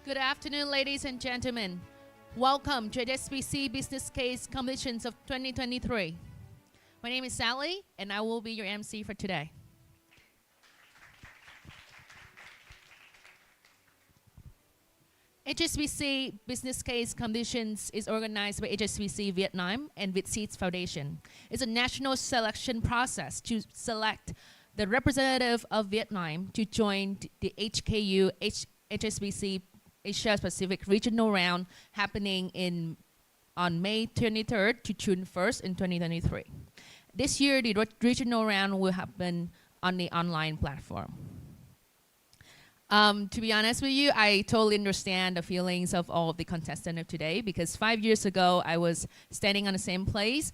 Good afternoon, ladies and gentlemen. Welcome to HSBC Business Case Competition of 2023. My name is Sally, and I will be your MC for today. HSBC Business Case Competitions is organized by HSBC Vietnam and VietSeeds Foundation. It's a national selection process to select the representative of Vietnam to join the HSBC Asia Pacific Regional Round happening on May 23rd to June 1st in 2023. This year, the regional round will happen on the online platform. To be honest with you, I totally understand the feelings of all of the contestants of today, because 5 years ago, I was standing on the same place,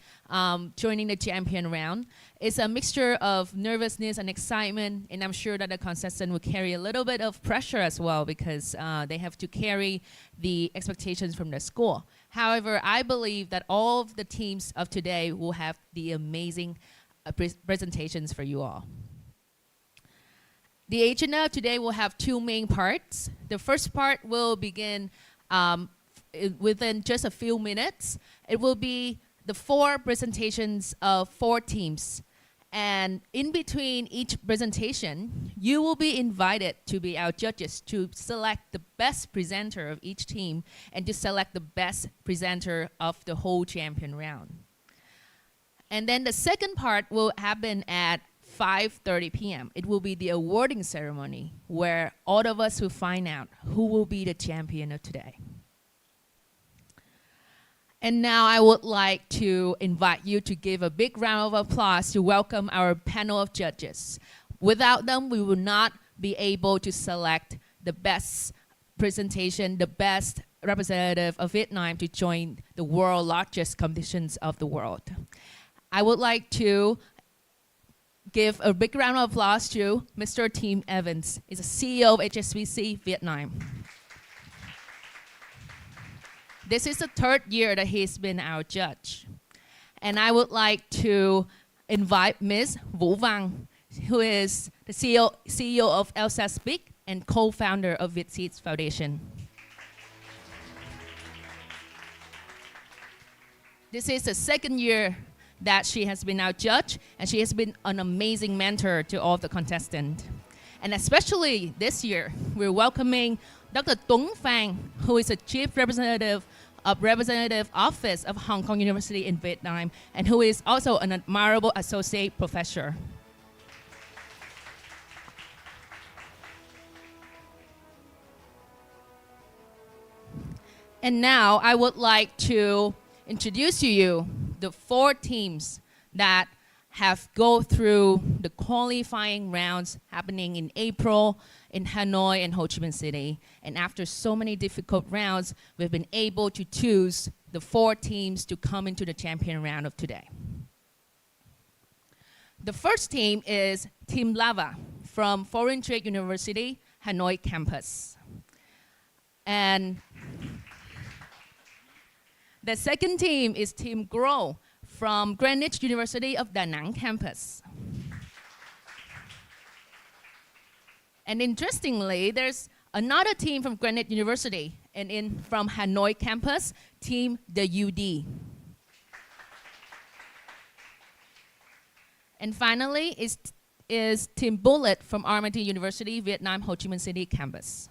joining the champion round. It's a mixture of nervousness and excitement, and I'm sure that the contestant will carry a little bit of pressure as well, because they have to carry the expectations from the school. However, I believe that all of the teams of today will have the amazing presentations for you all. The agenda of today will have two main parts. The first part will begin within just a few minutes. It will be the 4 presentations of 4 teams. And in between each presentation, you will be invited to be our judges to select the best presenter of each team and to select the best presenter of the whole champion round. And then the second part will happen at 5:30 p.m. It will be the awarding ceremony where all of us will find out who will be the champion of today. And now I would like to invite you to give a big round of applause to welcome our panel of judges. Without them, we will not be able to select the best presentation, the best representative of Vietnam to join the world's largest competitions of the world. I would like to give a big round of applause to Mr. Tim Evans. He's the CEO of HSBC Vietnam. This is the 3rd year that he's been our judge. And I would like to invite Ms. Vũ Vang, who is the CEO of Elsa's Big and co-founder of VietSeeds Foundation. This is the 2nd year that she has been our judge, and she has been an amazing mentor to all of the contestants. And especially this year, we're welcoming Dr. Tuấn Phan, who is the Chief Representative of Representative Office of Hong Kong University in Vietnam, and who is also an admirable associate professor. And now I would like to introduce to you the 4 teams that have go through the qualifying rounds happening in April in Hanoi and Ho Chi Minh City. And after so many difficult rounds, we've been able to choose the 4 teams to come into the champion round of today. The first team is Team Lava from Foreign Trade University, Hanoi campus. And the second team is Team Grow from Greenwich University of Da Nang campus. And interestingly, there's another team from Greenwich University and from Hanoi campus, Team the UD. And finally is Team Bullet from Armity University, Vietnam, Ho Chi Minh City campus.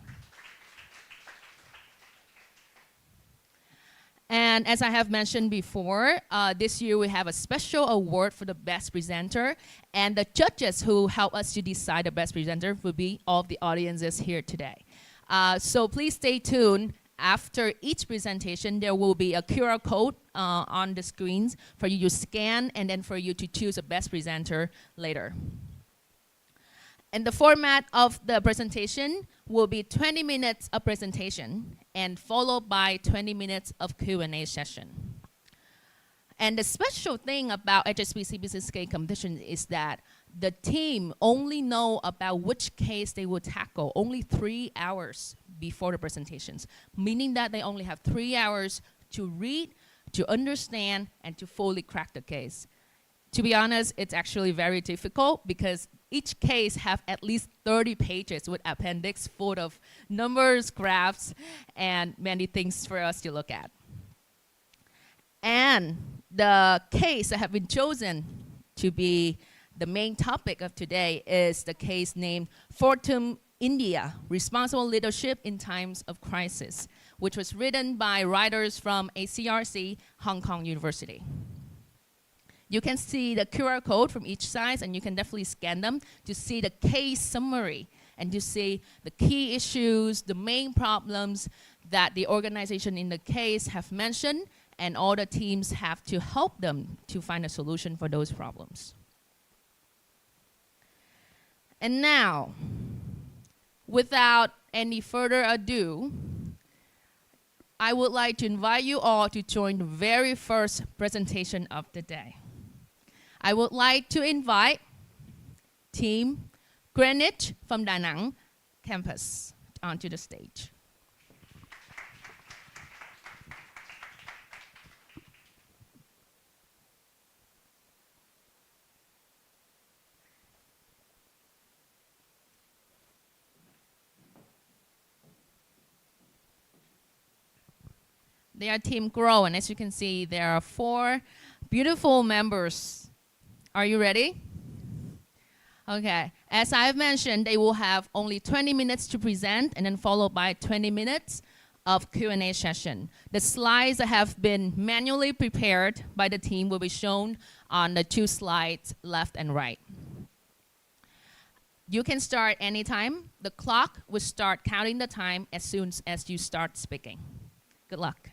And as I have mentioned before, this year we have a special award for the best presenter. And the judges who help us to decide the best presenter will be all of the audiences here today. So please stay tuned. After each presentation, there will be a QR code on the screens for you to scan and then for you to choose a best presenter later. And the format of the presentation will be 20 minutes of presentation and followed by 20 minutes of Q&A session. And the special thing about HSBC Business Case Competition is that the team only know about which case they will tackle only 3 hours before the presentations, meaning that they only have 3 hours to read, to understand, and to fully crack the case. To be honest, it's actually very difficult because each case have at least 30 pages with appendix full of numbers, graphs, and many things for us to look at. And the case that have been chosen to be the main topic of today is the case named Fortum India, Responsible Leadership in Times of Crisis, which was written by writers from ACRC, Hong Kong University. You can see the QR code from each side, and you can definitely scan them to see the case summary and to see the key issues, the main problems that the organization in the case have mentioned, and all the teams have to help them to find a solution for those problems. And now, without any further ado, I would like to invite you all to join the very first presentation of the day. I would like to invite Team Greenwich from Da Nang campus onto the stage. They are Team Grow, and as you can see, there are 4 beautiful members. Are you ready? Okay. As I've mentioned, they will have only 20 minutes to present, and then followed by 20 minutes of Q&A session. The slides that have been manually prepared by the team will be shown on the 2 slides, left and right. You can start anytime. The clock will start counting the time as soon as you start speaking. Good luck.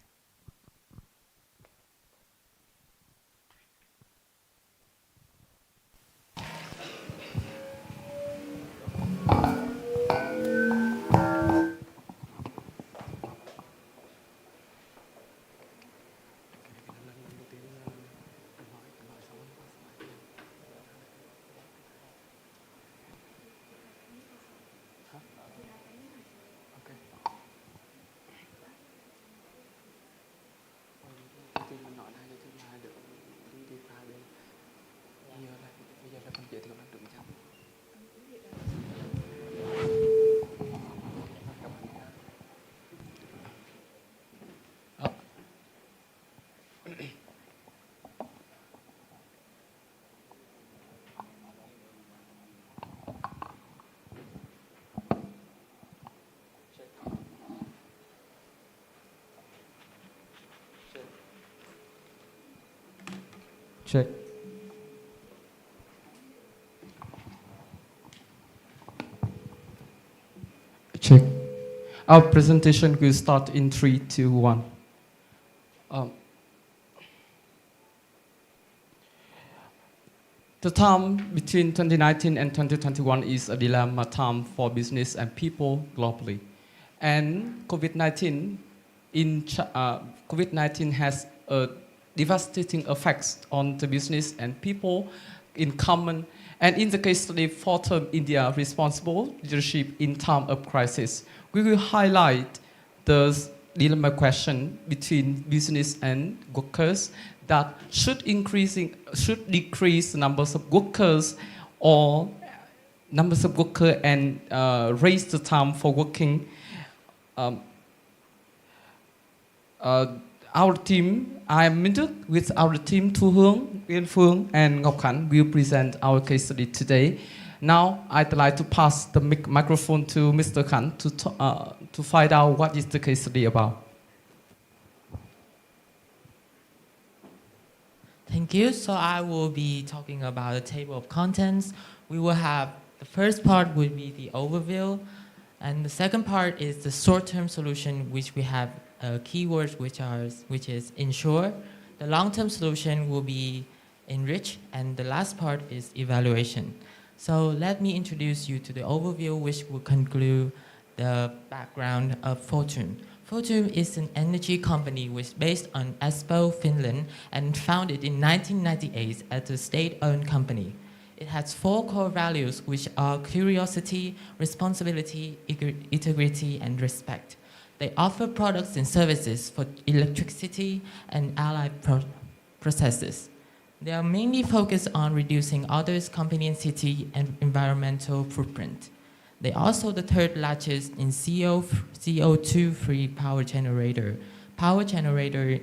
Check. Check. Our presentation will start in 3, 2, 1. The time between 2019 and 2021 is a dilemma time for business and people globally. And COVID-19 has a devastating effects on the business and people in common. And in the case study Fortum India, Responsible Leadership in Time of Crisis, we will highlight the dilemma question between business and workers that should decrease the numbers of workers or numbers of workers and raise the time for working. Our team, I am Minh Đức, with our team Thu Hương, Uyên Phương, and Ngọc Khánh will present our case study today. Now, I'd like to pass the microphone to Mr. Khánh to find out what is the case study about. Thank you. So I will be talking about the table of contents. We will have, the first part will be the overview, and the second part is the short-term solution, which we have keywords which is ensure. The long-term solution will be enrich, and the last part is evaluation. So let me introduce you to the overview, which will conclude the background of Fortum. Fortum is an energy company which is based on Espoo, Finland, and founded in 1998 as a state-owned company. It has 4 core values, which are curiosity, responsibility, integrity, and respect. They offer products and services for electricity and allied processes. They are mainly focused on reducing others' company and city and environmental footprint. They are also the third largest in CO2-free power generator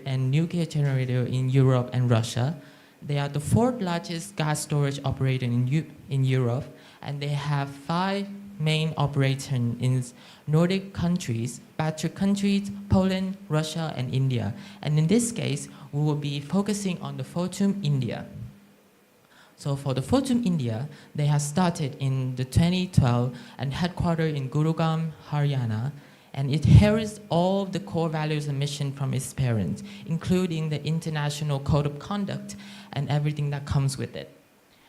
and nuclear generator in Europe and Russia. They are the fourth largest gas storage operator in Europe, and they have 5 main operators in Nordic countries, Baltic countries, Poland, Russia, and India. And in this case, we will be focusing on the Fortum India. So for the Fortum India, they have started in the 2012 and headquartered in Gurugram, Haryana, and it inherits all the core values and mission from its parents, including the international code of conduct and everything that comes with it.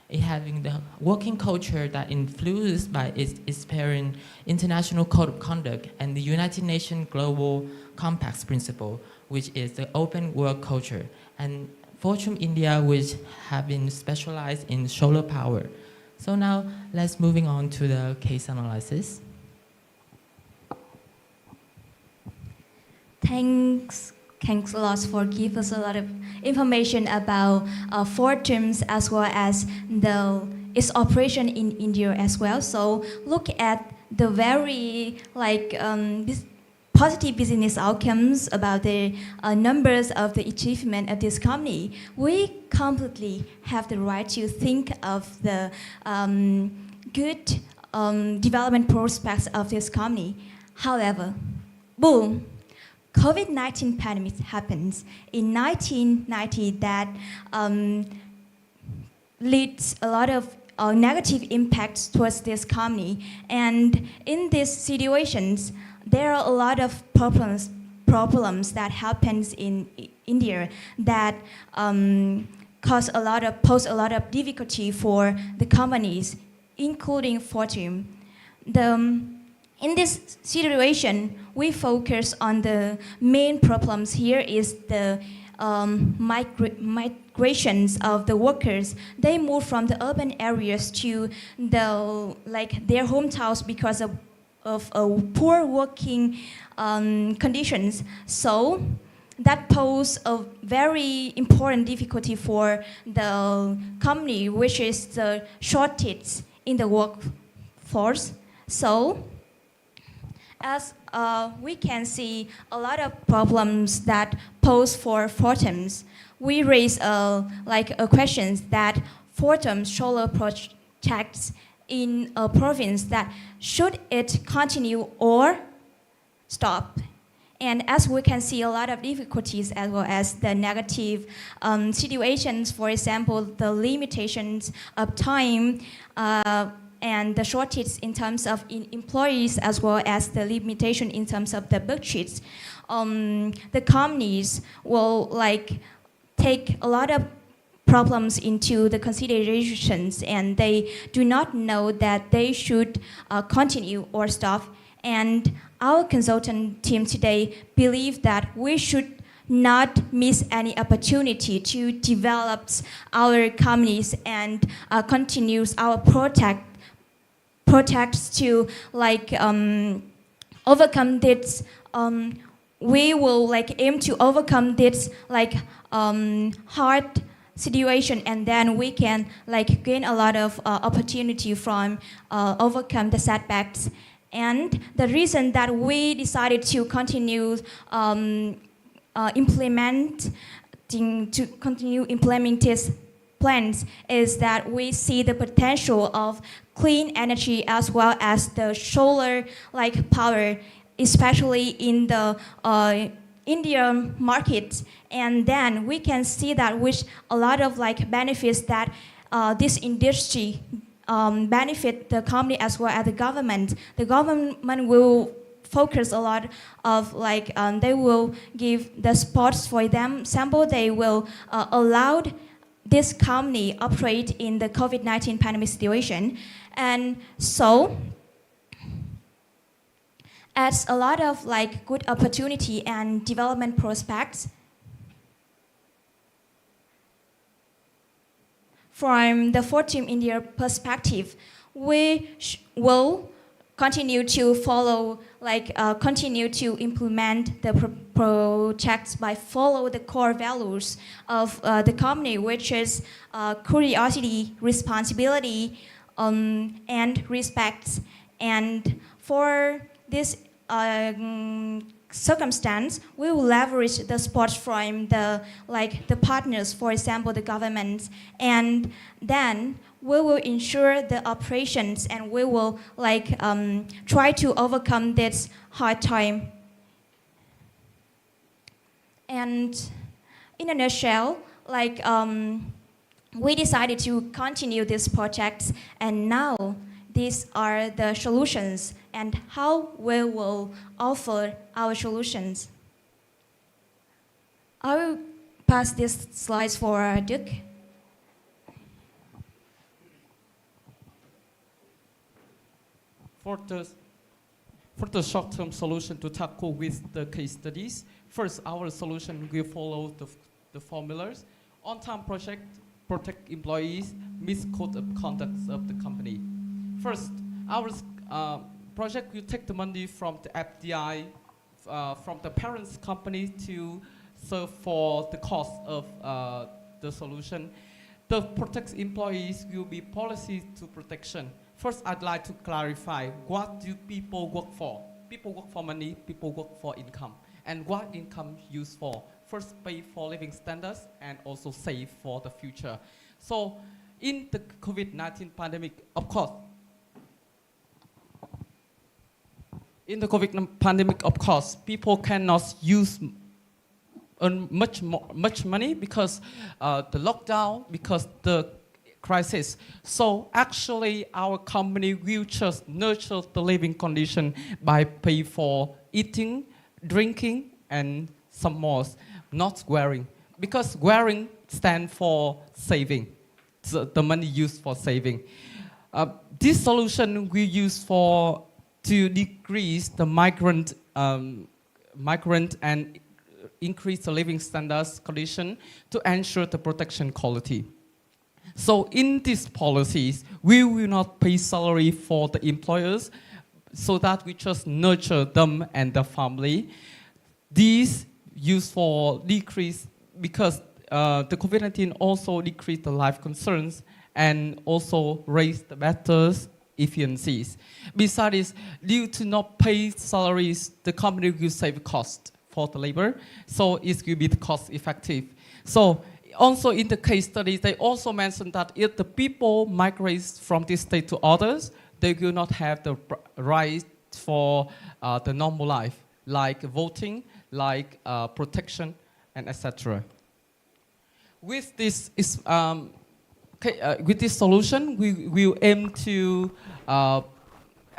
It having the working culture that influenced by its parent international code of conduct and the United Nations Global Compact's principle, which is the open work culture. And Fortum India, which have been specialized in solar power. So now let's moving on to the case analysis. Thanks a lot for giving us a lot of information about Fortum's as well as its operation in India as well. So look at the very positive business outcomes about the numbers of the achievement of this company. We completely have the right to think of the good development prospects of this company. However, boom. COVID-19 pandemic happens in 1990 that leads a lot of negative impacts towards this company. And in these situations, there are a lot of problems that happens in India that pose a lot of difficulty for the companies, including Fortum. In this situation, we focus on the main problems here is the migrations of the workers. They move from the urban areas to their hometowns because of poor working conditions. So that poses a very important difficulty for the company, which is the shortage in the workforce. So as we can see a lot of problems that pose for Fortum's, we raise questions that Fortum's solar projects in a province that should it continue or stop. And as we can see a lot of difficulties as well as the negative situations, for example, the limitations of time and the shortage in terms of employees as well as the limitation in terms of the budgets, the companies will take a lot of problems into the considerations, and they do not know that they should continue or stop. And our consultant team today believe that we should not miss any opportunity to develop our companies and continue our projects to overcome this. We will aim to overcome this hard situation, and then we can gain a lot of opportunity from overcome the setbacks. And the reason that we decided to continue implementing these plans is that we see the potential of clean energy as well as the solar power, especially in the Indian market. And then we can see that with a lot of benefits that this industry benefit the company as well as the government. The government will focus a lot of they will give the supports for them. Example, they will allow this company operate in the COVID-19 pandemic situation. And so as a lot of good opportunity and development prospects, from the Fortum India perspective, we will continue to follow, continue to implement the projects by follow the core values of the company, which is curiosity, responsibility, and respect. And for this circumstance, we will leverage the support from the partners, for example, the government, and then we will ensure the operations, and we will try to overcome this hard time. And in a nutshell, we decided to continue this project, and now these are the solutions and how we will offer our solutions. I will pass these slides for Đức. For the short-term solution to tackle with the case studies, first, our solution will follow the formulas. On-time project, protect employees, meet code of conduct of the company. First, our project will take the money from the FDI, from the parents' company to serve for the cost of the solution. The protect employees will be policy to protection. First, I'd like to clarify, what do people work for? People work for money, people work for income. And what income used for? First, pay for living standards and also save for the future. So, in the COVID-19 pandemic, of course, people cannot earn much money because the lockdown, because the crisis. So actually, our company will just nurture the living condition by pay for eating, drinking, and some more, not wearing. Because wearing stands for saving, so the money used for saving. This solution we use to decrease the migrant and increase the living standards condition to ensure the protection quality. So in these policies, we will not pay salary for the employers, so that we just nurture them and the family. These used for decrease because the COVID-19 also decreased the life concerns and also raised the better efficiencies. Besides, due to not pay salaries, the company will save cost for the labor, so it will be cost effective. So also in the case studies, they also mentioned that if the people migrate from this state to others, they will not have the right for the normal life, like voting, like protection, and etc. With this solution, we will aim to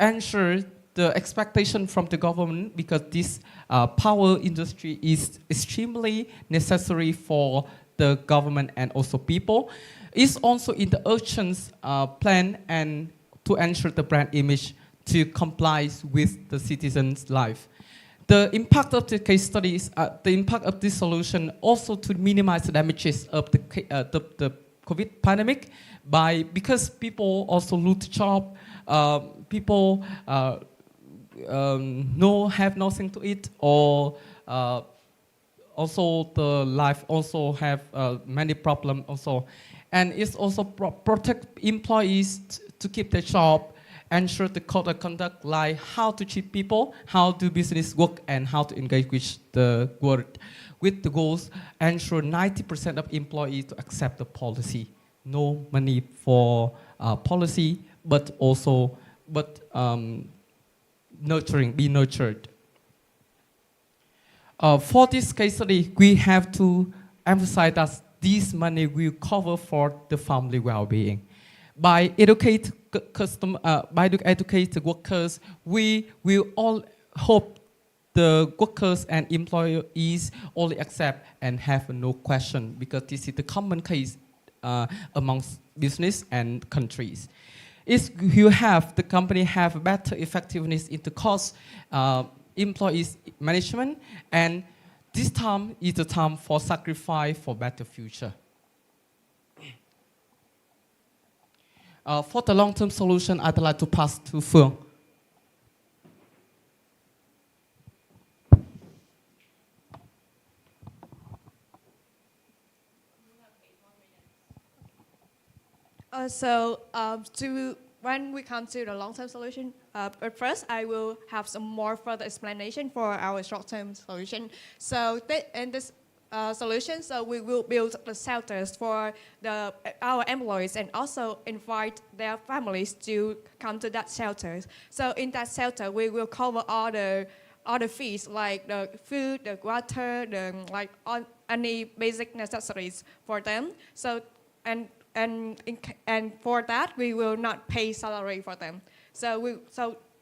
ensure the expectation from the government, because this power industry is extremely necessary for the government and also people. It's also in the urgent plan and to ensure the brand image to comply with the citizens' life. The impact of the case studies, the impact of this solution also to minimize the damages of the COVID pandemic because people also lose job, people have nothing to eat, or also the life also have many problems also. And it's also protect employees to keep their job, ensure the code of conduct, like how to treat people, how do business work, and how to engage with the world. With the goals, ensure 90% of employees to accept the policy. No money for policy, but nurturing, be nurtured. For this case study, we have to emphasize that this money will cover for the family well-being. By educate the workers, we will all hope the workers and employees only accept and have no question, because this is the common case amongst business and countries. If you have the company have better effectiveness in the cost, employees management, and this time is the time for sacrifice for better future. For the long-term solution, I'd like to pass to Phương. When we come to the long-term solution, at first I will have some more further explanation for our short-term solution. So in this solution, so we will build the shelters for our employees and also invite their families to come to that shelter. So in that shelter, we will cover all the fees like the food, the water, any basic necessities for them. So and for that we will not pay salary for them. So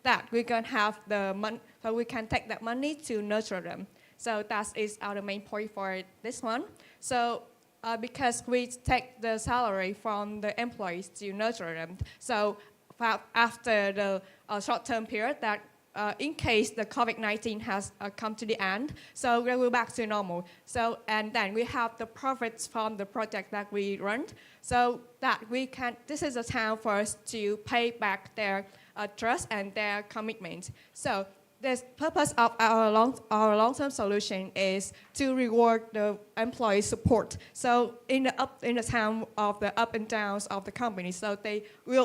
that we can have the money, so we can take that money to nurture them. So that is our main point for this one. So because we take the salary from the employees to nurture them. So after the short-term period that in case the COVID-19 has come to the end, so we will back to normal. So and then we have the profits from the project that we run, so that we can. This is a time for us to pay back their trust and their commitment. So the purpose of our long-term solution is to reward the employee support. So in the time of the up and downs of the company, so we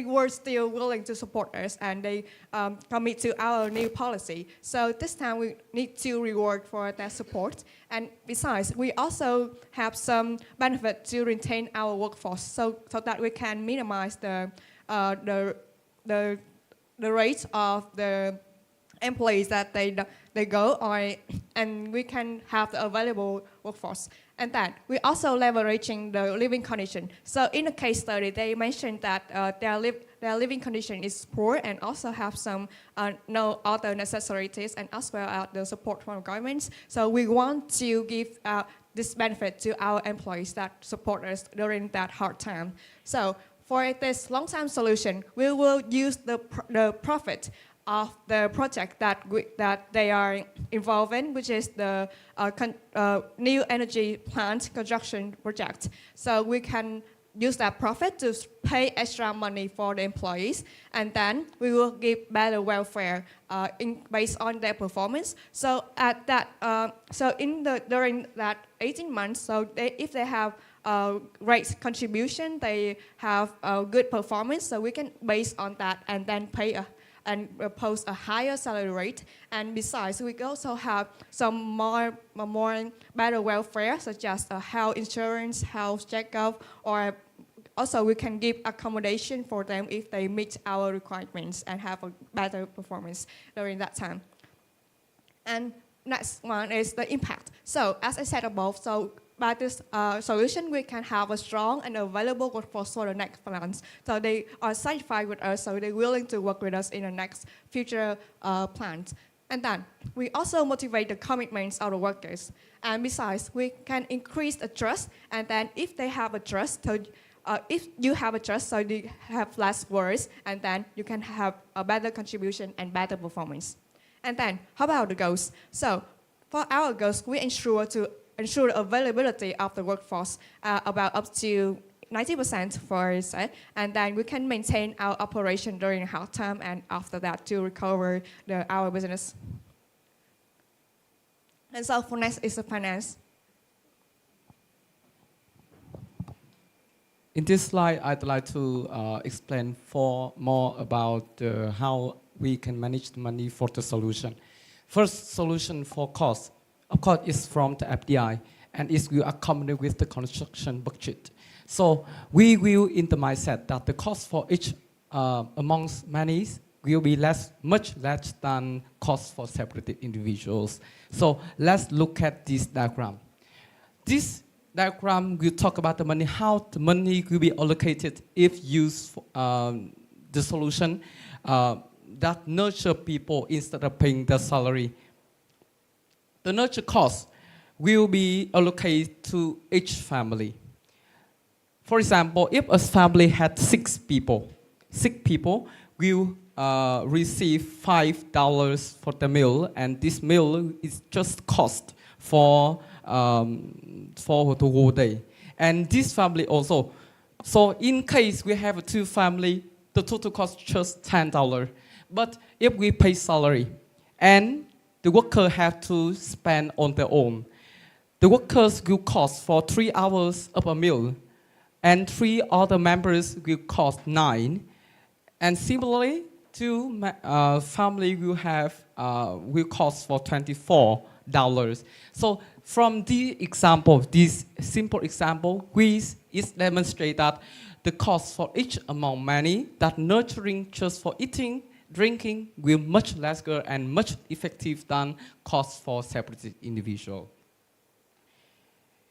were still willing to support us and they commit to our new policy. So this time we need to reward for that support. And besides, we also have some benefit to retain our workforce, so that we can minimize the rate of the employees that they go, and we can have the available workforce. And that we also leveraging the living condition. So in the case study, they mentioned that their living condition is poor and also have some no other necessities and as well as the support from governments. So we want to give this benefit to our employees that support us during that hard time. So for this long-term solution, we will use the profit of the project that they are involved in, which is the new energy plant construction project. So we can use that profit to pay extra money for the employees, and then we will give better welfare based on their performance. So at that, during that 18 months, so if they have great contribution, they have good performance, so we can base on that and then pay and propose a higher salary rate. And besides, we also have some more better welfare, such as health insurance, health checkup, or also we can give accommodation for them if they meet our requirements and have a better performance during that time. And next one is the impact. So as I said above, so by this solution, we can have a strong and available workforce for the next plans. So they are satisfied with us, so they're willing to work with us in the next future plans. And then we also motivate the commitments of the workers. And besides, we can increase the trust. And then if they have a trust, so if you have a trust, so you have less worries, and then you can have a better contribution and better performance. And then how about the goals? So for our goals, we ensure the availability of the workforce about up to 90% for say, and then we can maintain our operation during hard time and after that to recover our business. And so for next is the finance. In this slide, I'd like to explain more about how we can manage the money for the solution. First solution for cost. Of course, it's from the FDI, and it will accommodate with the construction budget. So we will in the mindset that the cost for each amongst many will be much less than cost for separate individuals. So let's look at this diagram. This diagram will talk about the money, how the money will be allocated if used for the solution that nurture people instead of paying the salary. The nurture cost will be allocated to each family. For example, if a family had 6 people will receive $5 for the meal, and this meal is just cost for the whole day. And this family also. So in case we have 2 families, the total cost just $10. But if we pay salary and the worker have to spend on their own, the workers will cost for 3 hours of a meal and 3 other members will cost 9. And similarly, 2 family will cost for $24. So from the example, this simple example, it demonstrates that the cost for each amount money that nurturing just for eating, drinking will much lesser and much effective than cost for separate individual.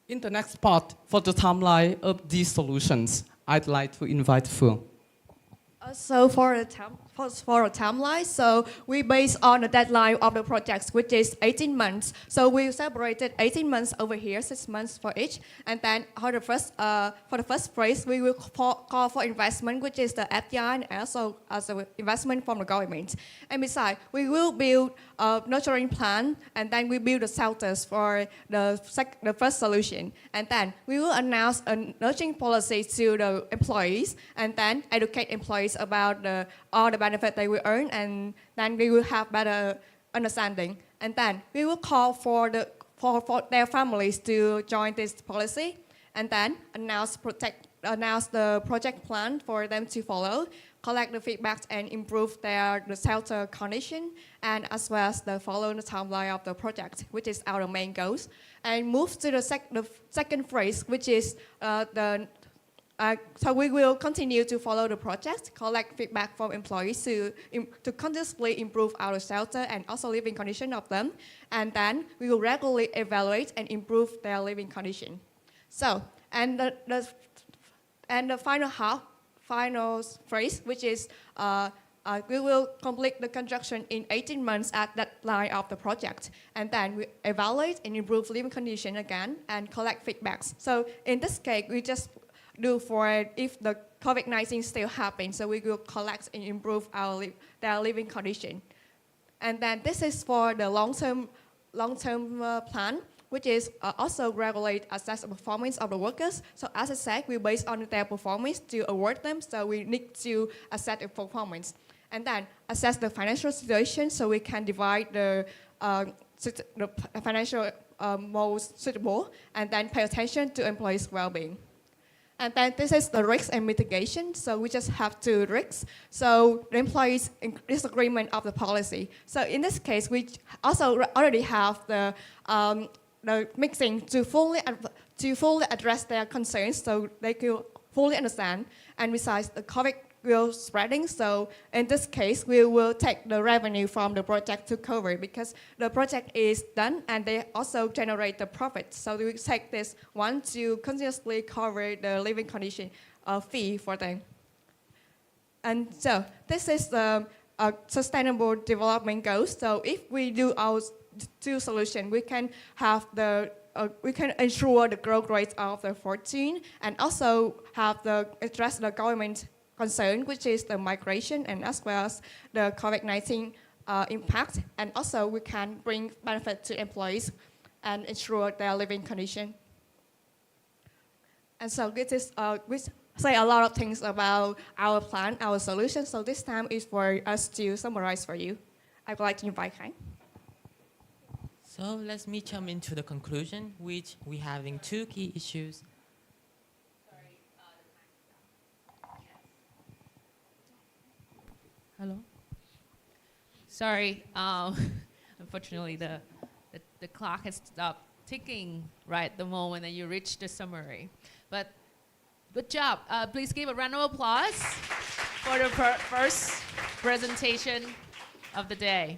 In the next part, for the timeline of these solutions, I'd like to invite Phương. So for the timeline, so we base on the deadline of the projects, which is 18 months. So we separated 18 months over here, 6 months for each. And then for the first phase, we will call for investment, which is the FDI, and also as an investment from the government. And besides, we will build a nurturing plan, and then we build the shelters for the first solution. And then we will announce a nurturing policy to the employees, and then educate employees about all the benefits they will earn, and then we will have better understanding. And then we will call for their families to join this policy, and then announce the project plan for them to follow, collect the feedback and improve the shelter condition, and as well as follow the timeline of the project, which is our main goals. And move to the second phase, which is so we will continue to follow the project, collect feedback from employees to continuously improve our shelter and also living condition of them. And then we will regularly evaluate and improve their living condition. So, and the final phase, which is we will complete the construction in 18 months at that line of the project. And then we evaluate and improve living condition again and collect feedbacks. So in this case, we just do for if the COVID-19 still happens, so we will collect and improve their living condition. And then this is for the long-term plan, which is also regulate, assess the performance of the workers. So as I said, we base on their performance to award them, so we need to assess their performance. And then assess the financial situation, so we can divide the financial most suitable, and then pay attention to employees' well-being. And then this is the risk and mitigation. So we just have 2 risks. So the employees' disagreement of the policy. So in this case, we also already have the mixing to fully address their concerns, so they can fully understand. And besides, the COVID will spreading. So in this case, we will take the revenue from the project to cover, because the project is done and they also generate the profit. So we take this one to continuously cover the living condition fee for them. And so this is the sustainable development goals. So if we do our 2 solutions, we can have we can ensure the growth rate of the 14, and also have address the government concern, which is the migration and as well as the COVID-19 impact. And also we can bring benefit to employees and ensure their living condition. And so this is, we say a lot of things about our plan, our solution. So this time is for us to summarize for you. I would like to invite Khánh. So let me jump into the conclusion, which we having 2 key issues. Hello. Sorry, unfortunately the clock has stopped ticking right at the moment that you reach the summary. But good job. Please give a round of applause for the first presentation of the day.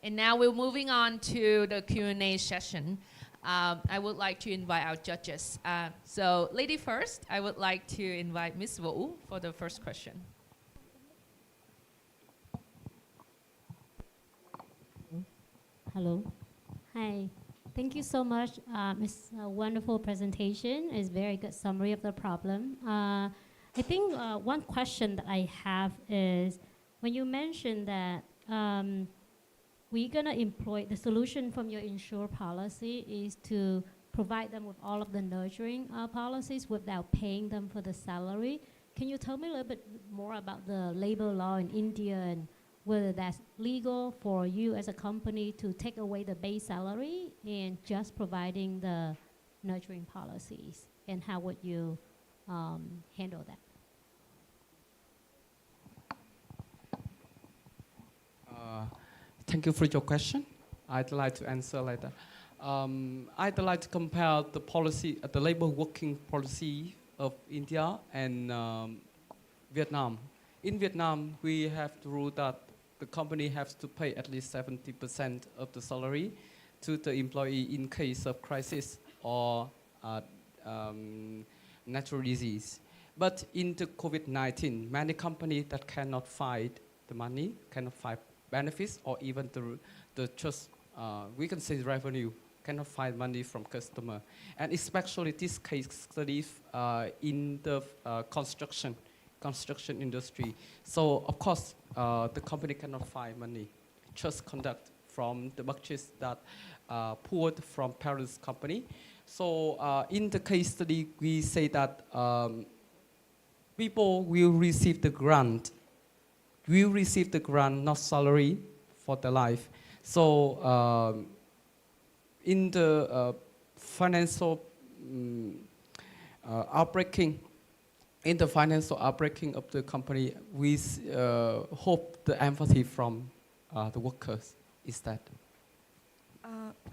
And now we're moving on to the Q&A session. I would like to invite our judges. So lady first, I would like to invite Ms. Vũ for the first question. Hello. Hi. Thank you so much. It's a wonderful presentation. It's a very good summary of the problem. I think one question that I have is, when you mentioned that we're going to employ, the solution from your insure policy is to provide them with all of the nurturing policies without paying them for the salary. Can you tell me a little bit more about the labor law in India, and whether that's legal for you as a company to take away the base salary and just providing the nurturing policies, and how would you handle that? Thank you for your question. I'd like to answer later. I'd like to compare the policy, the labor working policy of India and Vietnam. In Vietnam, we have the rule that the company has to pay at least 70% of the salary to the employee in case of crisis or natural disease. But in the COVID-19, many companies that cannot find the money, cannot find benefits, or even the just, we can say revenue, cannot find money from customer. And especially this case studies in the construction industry. So of course, the company cannot find money, just conduct from the budgets that poured from parents' company. So in the case study, we say that people will receive the grant, not salary for their life. So in the financial outbreaking of the company, we hope the empathy from the workers is that.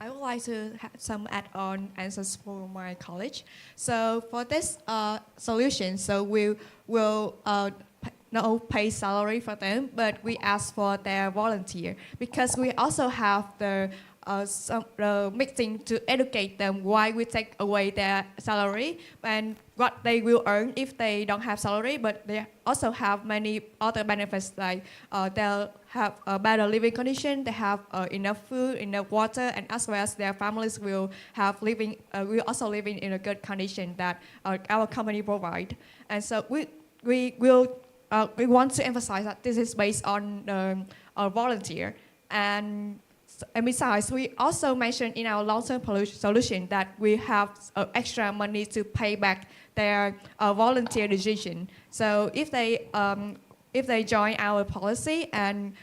I would like to have some add-on answers for my college. So for this solution, so we will not pay salary for them, but we ask for their volunteer, because we also have the meeting to educate them why we take away their salary and what they will earn if they don't have salary. But they also have many other benefits, like they'll have a better living condition, they have enough food, enough water, and as well as their families will have will also living in a good condition that our company provide. And so we want to emphasize that this is based on a volunteer. And besides, we also mentioned in our long-term solution that we have extra money to pay back their volunteer decision. So if they join our policy and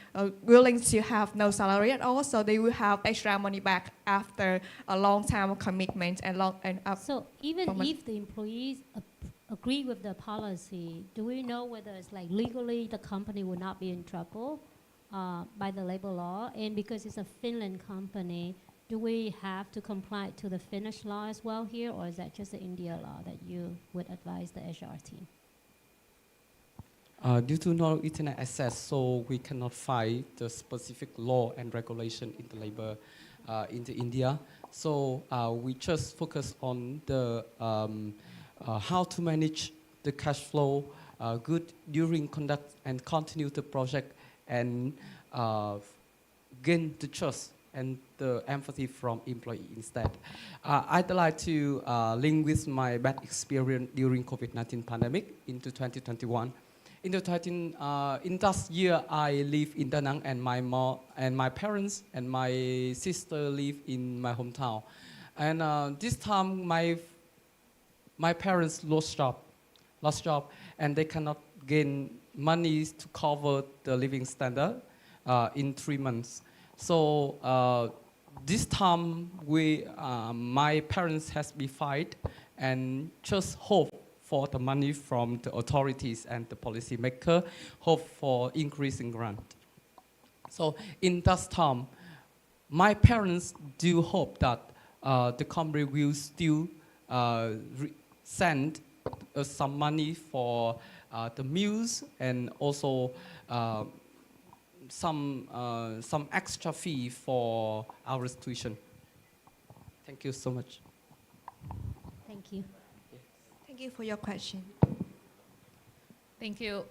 willing to have no salary at all, so they will have extra money back after a long-term commitment and So even if the employees agree with the policy, do we know whether it's like legally the company will not be in trouble by the labor law? And because it's a Finland company, do we have to comply to the Finnish law as well here, or is that just the India law that you would advise the HR team? Due to no internet access, so we cannot find the specific law and regulation in the labor in the India. So we just focus on the how to manage the cash flow good during conduct and continue the project and gain the trust and the empathy from employee instead. I'd like to link with my bad experience during COVID-19 pandemic into 2021. In last year, I live in Da Nang, and my mom and my parents and my sister live in my hometown. And this time, my parents lost job, and they cannot gain money to cover the living standard in 3 months. So this time, my parents has been fired and just hope for the money from the authorities and the policymaker, hope for increasing grant. So in that time, my parents do hope that the company will still send some money for the meals and also some extra fee for our tuition. Thank you so much. Thank you. Thank you for your question. Thank you,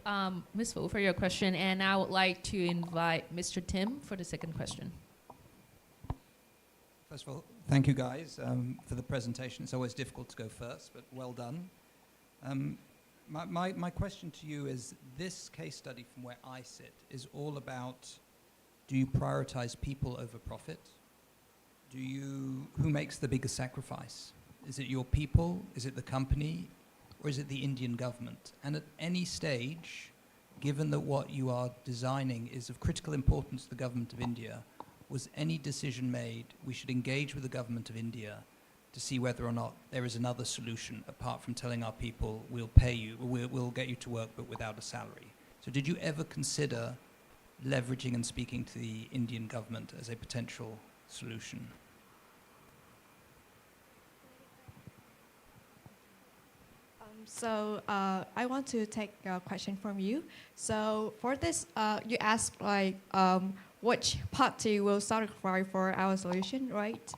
Ms. Fu, for your question. And I would like to invite Mr. Tim for the second question. First of all, thank you guys for the presentation. It's always difficult to go first, but well done. My question to you is, this case study from where I sit is all about, do you prioritize people over profit? Who makes the biggest sacrifice? Is it your people? Is it the company? Or is it the Indian government? And at any stage, given that what you are designing is of critical importance to the government of India, was any decision made we should engage with the government of India to see whether or not there is another solution apart from telling our people we'll pay you, we'll get you to work but without a salary. So did you ever consider leveraging and speaking to the Indian government as a potential solution? So I want to take a question from you. So for this, you asked like which party will sacrifice for our solution, right?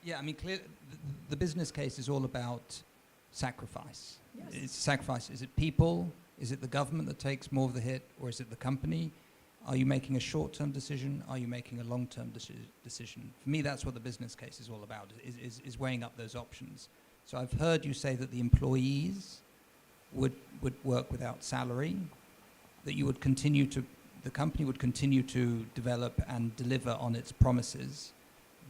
Yeah, I mean, the business case is all about sacrifice. Yes. It's sacrifice. Is it people? Is it the government that takes more of the hit, or is it the company? Are you making a short-term decision? Are you making a long-term decision? For me, that's what the business case is all about, is weighing up those options. So I've heard you say that the employees would work without salary, that you would continue to, the company would continue to develop and deliver on its promises.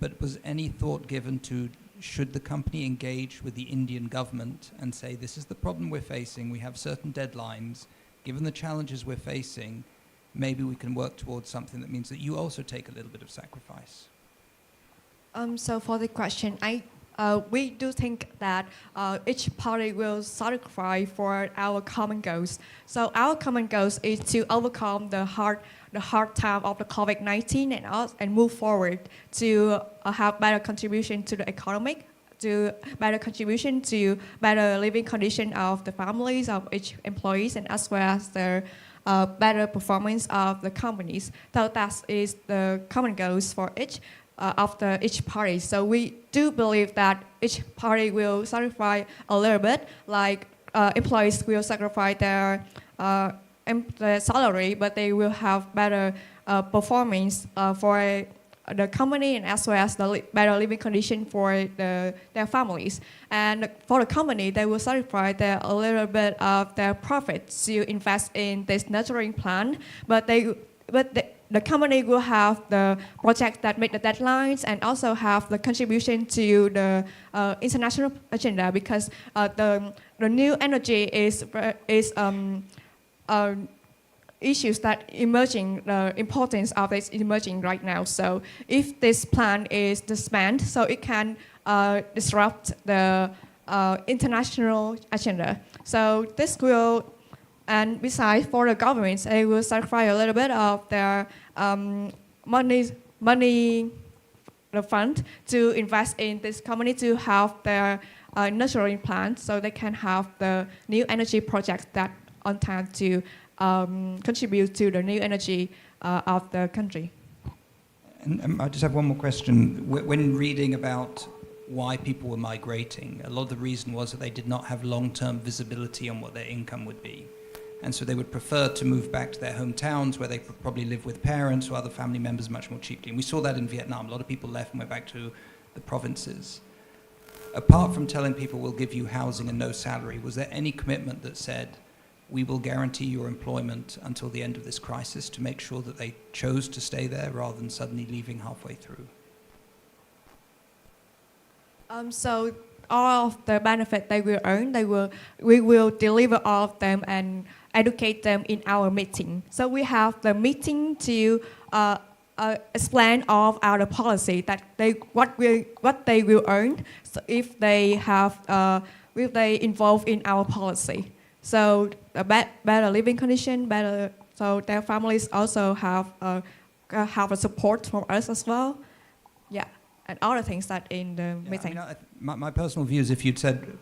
But was any thought given to, should the company engage with the Indian government and say, this is the problem we're facing, we have certain deadlines, given the challenges we're facing, maybe we can work towards something that means that you also take a little bit of sacrifice? So for the question, we do think that each party will sacrifice for our common goals. So our common goals is to overcome the hard time of the COVID-19 and move forward to have better contribution to the economic, to better contribution to better living condition of the families of each employees, and as well as the better performance of the companies. So that is the common goals for each party. So we do believe that each party will sacrifice a little bit, like employees will sacrifice their salary, but they will have better performance for the company, and as well as the better living condition for their families. And for the company, they will sacrifice a little bit of their profits to invest in this nurturing plan, but the company will have the projects that meet the deadlines and also have the contribution to the international agenda, because the new energy is issues that emerging, the importance of it is emerging right now. So if this plan is disbanded, so it can disrupt the international agenda. So this will, and besides, for the governments, they will sacrifice a little bit of their money, the fund to invest in this company to have their nurturing plan, so they can have the new energy projects that on time to contribute to the new energy of the country. And I just have one more question. When reading about why people were migrating, a lot of the reason was that they did not have long-term visibility on what their income would be. And so they would prefer to move back to their hometowns where they could probably live with parents or other family members much more cheaply. And we saw that in Vietnam. A lot of people left and went back to the provinces. Apart from telling people we'll give you housing and no salary, was there any commitment that said, we will guarantee your employment until the end of this crisis, to make sure that they chose to stay there rather than suddenly leaving halfway through? So all of the benefit they will earn, we will deliver all of them and educate them in our meeting. So we have the meeting to explain all of our policy that what they will earn, so if they involve in our policy. So a better living condition, so their families also have a support from us as well. Yeah, and all the things that in the meeting. I mean, my personal view is, if you'd said,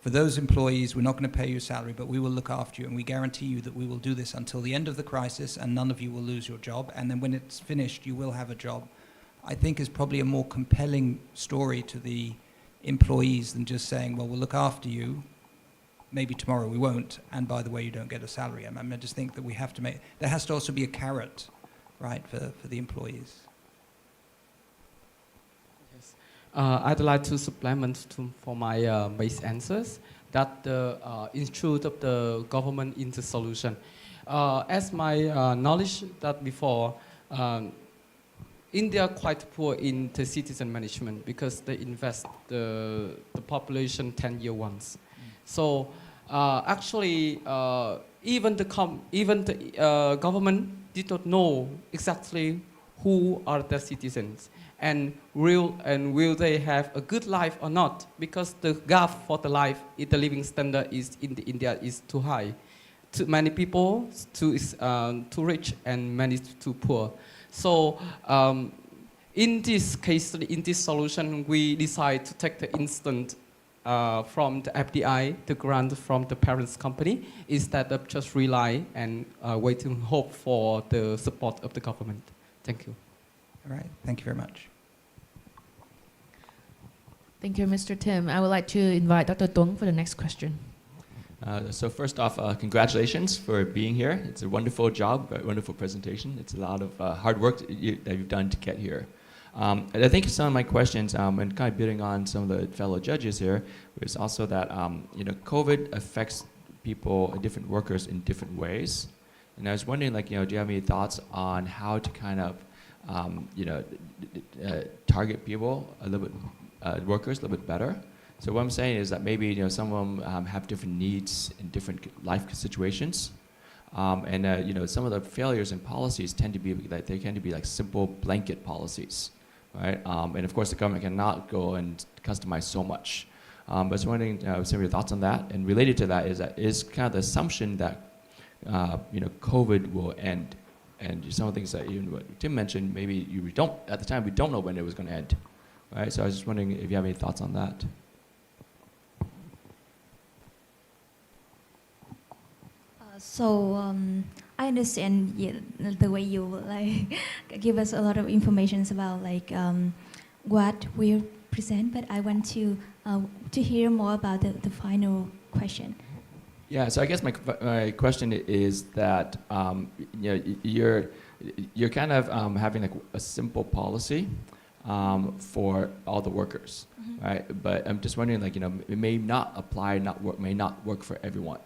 for those employees, we're not going to pay you salary, but we will look after you, and we guarantee you that we will do this until the end of the crisis, and none of you will lose your job, and then when it's finished, you will have a job, I think is probably a more compelling story to the employees than just saying, well, we'll look after you, maybe tomorrow we won't, and by the way, you don't get a salary. I mean, I just think that we have to there has to also be a carrot, right, for the employees. Yes. I'd like to supplement for my base answers that the institute of the government in the solution. As my knowledge that before, India quite poor in the citizen management because they invest the population 10-year once. So actually, even the government did not know exactly who are the citizens. and will they have a good life or not? Because the gap for the life, the living standard is in India is too high. Too many people too rich and many too poor. So in this case, in this solution, we decide to take the instant from the FDI, the grant from the parents' company, instead of just rely and waiting hope for the support of the government. Thank you. All right, thank you very much. Thank you, Mr. Tim. I would like to invite Dr. Tuấn for the next question. So first off, congratulations for being here. It's a wonderful job, a wonderful presentation. It's a lot of hard work that you've done to get here. And I think some of my questions, and kind of bidding on some of the fellow judges here, was also that COVID affects people, different workers, in different ways. And I was wondering, do you have any thoughts on how to kind of, target people a little bit, workers a little bit better? So what I'm saying is that maybe some of them have different needs in different life situations, and some of the failures in policies tend to be like simple blanket policies, right? And of course the government cannot go and customize so much. But I was wondering some of your thoughts on that. And related to that is kind of the assumption that COVID will end, and some of the things that even what Tim mentioned, maybe we don't at the time we don't know when it was going to end, right? So I was just wondering if you have any thoughts on that. I understand the way you give us a lot of information about what we present, but I want to hear more about the final question. Yeah, so I guess my question is that you're kind of having like a simple policy for all the workers, right? But I'm just wondering, it may not apply, may not work for everyone.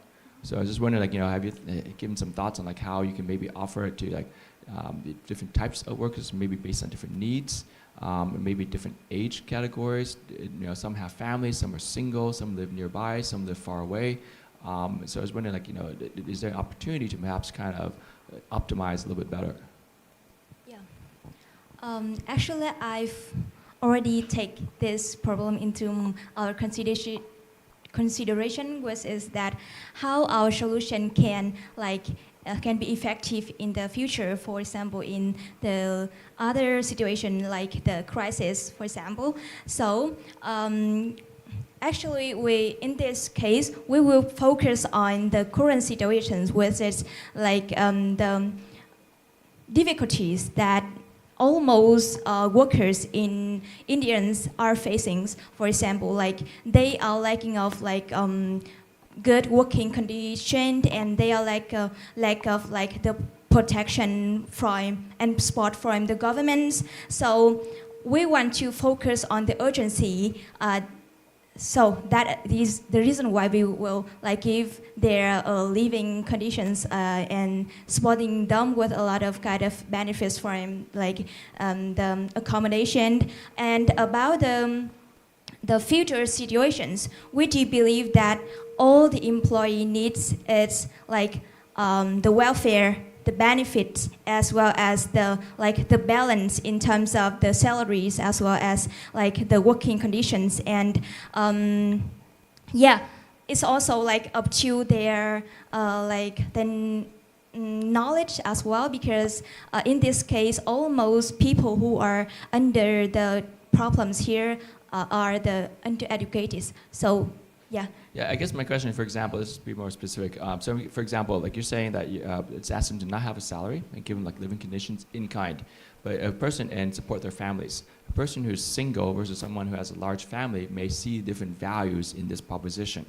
So I was just wondering, have you given some thoughts on how you can maybe offer it to different types of workers, maybe based on different needs, maybe different age categories. Some have families, some are single, some live nearby, some live far away. So I was wondering, is there an opportunity to perhaps kind of optimize a little bit better? Yeah. Actually, I've already taken this problem into our consideration, which is that how our solution can be effective in the future. For example, in the other situation like the crisis, for example. So actually, in this case, we will focus on the current situations, which is the difficulties that almost workers in Indians are facing. For example, they are lacking of good working condition, and they are lack of the protection from and support from the governments. So we want to focus on the urgency. So that is the reason why we will give their living conditions and supporting them with a lot of kind of benefits from the accommodation. And about the future situations, we do believe that all the employee needs is the welfare, the benefits, as well as the balance in terms of the salaries, as well as the working conditions. And it's also up to their the knowledge as well, because in this case, almost people who are under the problems here are the undereducated. So yeah. Yeah, I guess my question, for example, is to be more specific. So, for example, you're saying that it's asked them to not have a salary and give them living conditions in kind, but a person and support their families. A person who's single versus someone who has a large family may see different values in this proposition,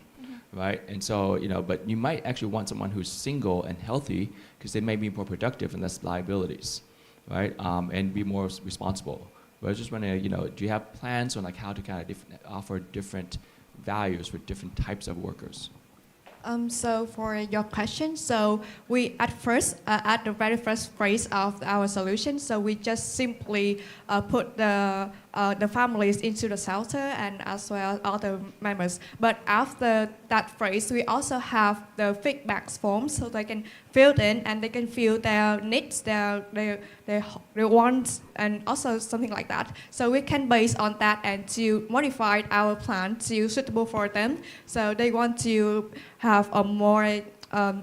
right? And so, but you might actually want someone who's single and healthy because they may be more productive and less liabilities, right? And be more responsible. But I was just wondering, do you have plans on how to kind of offer different values for different types of workers? So for your question, so we at the very first phase of our solution, so we just simply put the the families into the shelter and as well as other members. But after that phase, we also have the feedback forms so they can fill in and they can fill their needs, their wants, and also something like that. So we can base on that and to modify our plan to suitable for them. So they want to have a more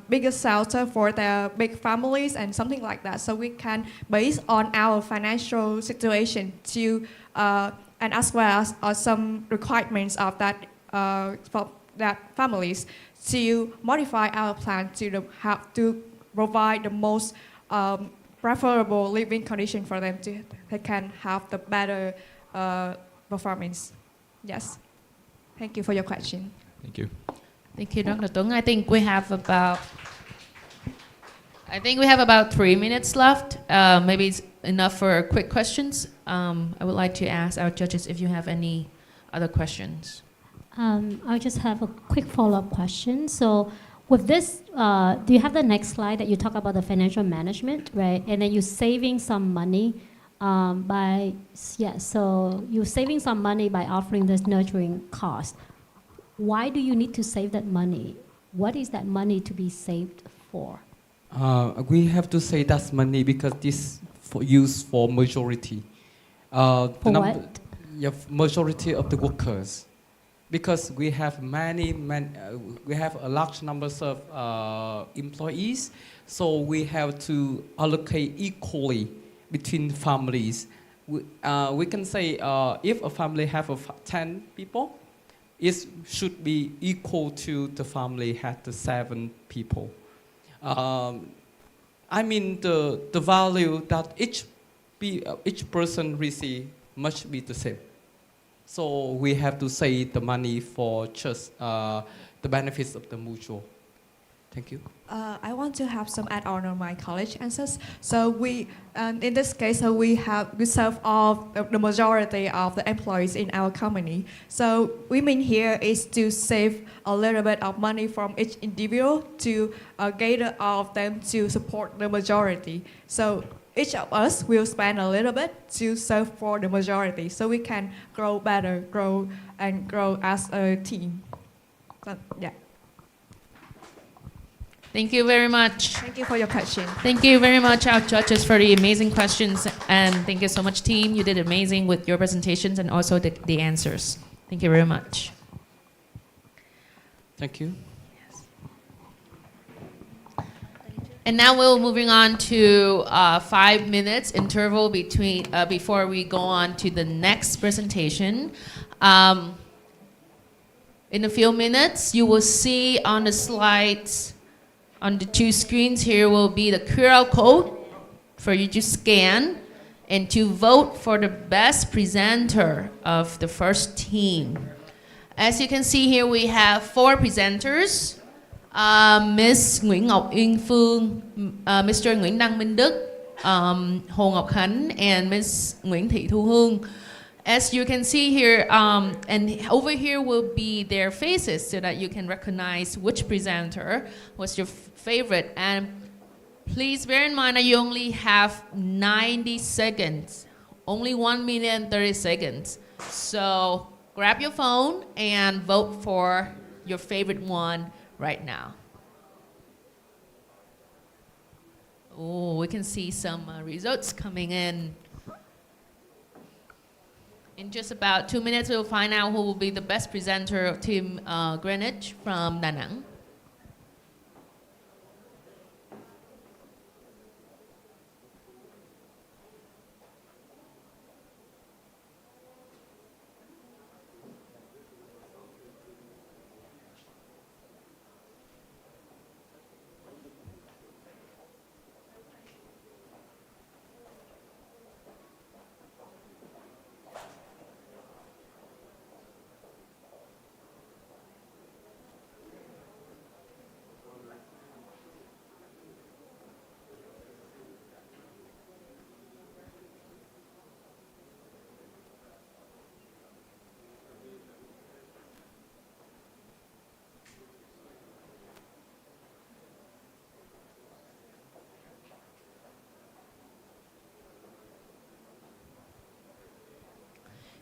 bigger shelter for their big families and something like that. So we can base on our financial situation to and as well as some requirements of that for that families to modify our plan to have to provide the most preferable living condition for them to they can have the better performance. Yes. Thank you for your question. Thank you. Thank you, Dr. Tuấn. I think we have about 3 minutes left. Maybe it's enough for quick questions. I would like to ask our judges if you have any other questions. I just have a quick follow-up question. So with this, do you have the next slide that you talk about the financial management, right? And then you're saving some money so you're saving some money by offering this nurturing cost. Why do you need to save that money? What is that money to be saved for? We have to say that's money because this used for majority. For what? Yeah, majority of the workers. Because we have we have a large numbers of employees, so we have to allocate equally between families. We can say if a family have 10 people, it should be equal to the family had the 7 people. I mean the value that each person receive must be the same. So we have to save the money for just the benefits of the mutual. Thank you. I want to have some add-on on my college answers. So we, in this case, we serve all the majority of the employees in our company. So we mean here is to save a little bit of money from each individual to gather all of them to support the majority. So each of us will spend a little bit to serve for the majority, so we can grow better, grow as a team. So, yeah. Thank you very much. Thank you for your question. Thank you very much, our judges, for the amazing questions. And thank you so much, team. You did amazing with your presentations and also the answers. Thank you very much. Thank you. And now we're moving on to 5 minutes interval between before we go on to the next presentation. In a few minutes, you will see on the slides, on the 2 screens here will be the QR code for you to scan and to vote for the best presenter of the first team. As you can see here, we have 4 presenters. Miss Nguyễn Ngọc Uyên Phương, Mr. Nguyễn Đăng Minh Đức, Hồ Ngọc Khánh, and Miss Nguyễn Thị Thu Hương. As you can see here, and over here will be their faces so that you can recognize which presenter was your favorite. And please bear in mind that you only have 90 seconds, only 1 minute and 30 seconds. So grab your phone and vote for your favorite one right now. Oh, we can see some results coming in. In just about 2 minutes, we'll find out who will be the best presenter of Team Greenwich from Da Nang.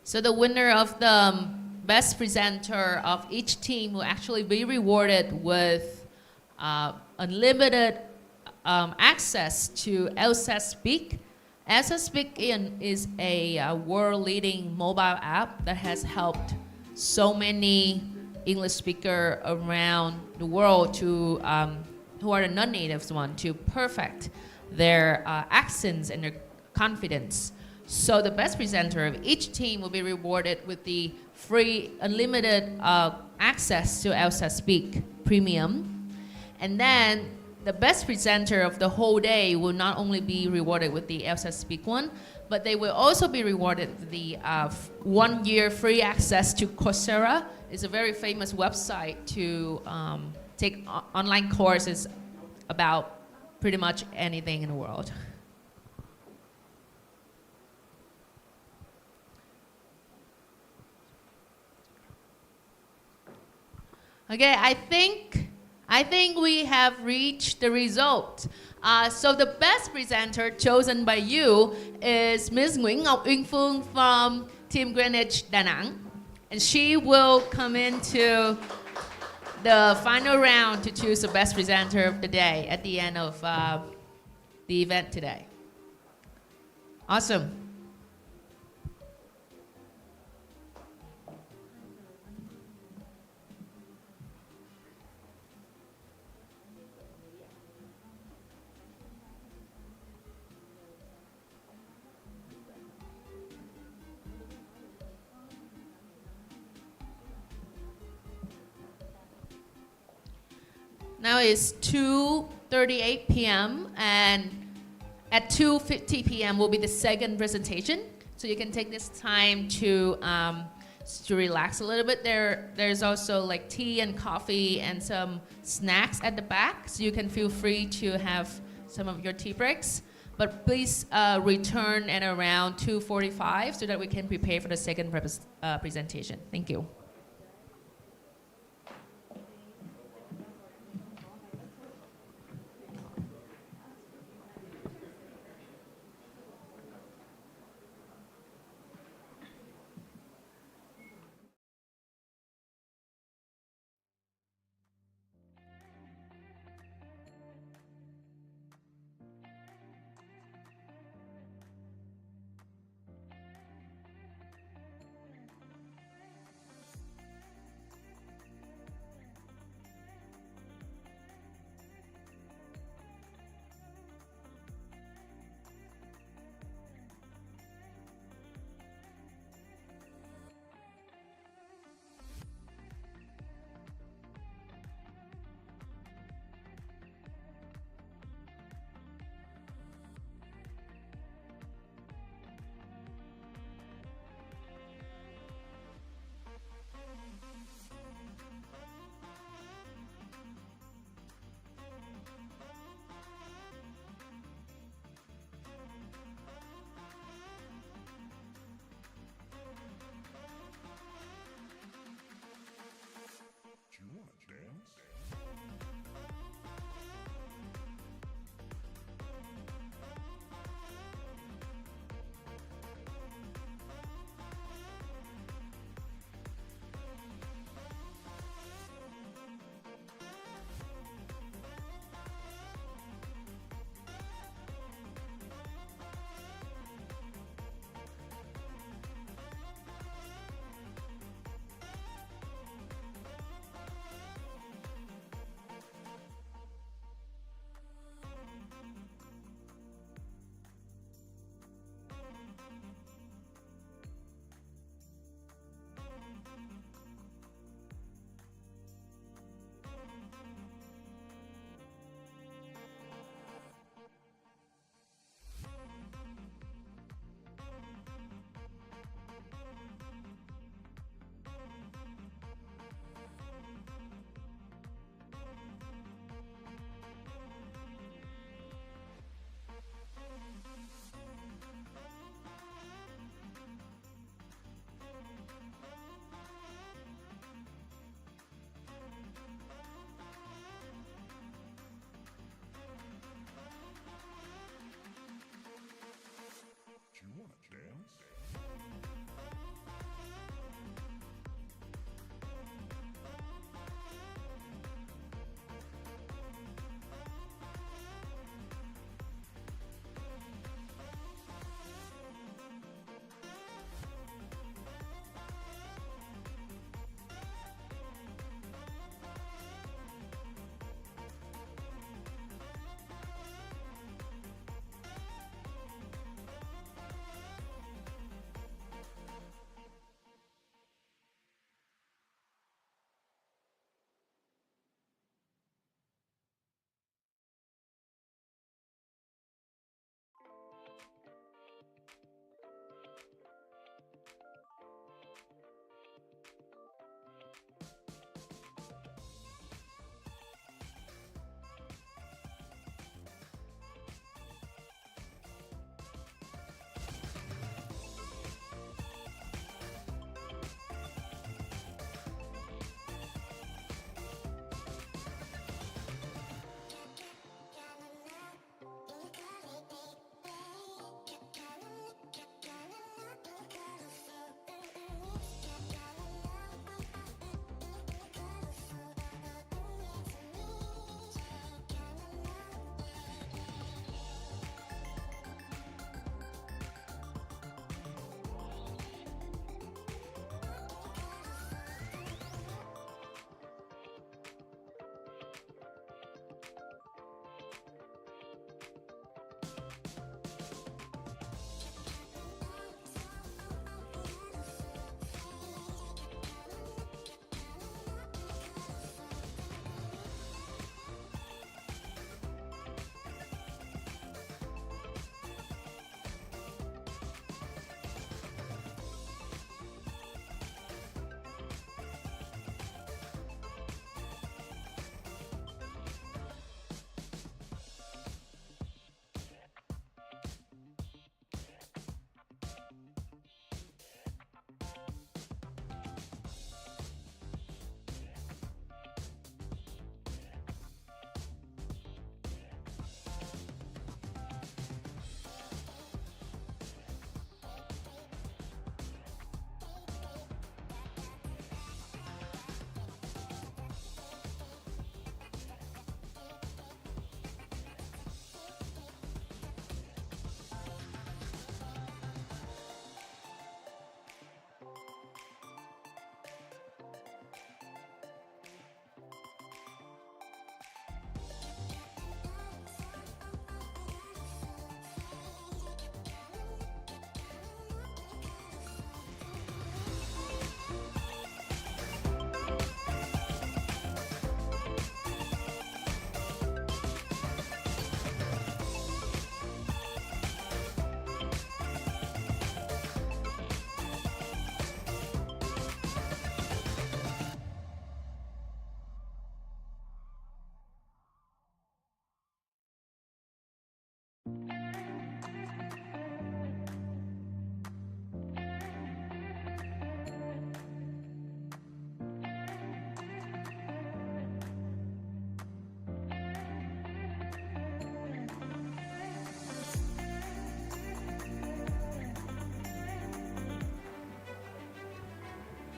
So the winner of the best presenter of each team will actually be rewarded with unlimited access to LSAT Speak. LSAT Speak is a world-leading mobile app that has helped so many English speakers around the world to who are the non-natives one to perfect their accents and their confidence. So the best presenter of each team will be rewarded with the free unlimited access to LSAT Speak Premium. And then the best presenter of the whole day will not only be rewarded with the LSAT Speak one, but they will also be rewarded with the 1 year free access to Coursera. It's a very famous website to take online courses about pretty much anything in the world. Okay, I think we have reached the result. So the best presenter chosen by you is Ms. Nguyễn Ngọc Uyên Phương from Team Greenwich Đà Nẵng. And she will come into the final round to choose the best presenter of the day at the end of the event today. Awesome. Now it's 2:38 p.m. and at 2:50 p.m. will be the second presentation. So you can take this time to relax a little bit. There's also like tea and coffee and some snacks at the back. So you can feel free to have some of your tea breaks. But please return at around 2:45 so that we can prepare for the second presentation. Thank you.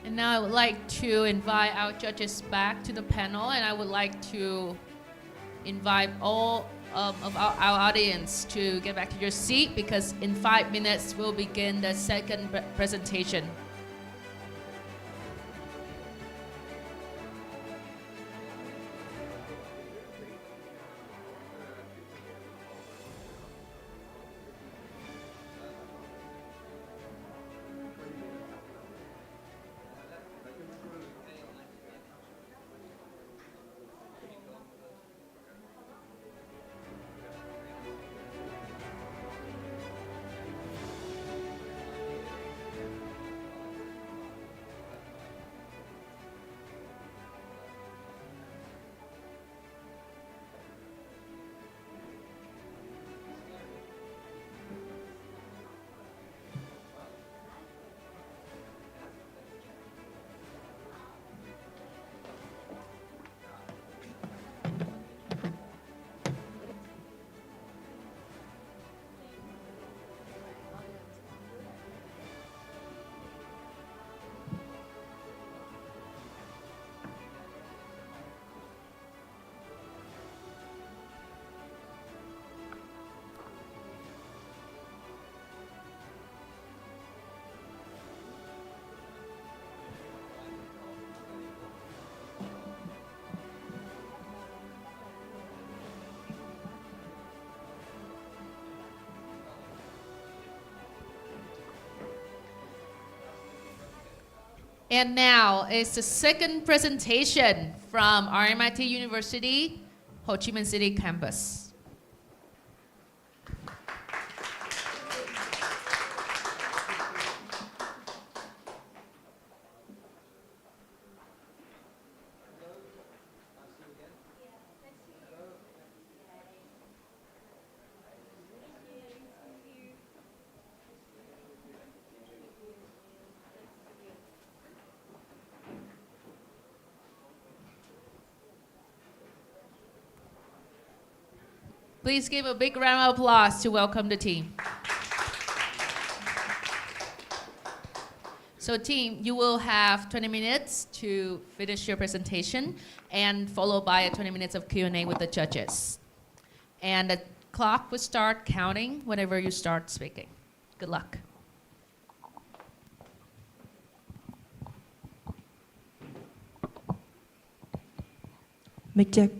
And now I would like to invite our judges back to the panel, and I would like to invite all of our audience to get back to your seat, because in 5 minutes we'll begin the second presentation. And now is the second presentation from RMIT University, Ho Chi Minh City campus. Please give a big round of applause to welcome the team. So team, you will have 20 minutes to finish your presentation, and followed by 20 minutes of Q&A with the judges. And the clock will start counting whenever you start speaking. Good luck. Mic check.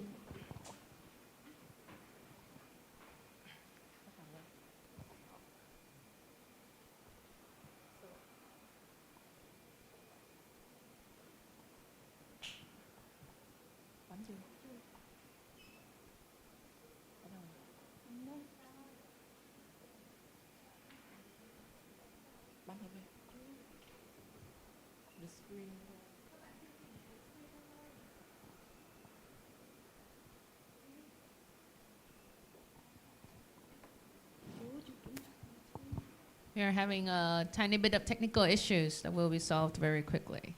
We are having a tiny bit of technical issues that will be solved very quickly.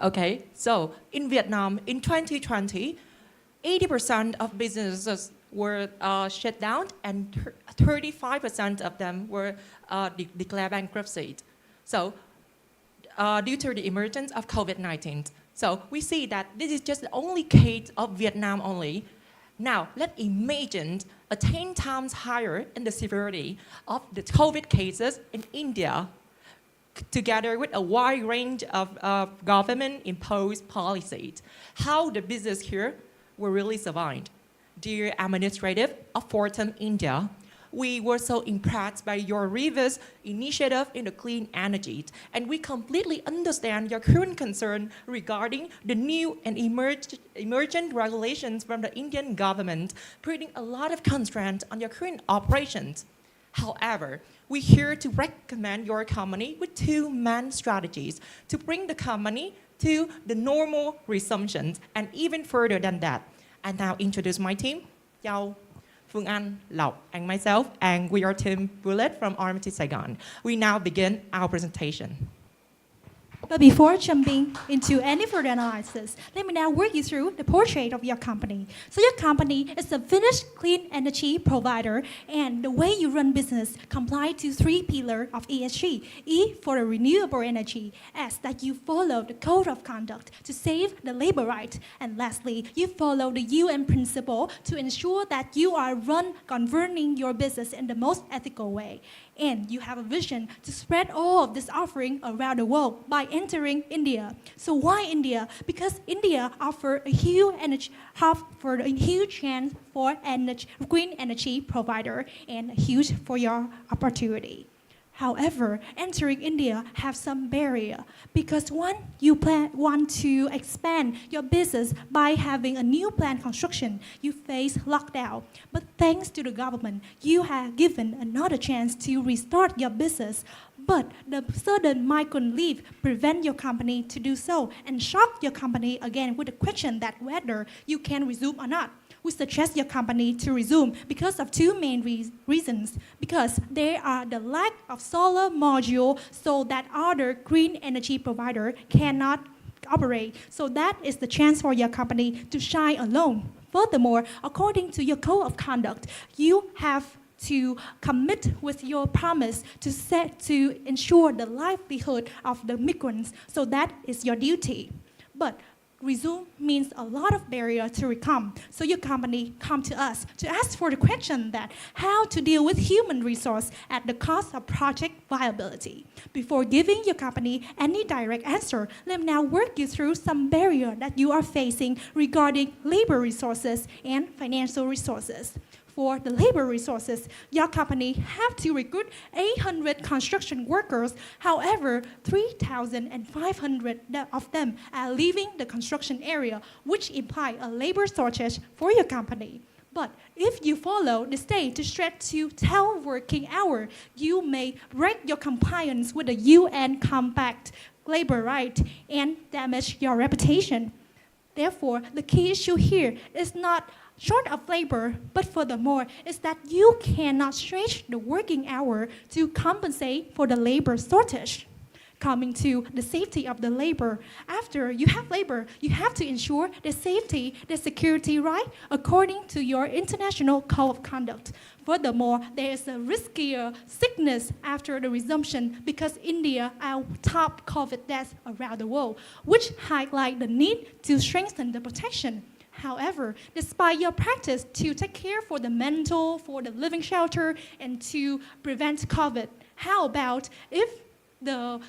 Okay, so in Vietnam in 2020, 80% of businesses were shut down, and 35% of them were declared bankruptcy. So due to the emergence of COVID-19. So we see that this is just the only case of Vietnam only. Now, let's imagine a 10 times higher in the severity of the COVID cases in India, together with a wide range of government-imposed policies. How the business here will really survive. Dear administrative of Fortum India, we were so impressed by your reverse initiative in the clean energy, and we completely understand your current concern regarding the new and emergent regulations from the Indian government, putting a lot of constraints on your current operations. However, we're here to recommend your company with two main strategies to bring the company to the normal resumption and even further than that. And now introduce my team, Châu, Phương Anh, Lộc, and myself, and we are Team Bullet from Armitage Saigon. We now begin our presentation. But before jumping into any further analysis, let me now walk you through the portrait of your company. So your company is a finished clean energy provider, and the way you run business comply to 3 pillars of ESG. E for the renewable energy, S that you follow the code of conduct to save the labor right, and lastly, you follow the UN principle to ensure that you are governing your business in the most ethical way. And you have a vision to spread all of this offering around the world by entering India. So why India? Because India offers a huge chance for green energy provider and huge for your opportunity. However, entering India have some barrier because one, you want to expand your business by having a new plant construction, you face lockdown. But thanks to the government, you have given another chance to restart your business. But the sudden migrant leave prevent your company to do so and shock your company again with the question that whether you can resume or not. We suggest your company to resume because of 2 main reasons. Because there are the lack of solar module so that other green energy provider cannot operate. So that is the chance for your company to shine alone. Furthermore, according to your code of conduct, you have to commit with your promise to ensure the livelihood of the migrants. So that is your duty. But resume means a lot of barrier to recome. So your company come to us to ask for the question that how to deal with human resource at the cost of project viability. Before giving your company any direct answer, let me now work you through some barrier that you are facing regarding labor resources and financial resources. For the labor resources, your company have to recruit 800 construction workers. However, 3,500 of them are leaving the construction area, which imply a labor shortage for your company. But if you follow the state to stretch to 12 working hours, you may break your compliance with the UN Compact labor right and damage your reputation. Therefore, the key issue here is not short of labor, but furthermore, is that you cannot stretch the working hour to compensate for the labor shortage. Coming to the safety of the labor, after you have labor, you have to ensure the safety, the security right according to your international code of conduct. Furthermore, there is a riskier sickness after the resumption because India are top COVID deaths around the world, which highlight the need to strengthen the protection. However, despite your practice to take care for the mental, for the living shelter, and to prevent COVID, how about if the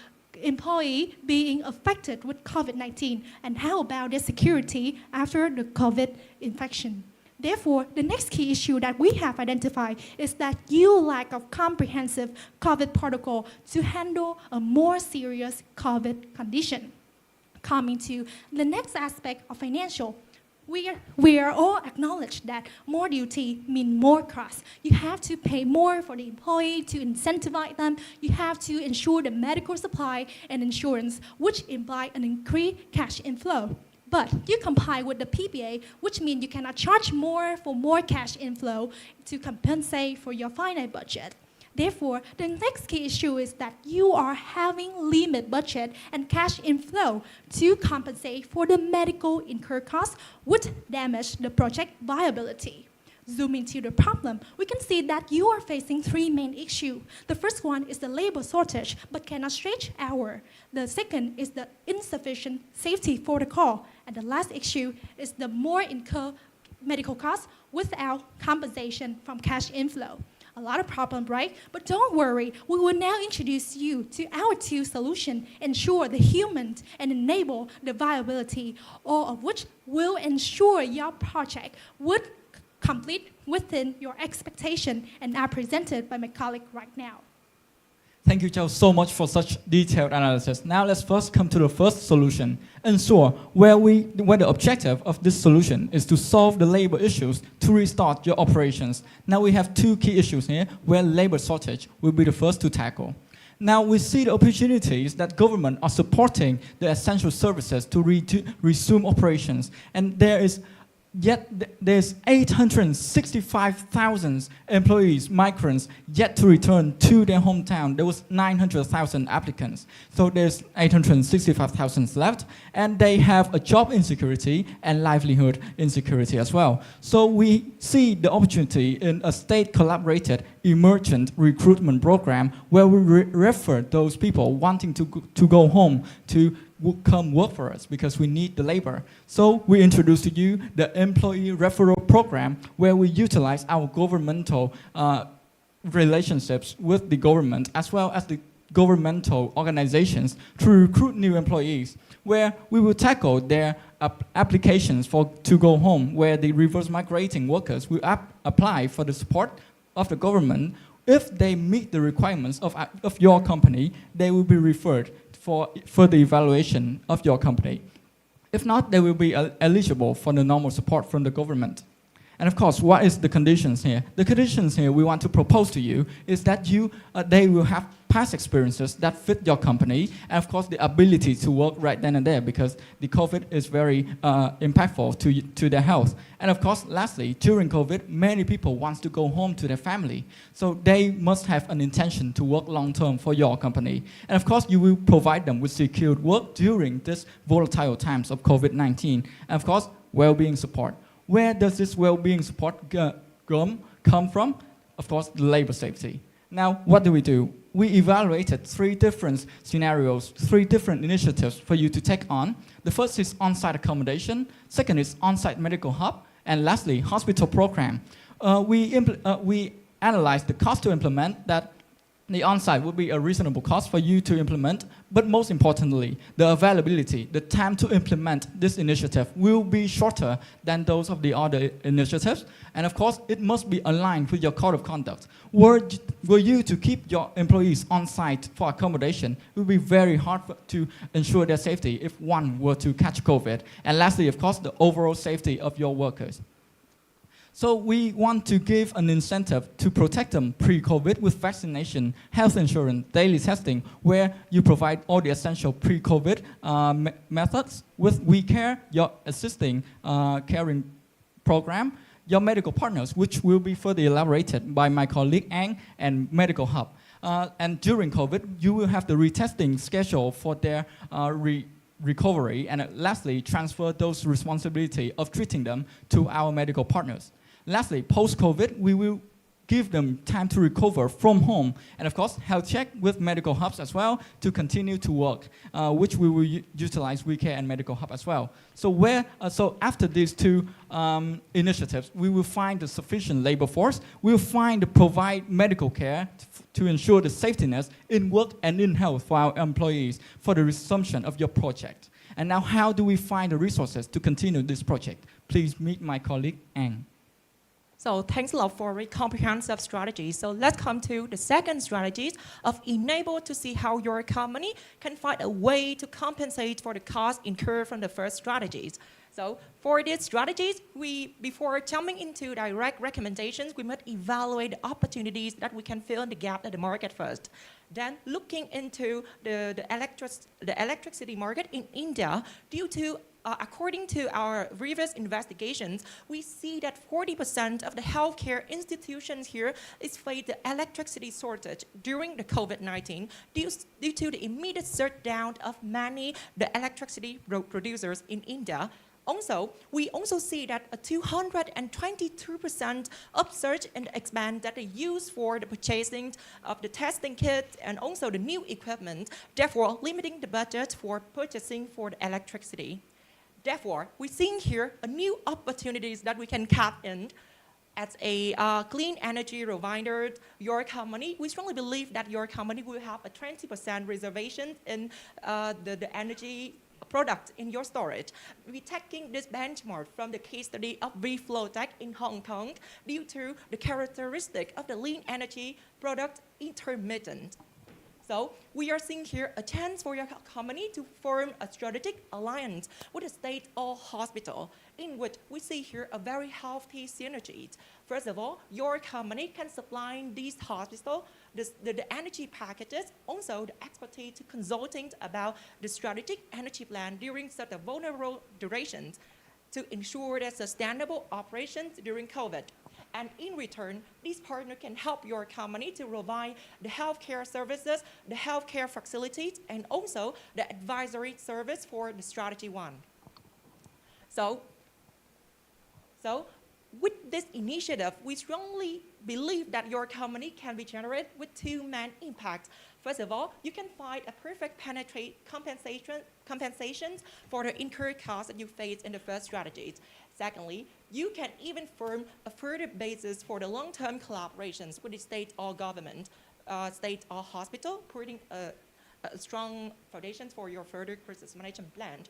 employee being affected with COVID-19, and how about their security after the COVID infection? Therefore, the next key issue that we have identified is that you lack of comprehensive COVID protocol to handle a more serious COVID condition. Coming to the next aspect of financial, we are all acknowledged that more duty means more cost. You have to pay more for the employee to incentivize them. You have to ensure the medical supply and insurance, which imply an increased cash inflow. But you comply with the PPA, which means you cannot charge more for more cash inflow to compensate for your finite budget. Therefore, the next key issue is that you are having limited budget and cash inflow to compensate for the medical incurred costs, which damage the project viability. Zooming to the problem, we can see that you are facing 3 main issues. The first one is the labor shortage, but cannot stretch hours. The second is the insufficient safety protocol. And the last issue is the more incurred medical costs without compensation from cash inflow. A lot of problems, right? But don't worry, we will now introduce you to our 2 solutions, ensure the human and enable the viability, all of which will ensure your project would complete within your expectation and are presented by my colleague right now. Thank you, Châu, so much for such detailed analysis. Now let's first come to the first solution. Ensure where the objective of this solution is to solve the labor issues to restart your operations. Now we have 2 key issues here where labor shortage will be the first to tackle. Now we see the opportunities that government are supporting the essential services to resume operations, and there's 865,000 employees, migrants, yet to return to their hometown. There was 900,000 applicants. So there's 865,000 left, and they have a job insecurity and livelihood insecurity as well. So we see the opportunity in a state-collaborated emergent recruitment program where we refer those people wanting to go home to come work for us because we need the labor. So we introduce to you the employee referral program where we utilize our governmental relationships with the government as well as the governmental organizations to recruit new employees, where we will tackle their applications to go home, where the reverse migrating workers will apply for the support of the government. If they meet the requirements of your company, they will be referred for further evaluation of your company. If not, they will be eligible for the normal support from the government. And of course, what is the conditions here? The conditions here we want to propose to you is that they will have past experiences that fit your company, and of course the ability to work right then and there, because the COVID is very impactful to their health. And of course, lastly, during COVID, many people want to go home to their family. So they must have an intention to work long-term for your company. And of course, you will provide them with secured work during this volatile times of COVID-19. And of course, well-being support. Where does this well-being support come from? Of course, the labor safety. Now, what do? We evaluated 3 different scenarios, 3 different initiatives for you to take on. The first is on-site accommodation, second is on-site medical hub, and lastly, hospital program. We analyzed the cost to implement that. The on-site would be a reasonable cost for you to implement, but most importantly, the availability, the time to implement this initiative will be shorter than those of the other initiatives. And of course, it must be aligned with your code of conduct. Were you to keep your employees on-site for accommodation, it would be very hard to ensure their safety if one were to catch COVID. And lastly, of course, the overall safety of your workers. So we want to give an incentive to protect them pre-COVID with vaccination, health insurance, daily testing, where you provide all the essential pre-COVID methods with We Care, your assisting caring program, your medical partners, which will be further elaborated by my colleague Ang, and Medical Hub. And during COVID, you will have the retesting schedule for their recovery, and lastly, transfer those responsibility of treating them to our medical partners. Lastly, post-COVID, we will give them time to recover from home, and of course, health check with medical hubs as well to continue to work, which we will utilize We Care and Medical Hub as well. So after these 2 initiatives, we will find the sufficient labor force. We will find to provide medical care to ensure the safetiness in work and in health for our employees for the resumption of your project. And now, how do we find the resources to continue this project? Please meet my colleague Ang. So thanks a lot for a comprehensive strategy. So let's come to the second strategy of enable to see how your company can find a way to compensate for the cost incurred from the first strategies. So for these strategies, before jumping into direct recommendations, we must evaluate the opportunities that we can fill in the gap at the market first. Then looking into the electricity market in India, according to our previous investigations, we see that 40% of the healthcare institutions here is faced the electricity shortage during the COVID-19 due to the immediate shutdown of many the electricity producers in India. Also, we also see that a 222% upsurge in the expense that they use for the purchasing of the testing kits and also the new equipment, therefore limiting the budget for purchasing for the electricity. Therefore, we're seeing here a new opportunities that we can tap in as a clean energy provider. Your company, we strongly believe that your company will have a 20% reservation in the energy product in your storage. We're taking this benchmark from the case study of Reflowtech in Hong Kong due to the characteristic of the clean energy product intermittent. So we are seeing here a chance for your company to form a strategic alliance with a state or hospital, in which we see here a very healthy synergy. First of all, your company can supply these hospitals the energy packages, also the expertise to consulting about the strategic energy plan during such a vulnerable durations to ensure that sustainable operations during COVID. And in return, this partner can help your company to provide the healthcare services, the healthcare facilities, and also the advisory service for the strategy one. So with this initiative, we strongly believe that your company can be generated with two main impacts. First of all, you can find a perfect compensations for the incurred costs that you face in the first strategies. Secondly, you can even form a further basis for the long-term collaborations with the state or government, state or hospital, putting a strong foundation for your further crisis management plan.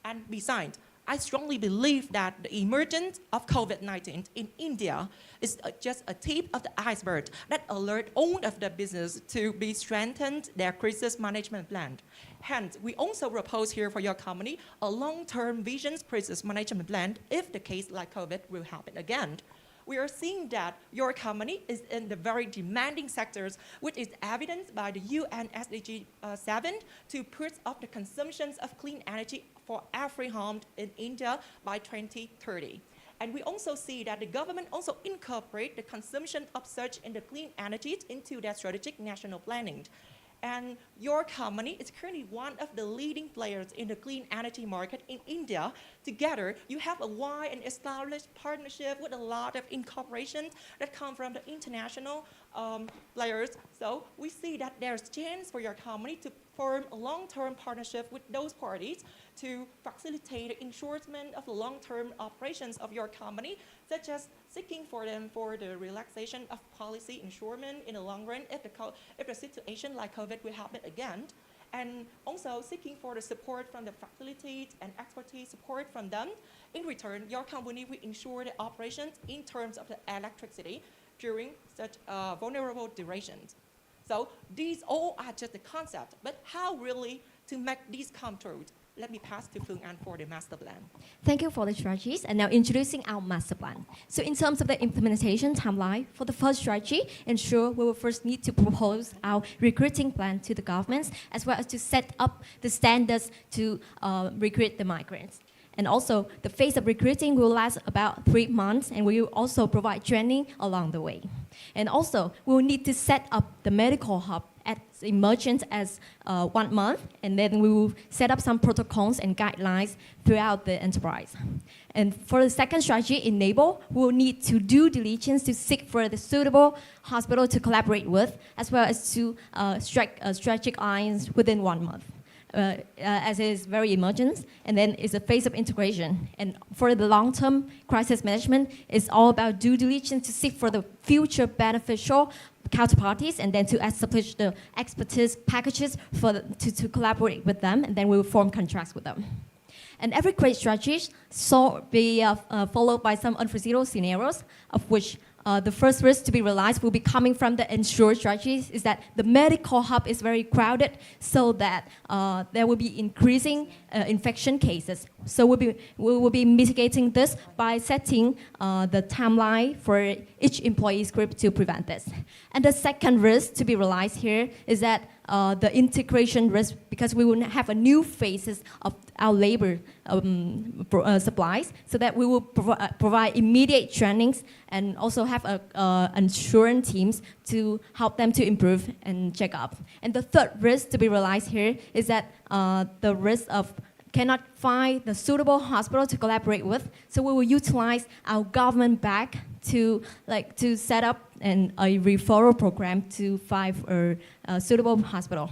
And besides, I strongly believe that the emergence of COVID-19 in India is just a tip of the iceberg that alert all of the business to be strengthened their crisis management plan. Hence, we also propose here for your company a long-term vision crisis management plan if the case like COVID will happen again. We are seeing that your company is in the very demanding sectors, which is evidenced by the UN SDG 7 to put up the consumptions of clean energy for every home in India by 2030. And we also see that the government also incorporate the consumption of such in the clean energy into their strategic national planning. And your company is currently one of the leading players in the clean energy market in India. Together, you have a wide and established partnership with a lot of incorporations that come from the international players. So we see that there's chance for your company to form a long-term partnership with those parties to facilitate the ensuring of the long-term operations of your company, such as seeking for them for the relaxation of policy insurement in the long run if the situation like COVID will happen again, and also seeking for the support from the facilities and expertise support from them. In return, your company will ensure the operations in terms of the electricity during such vulnerable durations. So these all are just the concept, but how really to make these come true? Let me pass to Phương An for the master plan. Thank you for the strategies. And now introducing our master plan. So in terms of the implementation timeline, for the first strategy, ensure we will first need to propose our recruiting plan to the governments, as well as to set up the standards to recruit the migrants. And also, the phase of recruiting will last about 3 months, and we will also provide training along the way. And also, we will need to set up the medical hub at emergence as 1 month, and then we will set up some protocols and guidelines throughout the enterprise. And for the second strategy, enable, we will need to do diligence to seek for the suitable hospital to collaborate with, as well as to strike strategic alliance within 1 month. As it is very emergent, and then it's a phase of integration. And for the long-term crisis management, it's all about due diligence to seek for the future beneficial counterparties, and then to establish the expertise packages to collaborate with them, and then we will form contracts with them. And every great strategy will be followed by some unforeseen scenarios, of which the first risk to be realized will be coming from the insured strategies is that the medical hub is very crowded, so that there will be increasing infection cases. So we will be mitigating this by setting the timeline for each employee's group to prevent this. And the second risk to be realized here is that the integration risk, because we will have a new phases of our labor supplies, so that we will provide immediate trainings and also have insurance teams to help them to improve and check up. And the third risk to be realized here is that the risk of cannot find the suitable hospital to collaborate with, so we will utilize our government back to set up a referral program to find a suitable hospital.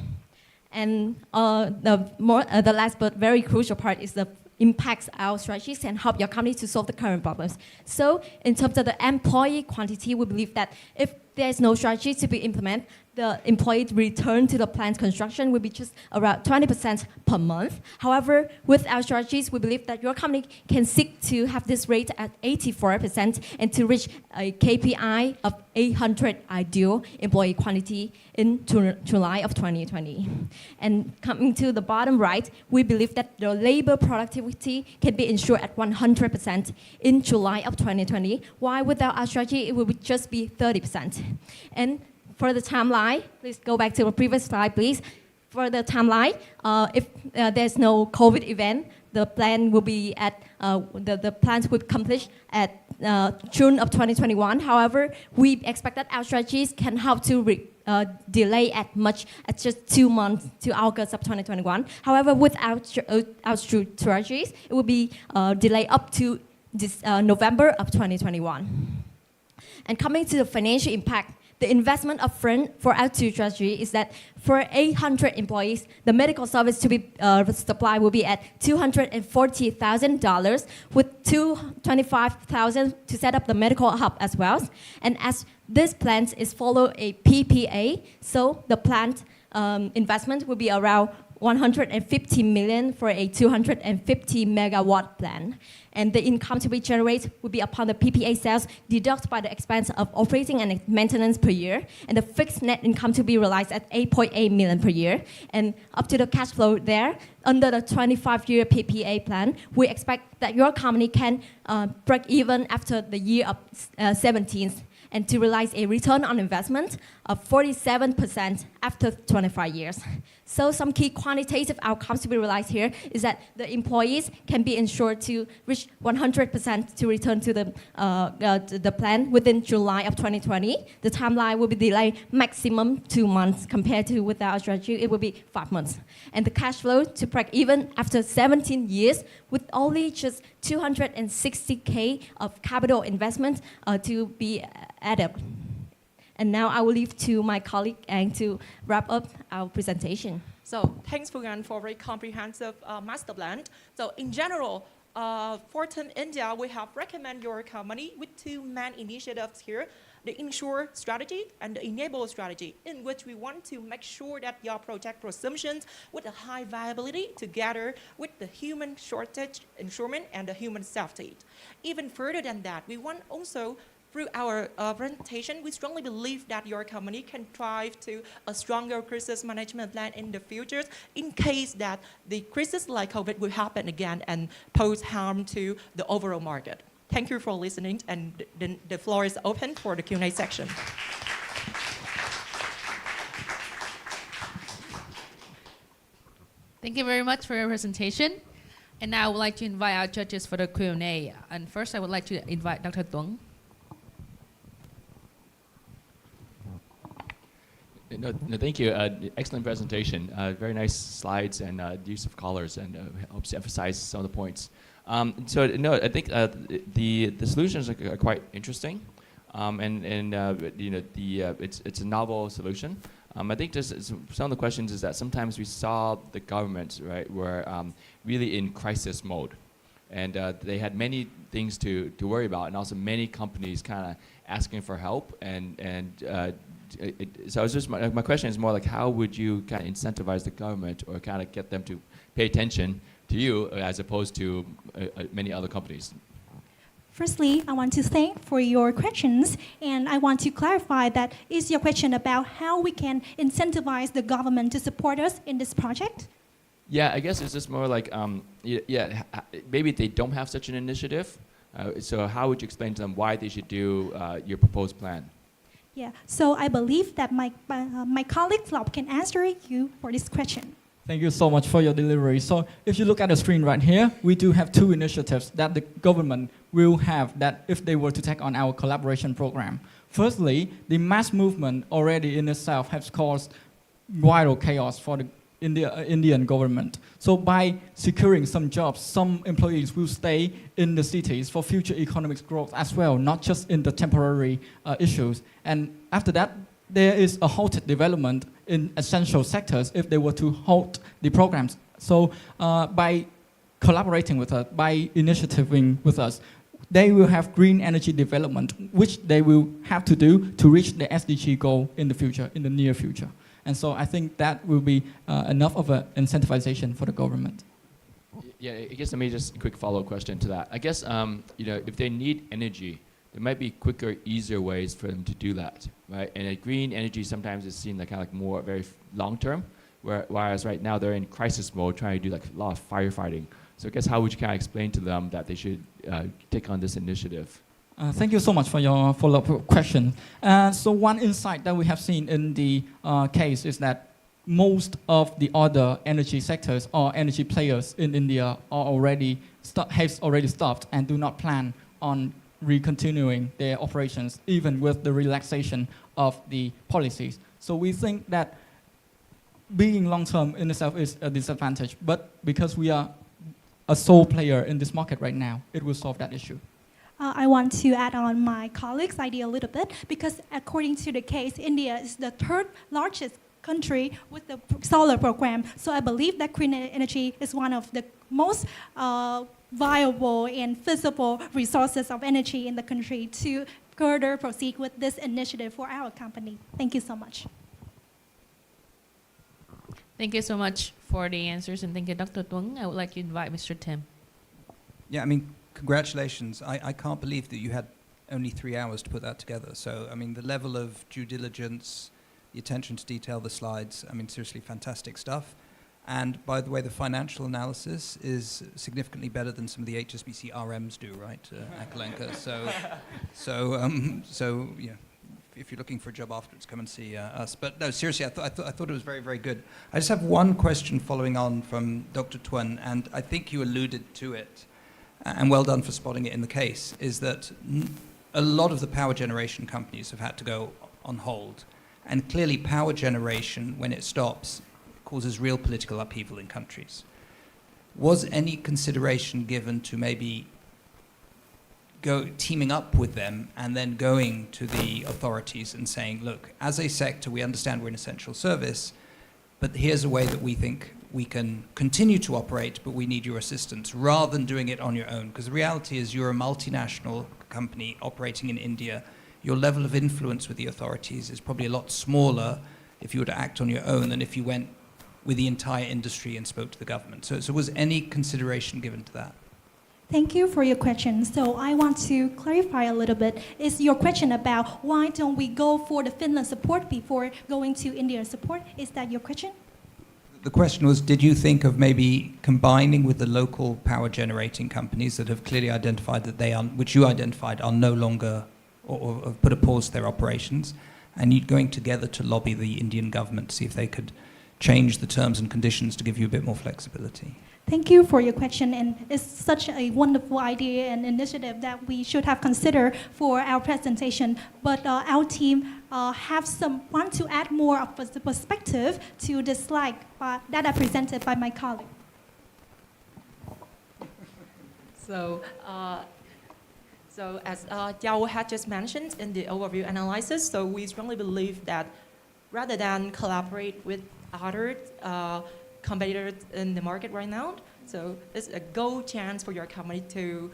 And the last but very crucial part is the impacts our strategies and help your company to solve the current problems. So in terms of the employee quantity, we believe that if there is no strategy to be implemented, the employee return to the plant construction will be just around 20% per month. However, with our strategies, we believe that your company can seek to have this rate at 84% and to reach a KPI of 800 ideal employee quantity in July of 2020. And coming to the bottom right, we believe that the labor productivity can be ensured at 100% in July of 2020, while without our strategy, it will just be 30%. And for the timeline, please go back to the previous slide, please. For the timeline, if there's no COVID event, the plan will be at, the plans would complete at June of 2021. However, we expect that our strategies can help to delay at just 2 months to August of 2021. However, with our strategies, it will be delayed up to this, November of 2021. And coming to the financial impact, the investment upfront for our two strategy is that for 800 employees, the medical service to be supplied will be at $240,000 with $225,000 to set up the medical hub as well. And as this plant is follow a PPA, so the plant investment will be around 150 million for a 250 megawatt plant. And the income to be generated will be upon the PPA sales deducted by the expense of operating and maintenance per year, and the fixed net income to be realized at 8.8 million per year. And up to the cash flow there, under the 25-year PPA plan, we expect that your company can break even after the year of 17, and to realize a return on investment of 47% after 25 years. So some key quantitative outcomes to be realized here is that the employees can be ensured to reach 100% to return to the plan within July of 2020. The timeline will be delayed maximum 2 months compared to without strategy, it will be 5 months. And the cash flow to break even after 17 years with only just 260K of capital investment to be added. And now I will leave to my colleague Ang to wrap up our presentation. So thanks, Phugan, for a very comprehensive master plan. So in general, for Team India, we have recommend your company with 2 main initiatives here: the ensure strategy and the enable strategy, in which we want to make sure that your project presumptions with a high viability together with the human shortage insurance and the human safety. Even further than that, we want also through our presentation, we strongly believe that your company can thrive to a stronger crisis management plan in the future in case that the crisis like COVID will happen again and pose harm to the overall market. Thank you for listening, and the floor is open for the Q&A section. Thank you very much for your presentation. And now I would like to invite our judges for the Q&A. And first, I would like to invite Dr. Tuong. No, thank you. Excellent presentation. Very nice slides and use of colors, and helps to emphasize some of the points. So no, I think the solutions are quite interesting, and it's a novel solution. I think just some of the questions is that sometimes we saw the government, right, were really in crisis mode, and they had many things to worry about, and also many companies kind of asking for help, so I was just my question is more like, how would you kind of incentivize the government or kind of get them to pay attention to you as opposed to many other companies? Firstly, I want to thank for your questions, and I want to clarify that is your question about how we can incentivize the government to support us in this project? Yeah, I guess it's just more like, maybe they don't have such an initiative. So how would you explain to them why they should do your proposed plan? Yeah, so I believe that my colleague Flop can answer you for this question. Thank you so much for your delivery. So if you look at the screen right here, we do have 2 initiatives that the government will have that if they were to take on our collaboration program. Firstly, the mass movement already in itself has caused viral chaos for the Indian government. So by securing some jobs, some employees will stay in the cities for future economic growth as well, not just in the temporary issues. And after that, there is a halted development in essential sectors if they were to halt the programs. So by collaborating with us, by initiativing with us, they will have green energy development, which they will have to do to reach the SDG goal in the future, in the near future. And so I think that will be enough of an incentivization for the government. Yeah, I guess let me just a quick follow-up question to that. I guess if they need energy, there might be quicker, easier ways for them to do that, right? And green energy sometimes is seen like kind of like more very long-term, whereas right now they're in crisis mode, trying to do like a lot of firefighting. So I guess how would you kind of explain to them that they should take on this initiative? Thank you so much for your follow-up question. So one insight that we have seen in the case is that most of the other energy sectors or energy players in India are have already stopped and do not plan on recontinuing their operations, even with the relaxation of the policies. So we think that being long-term in itself is a disadvantage, but because we are a sole player in this market right now, it will solve that issue. I want to add on my colleague's idea a little bit, because according to the case, India is the third largest country with the solar program. So I believe that green energy is one of the most viable and feasible resources of energy in the country to further proceed with this initiative for our company. Thank you so much. Thank you so much for the answers, and thank you, Dr. Tuấn. I would like to invite Mr. Tim. Yeah, I mean, congratulations. I can't believe that you had only 3 hours to put that together. So, I mean, the level of due diligence, the attention to detail, the slides, I mean, seriously fantastic stuff. And by the way, the financial analysis is significantly better than some of the HSBC RMs do, right, Akalenka? So yeah, if you're looking for a job afterwards, come and see us. But no, seriously, I thought it was very, very good. I just have one question following on from Dr. Tuấn, and I think you alluded to it, and well done for spotting it in the case, is that a lot of the power generation companies have had to go on hold. And clearly power generation, when it stops, causes real political upheaval in countries. Was any consideration given to maybe teaming up with them and then going to the authorities and saying, look, as a sector, we understand we're an essential service, but here's a way that we think we can continue to operate, but we need your assistance, rather than doing it on your own? Because the reality is you're a multinational company operating in India. Your level of influence with the authorities is probably a lot smaller if you were to act on your own than if you went with the entire industry and spoke to the government. So was any consideration given to that? Thank you for your question. So I want to clarify a little bit. Is your question about why don't we go for the Finland support before going to India support? Is that your question? The question was, did you think of maybe combining with the local power generating companies that have clearly identified that they are, which you identified, are no longer, or have put a pause to their operations, and you going together to lobby the Indian government to see if they could change the terms and conditions to give you a bit more flexibility? Thank you for your question, and it's such a wonderful idea and initiative that we should have considered for our presentation. But our team want to add more of the perspective to the slide that are presented by my colleague. So as Yao had just mentioned in the overview analysis, so we strongly believe that rather than collaborate with other competitors in the market right now, so it's a gold chance for your company to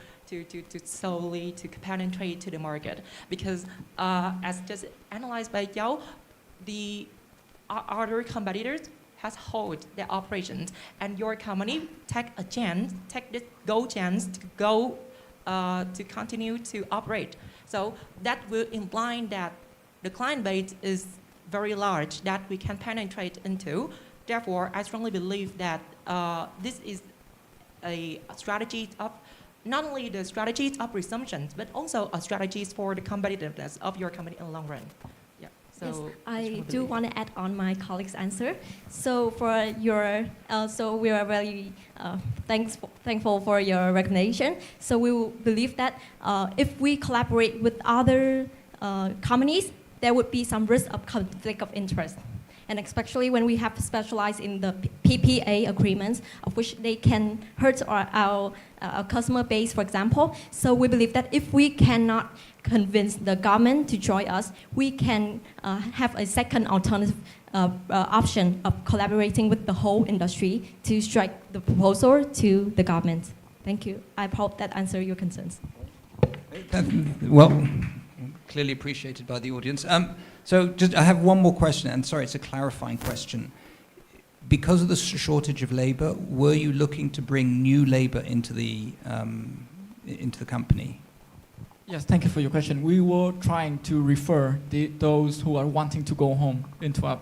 solely to penetrate to the market, because as just analyzed by Yao, the other competitors has hold their operations, and your company take this gold chance to go to continue to operate. So that will imply that the client base is very large that we can penetrate into. Therefore, I strongly believe that this is a strategy of not only the strategies of resumptions, but also a strategies for the competitiveness of your company in the long run. Yeah. So yes, I do want to add on my colleague's answer. So for your, so we are very thankful for your recommendation. So we will believe that if we collaborate with other companies, there would be some risk of conflict of interest. And especially when we have specialized in the PPA agreements, of which they can hurt our customer base, for example. So we believe that if we cannot convince the government to join us, we can have a second alternative option of collaborating with the whole industry to strike the proposal to the government. Thank you. I hope that answers your concerns. Well, clearly appreciated by the audience. So I have one more question, and sorry, it's a clarifying question. Because of the shortage of labor, were you looking to bring new labor into the company? Yes, thank you for your question. We were trying to refer those who are wanting to go home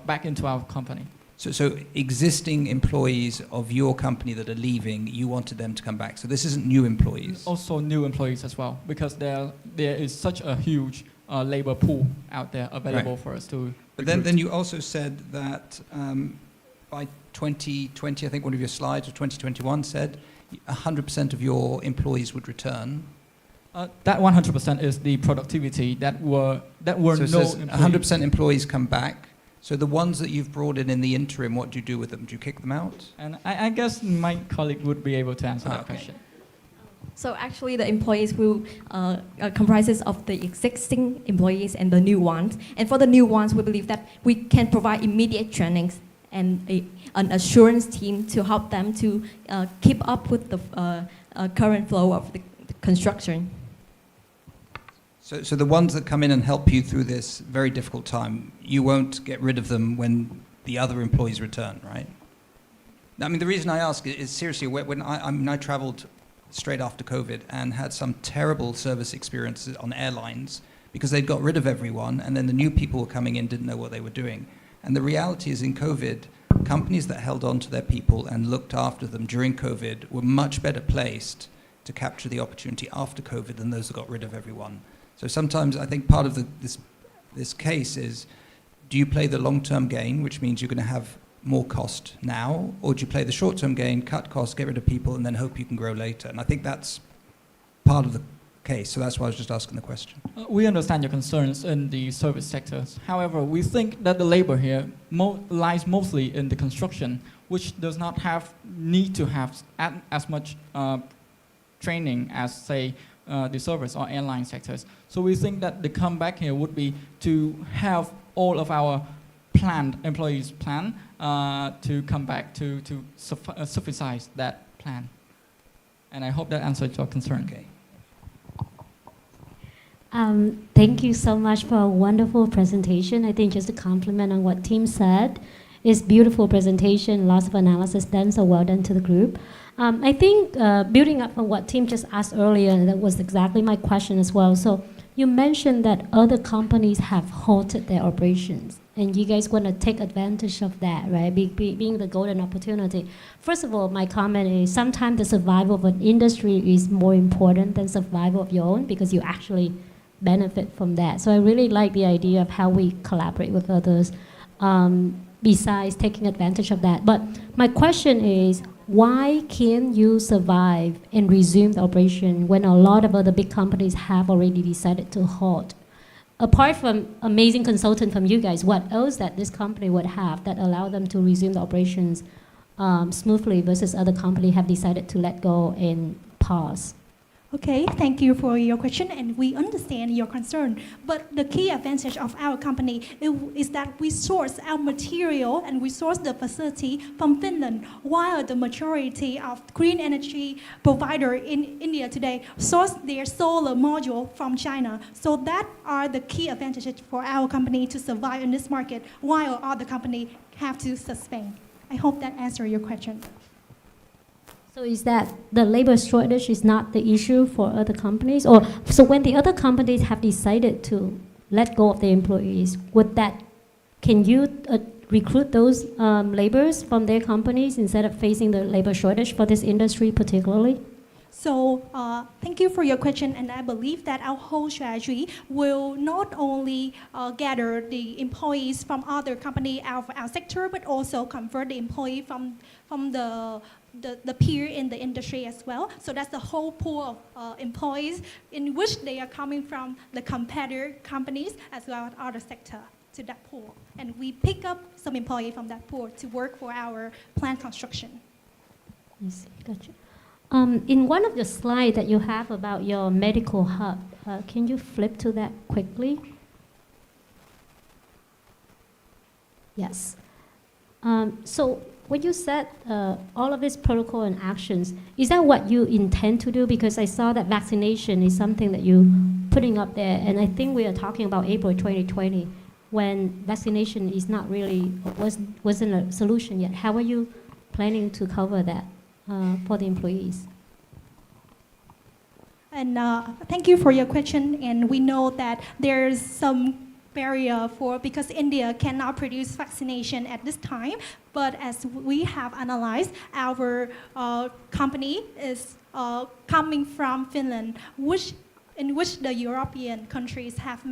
back into our company. So existing employees of your company that are leaving, you wanted them to come back. So this isn't new employees. Also new employees as well, because there is such a huge labor pool out there available for us to But recruit. then you also said that by 2020, I think one of your slides, or 2021, said 100% of your employees would return. That 100% is the productivity that were So it no says employees. 100% employees come back. So the ones that you've brought in the interim, what do you do with them? Do you kick them out? And I guess my colleague would be able to answer that question. So actually, the employees will comprises of the existing employees and the new ones. And for the new ones, we believe that we can provide immediate trainings and an assurance team to help them to keep up with the current flow of the construction. So the ones that come in and help you through this very difficult time, you won't get rid of them when the other employees return, right? I mean, the reason I ask is seriously, when I traveled straight after COVID and had some terrible service experiences on airlines because they'd got rid of everyone and then the new people were coming in, didn't know what they were doing. And the reality is in COVID, companies that held on to their people and looked after them during COVID were much better placed to capture the opportunity after COVID than those that got rid of everyone. So sometimes I think part of this case is, do you play the long-term game, which means you're going to have more cost now, or do you play the short-term game, cut costs, get rid of people, and then hope you can grow later? And I think that's part of the case. So that's why I was just asking the question. We understand your concerns in the service sectors. However, we think that the labor here lies mostly in the construction, which does not need to have as much training as, say, the service or airline sectors. So we think that the comeback here would be to have all of our employees plan to come back to sufficize that plan. And I hope that answered your concern. Okay. Thank you so much for a wonderful presentation. I think just to compliment on what Tim said, it's beautiful presentation, lots of analysis done, so well done to the group. I think building up on what Tim just asked earlier, that was exactly my question as well. So you mentioned that other companies have halted their operations, and you guys want to take advantage of that, right? Being the golden opportunity. First of all, my comment is sometimes the survival of an industry is more important than survival of your own, because you actually benefit from that. So I really like the idea of how we collaborate with others besides taking advantage of that. But my question is, why can't you survive and resume the operation when a lot of other big companies have already decided to halt? Apart from amazing consultant from you guys, what else that this company would have that allow them to resume the operations smoothly versus other companies have decided to let go and pause? Okay, thank you for your question, and we understand your concern. But the key advantage of our company is that we source our material and we source the facility from Finland, while the majority of green energy provider in India today source their solar module from China. So that are the key advantages for our company to survive in this market, while other companies have to sustain. I hope that answers your question. So is that the labor shortage is not the issue for other companies? Or so when the other companies have decided to let go of their employees, can you recruit those laborers from their companies instead of facing the labor shortage for this industry particularly? So thank you for your question, and I believe that our whole strategy will not only gather the employees from other companies out of our sector, but also convert the employee from the peer in the industry as well. So that's the whole pool of employees in which they are coming from the competitor companies as well as other sector to that pool. And we pick up some employees from that pool to work for our plant construction. I see, gotcha. In one of the slides that you have about your medical hub, can you flip to that quickly? Yes. So when you set all of this protocol and actions, is that what you intend to do? Because I saw that vaccination is something that you putting up there, and I think we are talking about April 2020, when vaccination is not really wasn't a solution yet. How are you planning to cover that for the employees? And thank you for your question. And we know that there's some barrier because India cannot produce vaccination at this time. But as we have analyzed, our company is coming from Finland, in which the European countries have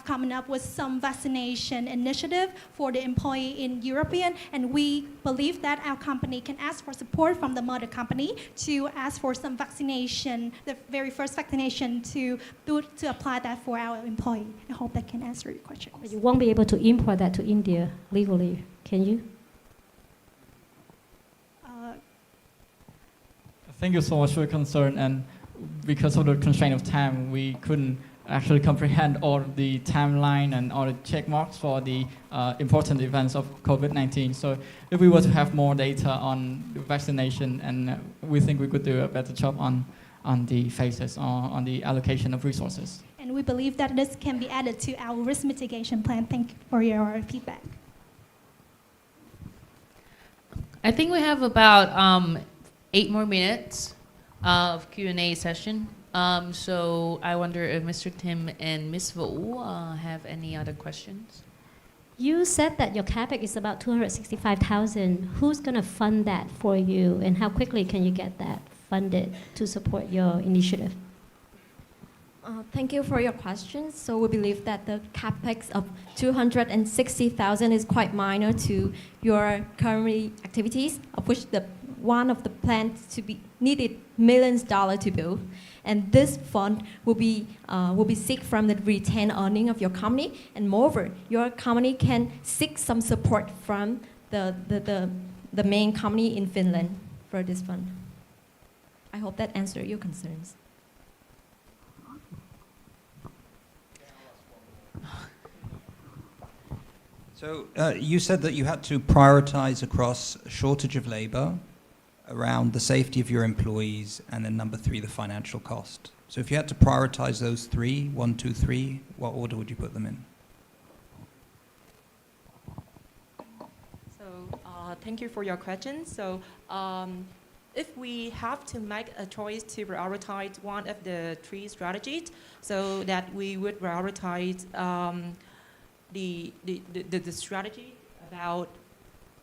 coming up with some vaccination initiative for the employee in European, and we believe that our company can ask for support from the mother company to ask for some vaccination, the very first vaccination to apply that for our employee. I hope that can answer your question. But you won't be able to import that to India legally, can you? Thank you so much for your concern, and because of the constraint of time, we couldn't actually comprehend all the timeline and all the check marks for the important events of COVID-19. So if we were to have more data on the vaccination, and we think we could do a better job on the phases or on the allocation of resources. And we believe that this can be added to our risk mitigation plan. Thank you for your feedback. I think we have about 8 more minutes of Q&A session. So I wonder if Mr. Tim and Ms. Vũ have any other questions? You said that your CapEx is about 265,000. Who's going to fund that for you, and how quickly can you get that funded to support your initiative? Thank you for your question. So we believe that the capex of 260,000 is quite minor to your current activities, of which one of the plants to be needed millions dollars to build, and this fund will be seek from the retained earning of your company, and moreover, your company can seek some support from the main company in Finland for this fund. I hope that answered your concerns. So you said that you had to prioritize across a shortage of labor, around the safety of your employees, and then number 3, the financial cost. So if you had to prioritize those 3, 1, 2, 3, what order would you put them in? So thank you for your question. So if we have to make a choice to prioritize one of the 3 strategies, so that we would prioritize the strategy about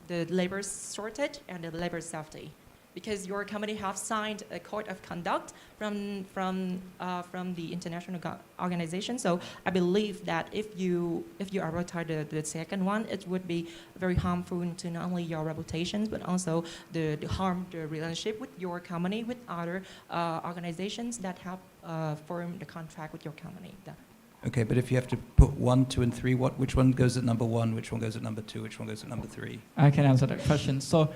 the labor shortage and the labor safety, because your company have signed a code of conduct from the international organization. So I believe that if you prioritize the second one, it would be very harmful to not only your reputations but also the relationship with your company with other organizations that have formed the contract with your company. Okay, but if you have to put 1, 2, and 3, which one goes at number 1, which one goes at number 2, which one goes at number 3? I can answer that question. So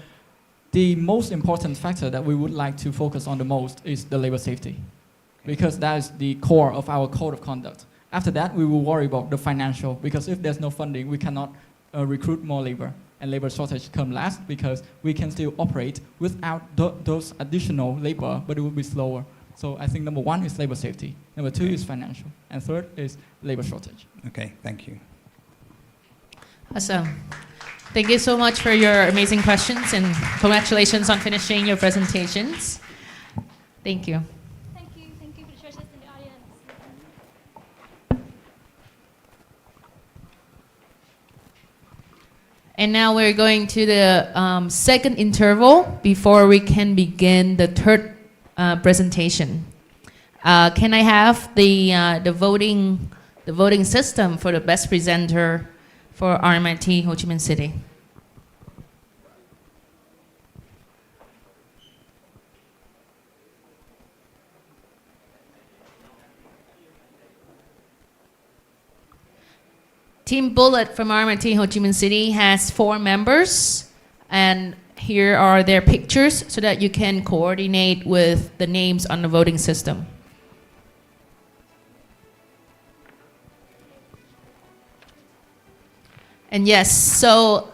the most important factor that we would like to focus on the most is the labor safety, because that is the core of our code of conduct. After that, we will worry about the financial, because if there's no funding, we cannot recruit more labor, and labor shortage come last, because we can still operate without those additional labor, but it will be slower. So I think number 1 is labor safety, number 2 is financial, and 3rd is labor shortage. Okay, thank you. Awesome. Thank you so much for your amazing questions, and congratulations on finishing your presentations. Thank you. Thank you for the churches in the audience. And now we're going to the second interval before we can begin the third presentation. Can I have the voting system for the best presenter for RMIT Ho Chi Minh City? Team Bullet from RMIT Ho Chi Minh City has 4 members, and here are their pictures so that you can coordinate with the names on the voting system. And yes, so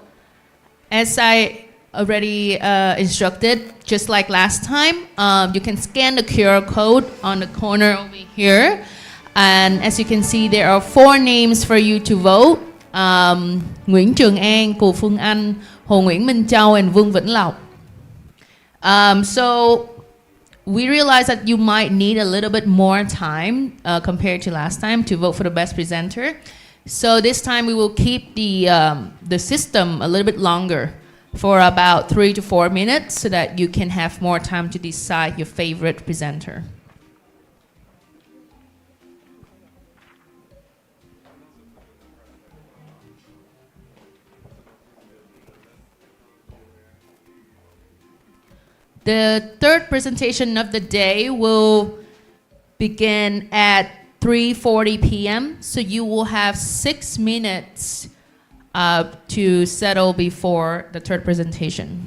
as I already instructed, just like last time. You can scan the QR code on the corner over here. And as you can see, there are 4 names for you to vote. Nguyễn Trường An, Cù Phương Anh, Hồ Nguyễn Minh Châu, and Vương Vĩnh Lộc. So we realize that you might need a little bit more time compared to last time to vote for the best presenter. So this time we will keep the system a little bit longer for about 3 to 4 minutes so that you can have more time to decide your favorite presenter. The third presentation of the day will begin at 3:40 p.m. So you will have 6 minutes to settle before the third presentation.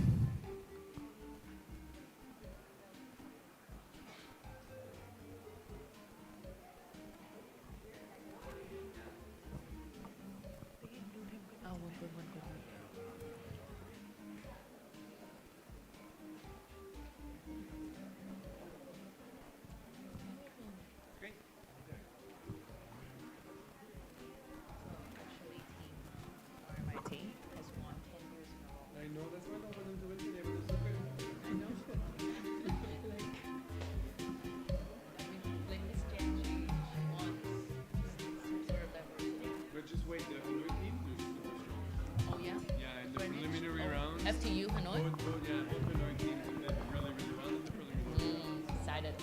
FTU Hanoi. Excited.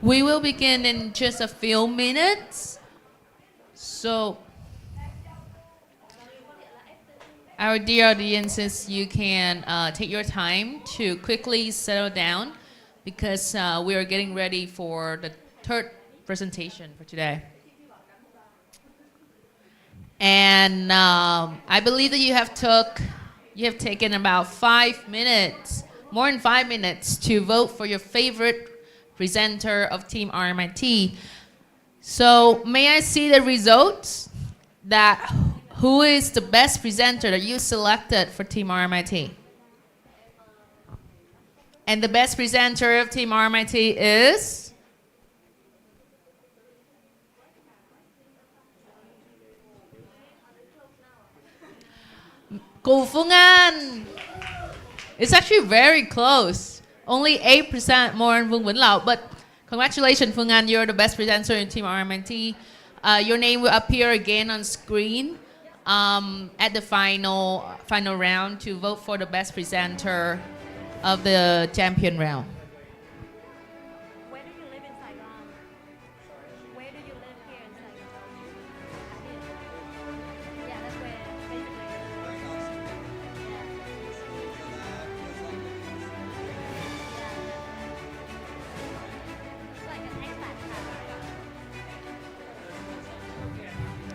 We will begin in just a few minutes. So, our dear audiences, you can take your time to quickly settle down because we are getting ready for the third presentation for today. And I believe that you have taken about 5 minutes, more than 5 minutes, to vote for your favorite presenter of Team RMIT. So may I see the results? That who is the best presenter that you selected for Team RMIT? And the best presenter of Team RMIT is? Cô Phương An. It's actually very close. Only 8% more than Vương Vĩnh Lão. But congratulations, Phương An. You're the best presenter in Team RMIT. Your name will appear again on screen at the final round to vote for the best presenter of the champion round. Where do you live in Saigon? Where do you live here in Saigon? Yeah, that's where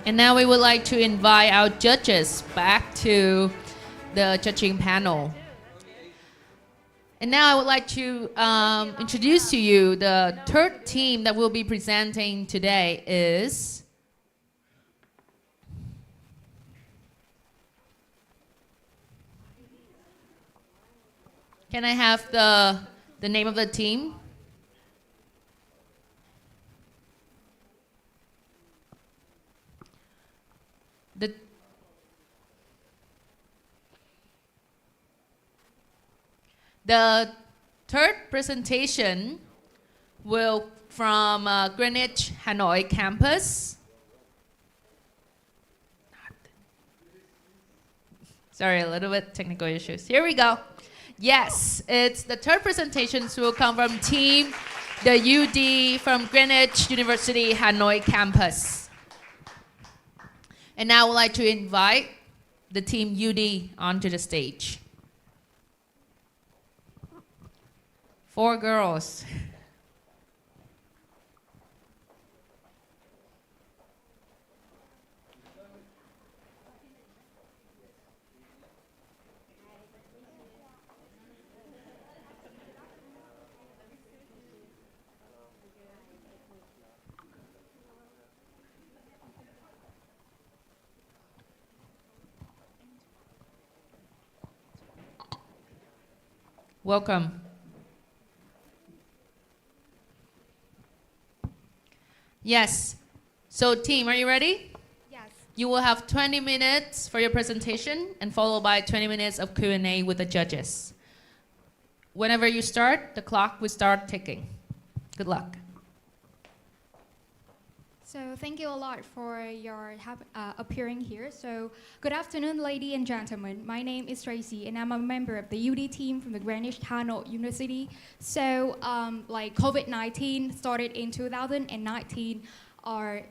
And now we would like to invite our judges back to the judging panel. And now I would like to introduce to you the third team that will be presenting today is... Can I have the name of the team? The third presentation will from Greenwich, Hanoi campus. Sorry, a little bit technical issues. Here we go. Yes, it's the third presentations will come from team the UD from Greenwich University, Hanoi campus. And now I would like to invite the team UD onto the stage. 4 girls. Welcome. Yes. So team, are you ready? Yes. You will have 20 minutes for your presentation and followed by 20 minutes of Q&A with the judges. Whenever you start, the clock will start ticking. Good luck. So thank you a lot for your appearing here. So good afternoon, ladies and gentlemen. My name is Tracy, and I'm a member of the UD team from the Greenwich Hanoi University. So like COVID-19 started in 2019 are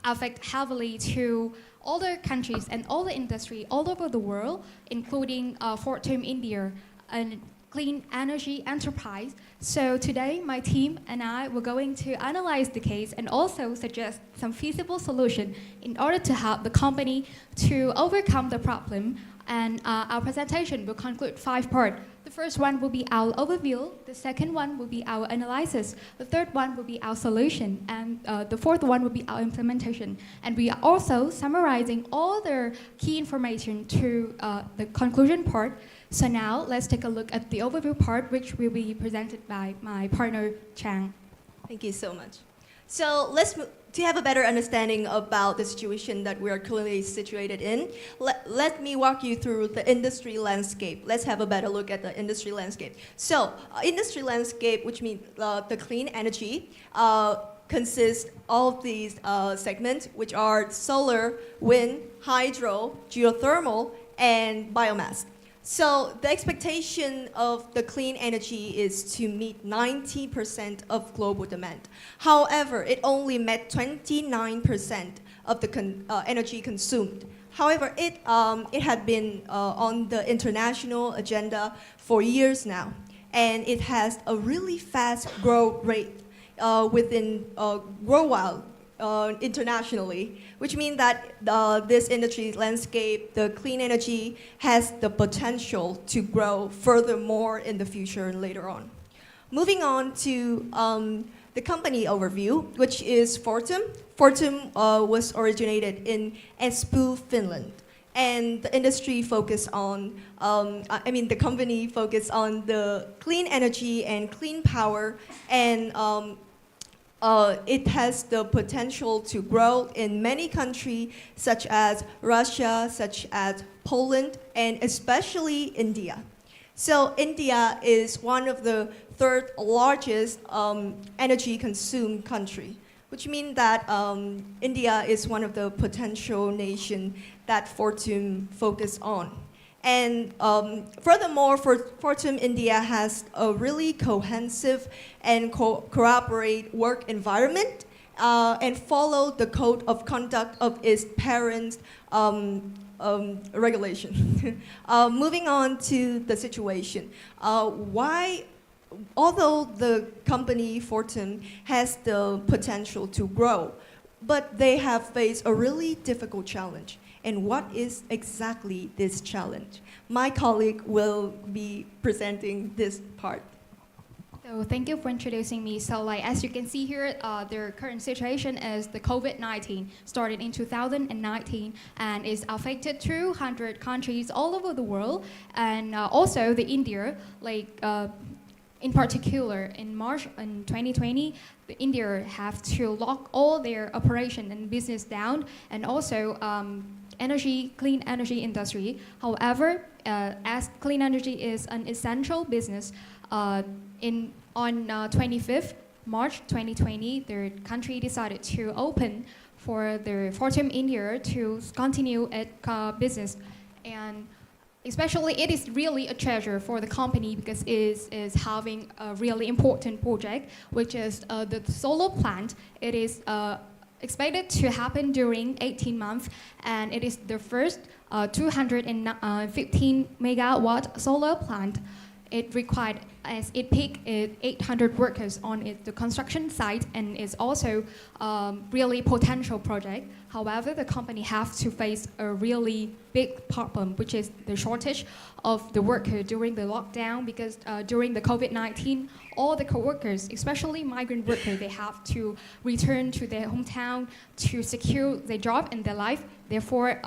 affect heavily to all the countries and all the industry all over the world, including Fortum India and clean energy enterprise. So today, my team and I were going to analyze the case and also suggest some feasible solution in order to help the company to overcome the problem. And our presentation will conclude 5 parts. The first one will be our overview. The second one will be our analysis. The third one will be our solution. And the fourth one will be our implementation. And we are also summarizing all the key information to the conclusion part. So now let's take a look at the overview part, which will be presented by my partner, Chang. Thank you so much. So to have a better understanding about the situation that we are currently situated in, let me walk you through the industry landscape. Let's have a better look at the industry landscape. So industry landscape, which means the clean energy, consists of these segments, which are solar, wind, hydro, geothermal, and biomass. So the expectation of the clean energy is to meet 90% of global demand. However, it only met 29% of the energy consumed. However, it had been on the international agenda for years now, and it has a really fast growth rate within worldwide. Internationally, which means that this industry landscape, the clean energy, has the potential to grow furthermore in the future and later on. Moving on to the company overview, which is Fortum. Fortum was originated in Espoo, Finland. And the industry focused on, the company focused on the clean energy and clean power, and it has the potential to grow in many countries such as Russia, such as Poland, and especially India. So India is one of the third largest energy consumed country, which means that India is one of the potential nations that Fortum focus on. And furthermore, Fortum India has a really cohesive and cooperate work environment and follow the code of conduct of its parents' regulation. Moving on to the situation. Although the company Fortum has the potential to grow, but they have faced a really difficult challenge. And what is exactly this challenge? My colleague will be presenting this part. So thank you for introducing me. So as you can see here, their current situation is the COVID-19 started in 2019 and is affected 200 countries all over the world. And also the India, in particular, in March in 2020, the India have to lock all their operation and business down, and also clean energy industry. However, as clean energy is an essential business, on 25th March 2020, their country decided to open for their Fortum India to continue its business. And especially, it is really a treasure for the company because it is having a really important project, which is the solar plant. It is expected to happen during 18 months, and it is the first 215 megawatt solar plant. It required, as it peaked, 800 workers on the construction site, and is also really potential project. However, the company has to face a really big problem, which is the shortage of the worker during the lockdown, because during the COVID-19, all the co-workers, especially migrant workers, they have to return to their hometown to secure their job and their life. Therefore,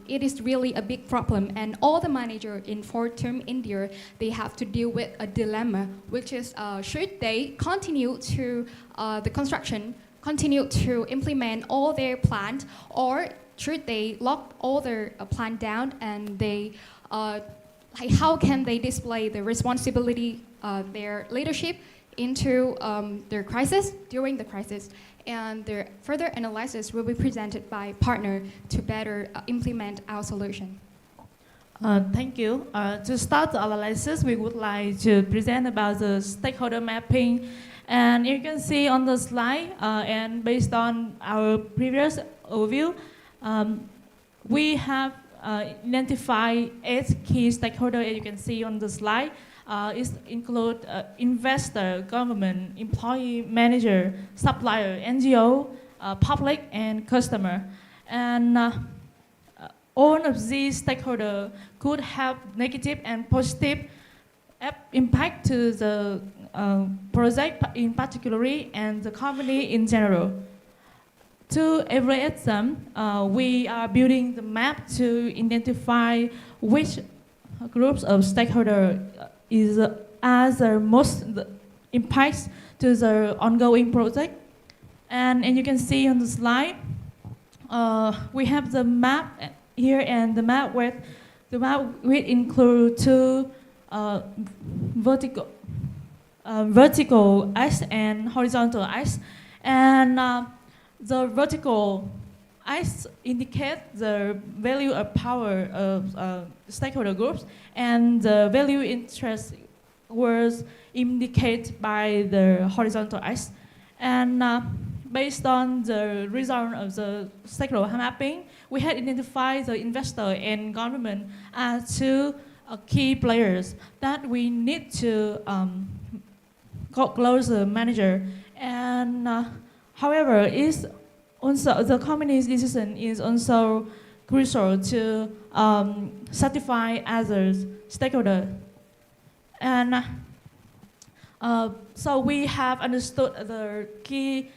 it is really a big problem, and all the managers in Fortum India, they have to deal with a dilemma, which is should they continue to the construction, continue to implement all their plans, or should they lock all their plant down, and they how can they display the responsibility, their leadership into their crisis, during the crisis. And their further analysis will be presented by partner to better implement our solution. Thank you. To start the analysis, we would like to present about the stakeholder mapping. And you can see on the slide, and based on our previous overview, we have identified 8 key stakeholders, as you can see on the slide. It include investor, government, employee, manager, supplier, NGO, public, and customer. And all of these stakeholders could have negative and positive impact to the project in particular and the company in general. To evaluate them, we are building the map to identify which groups of stakeholders as the most impacts to the ongoing project. And you can see on the slide, we have the map here, and the map will include 2 vertical axis and horizontal axis. And the vertical ICE indicate the value of power of stakeholder groups, and the value interest was indicated by the horizontal ICE. And based on the result of the stakeholder mapping, we had identified the investor and government as two key players that we need to go closer manager. And however, is also the company's decision is also crucial to satisfy others stakeholder. And so we have understood the key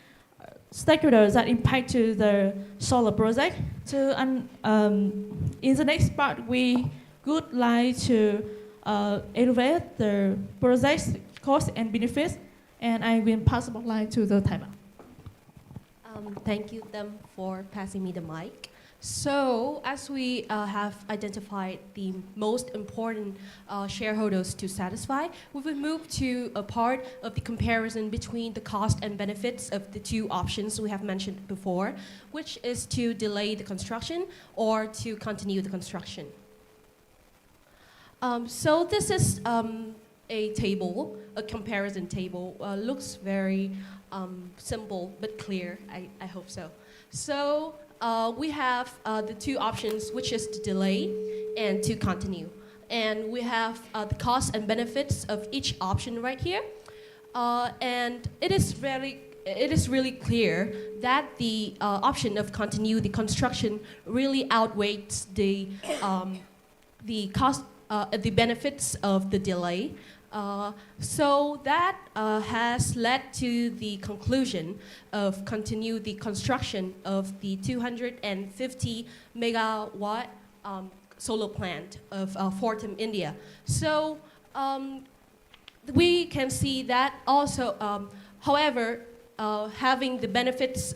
stakeholders that impact to the solar project. In the next part, we would like to evaluate the project's cost and benefits, and I will pass the line to the timer. Thank you them for passing me the mic. So, as we have identified the most important shareholders to satisfy, we will move to a part of the comparison between the cost and benefits of the two options we have mentioned before, which is to delay the construction or to continue the construction. So this is a table, a comparison table. Looks very simple but clear, I hope so. So we have the two options, which is to delay and to continue. And we have the costs and benefits of each option right here. And it is really clear that the option of continue the construction really outweighs the cost, the benefits of the delay. So that has led to the conclusion of continue the construction of the 250 megawatt solar plant of Fortum India. So we can see that also, however, having the benefits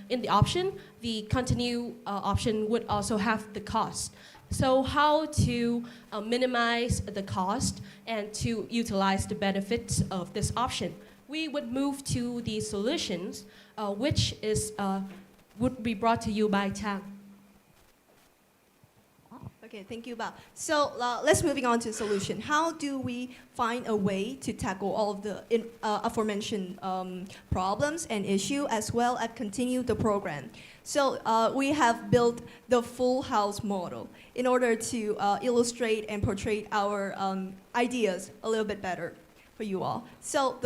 in the option, the continue option would also have the cost. So how to minimize the cost and to utilize the benefits of this option? We would move to the solutions, which is would be brought to you by Chang. Okay, thank you, Bao. So let's moving on to solution. How do we find a way to tackle all of the aforementioned problems and issues, as well as continue the program? So we have built the full house model in order to illustrate and portray our ideas a little bit better for you all. So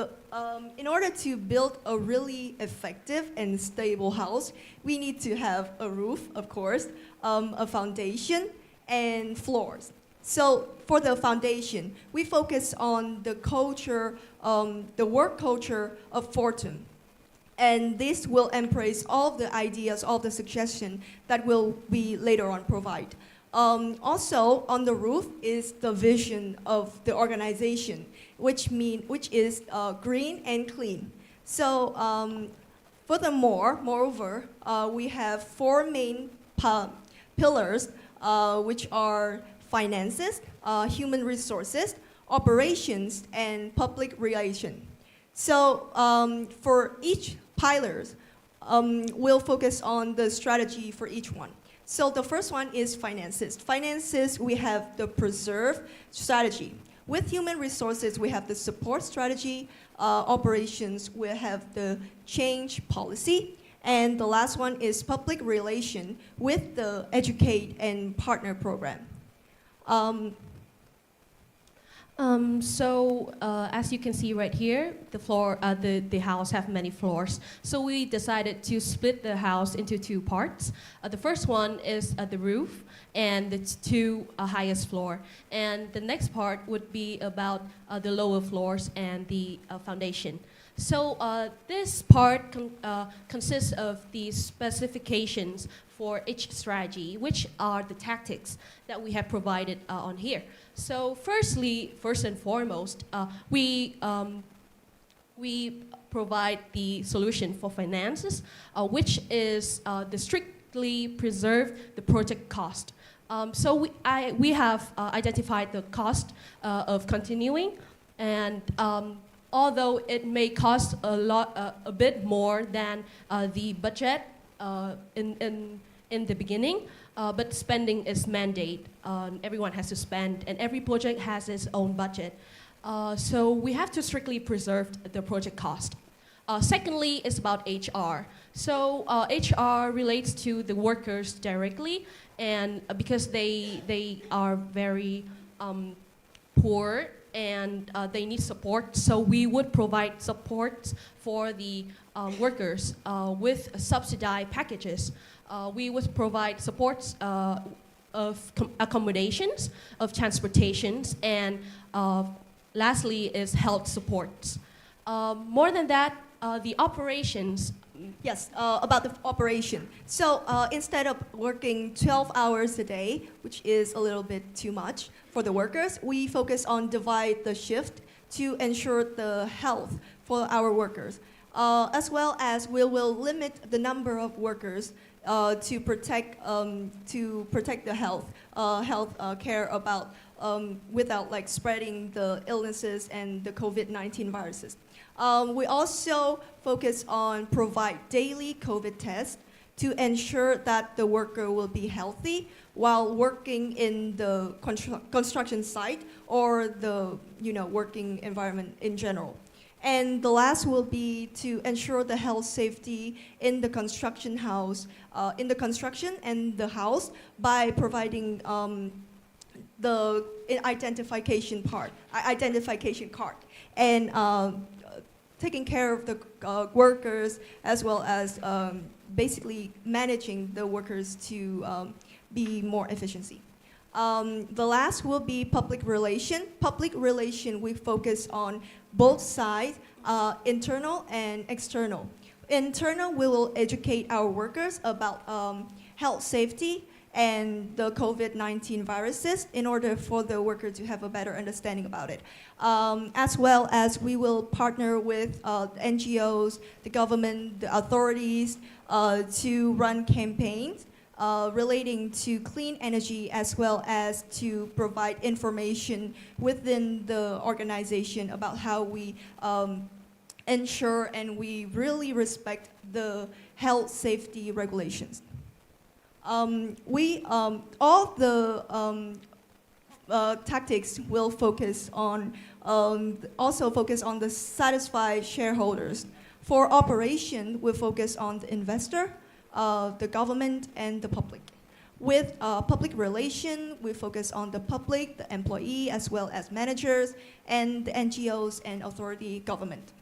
in order to build a really effective and stable house, we need to have a roof, of course, a foundation, and floors. So for the foundation, we focus on the culture, the work culture of Fortum. And this will embrace all of the ideas, all the suggestions that will be later on provide. Also, on the roof is the vision of the organization, which is green and clean. So moreover, we have four main pillars, which are finances, human resources, operations, and public relations. So for each pillars, we'll focus on the strategy for each one. So the first one is finances. Finances, we have the preserve strategy. With human resources, we have the support strategy. Operations, we have the change policy. And the last one is public relation with the educate and partner program. As you can see right here, the house have many floors. So we decided to split the house into two parts. The first one is the roof and its two highest floor. And the next part would be about the lower floors and the foundation. So this part consists of the specifications for each strategy, which are the tactics that we have provided on here. So first and foremost, we provide the solution for finances, which is the strictly preserve the project cost. So we have identified the cost of continuing, and although it may cost a bit more than the budget in the beginning, but spending is mandate. Everyone has to spend, and every project has its own budget. So we have to strictly preserve the project cost. Secondly, it's about HR. So HR relates to the workers directly, and because they are very poor and they need support, so we would provide support for the workers with subsidized packages. We would provide supports of accommodations, of transportations, and lastly is health supports. More than that, the operations. Yes, about the operation. So instead of working 12 hours a day, which is a little bit too much for the workers, we focus on divide the shift to ensure the health for our workers. As well as we will limit the number of workers to protect the health care about without like spreading the illnesses and the COVID-19 viruses. We also focus on provide daily COVID tests to ensure that the worker will be healthy while working in the construction site or the working environment in general. And the last will be to ensure the health safety in the construction and the house by providing the identification card, and taking care of the workers as well as basically managing the workers to be more efficiency. The last will be public relation. Public relation, we focus on both sides, internal and external. Internal, we will educate our workers about health safety and the COVID-19 viruses in order for the worker to have a better understanding about it. As well as we will partner with NGOs, the government, the authorities to run campaigns relating to clean energy as well as to provide information within the organization about how we ensure and we really respect the health safety regulations. All the tactics will focus on also focus on the satisfied shareholders. For operation, we focus on the investor, the government, and the public. With public relation, we focus on the public, the employee, as well as managers, and the NGOs and authority government.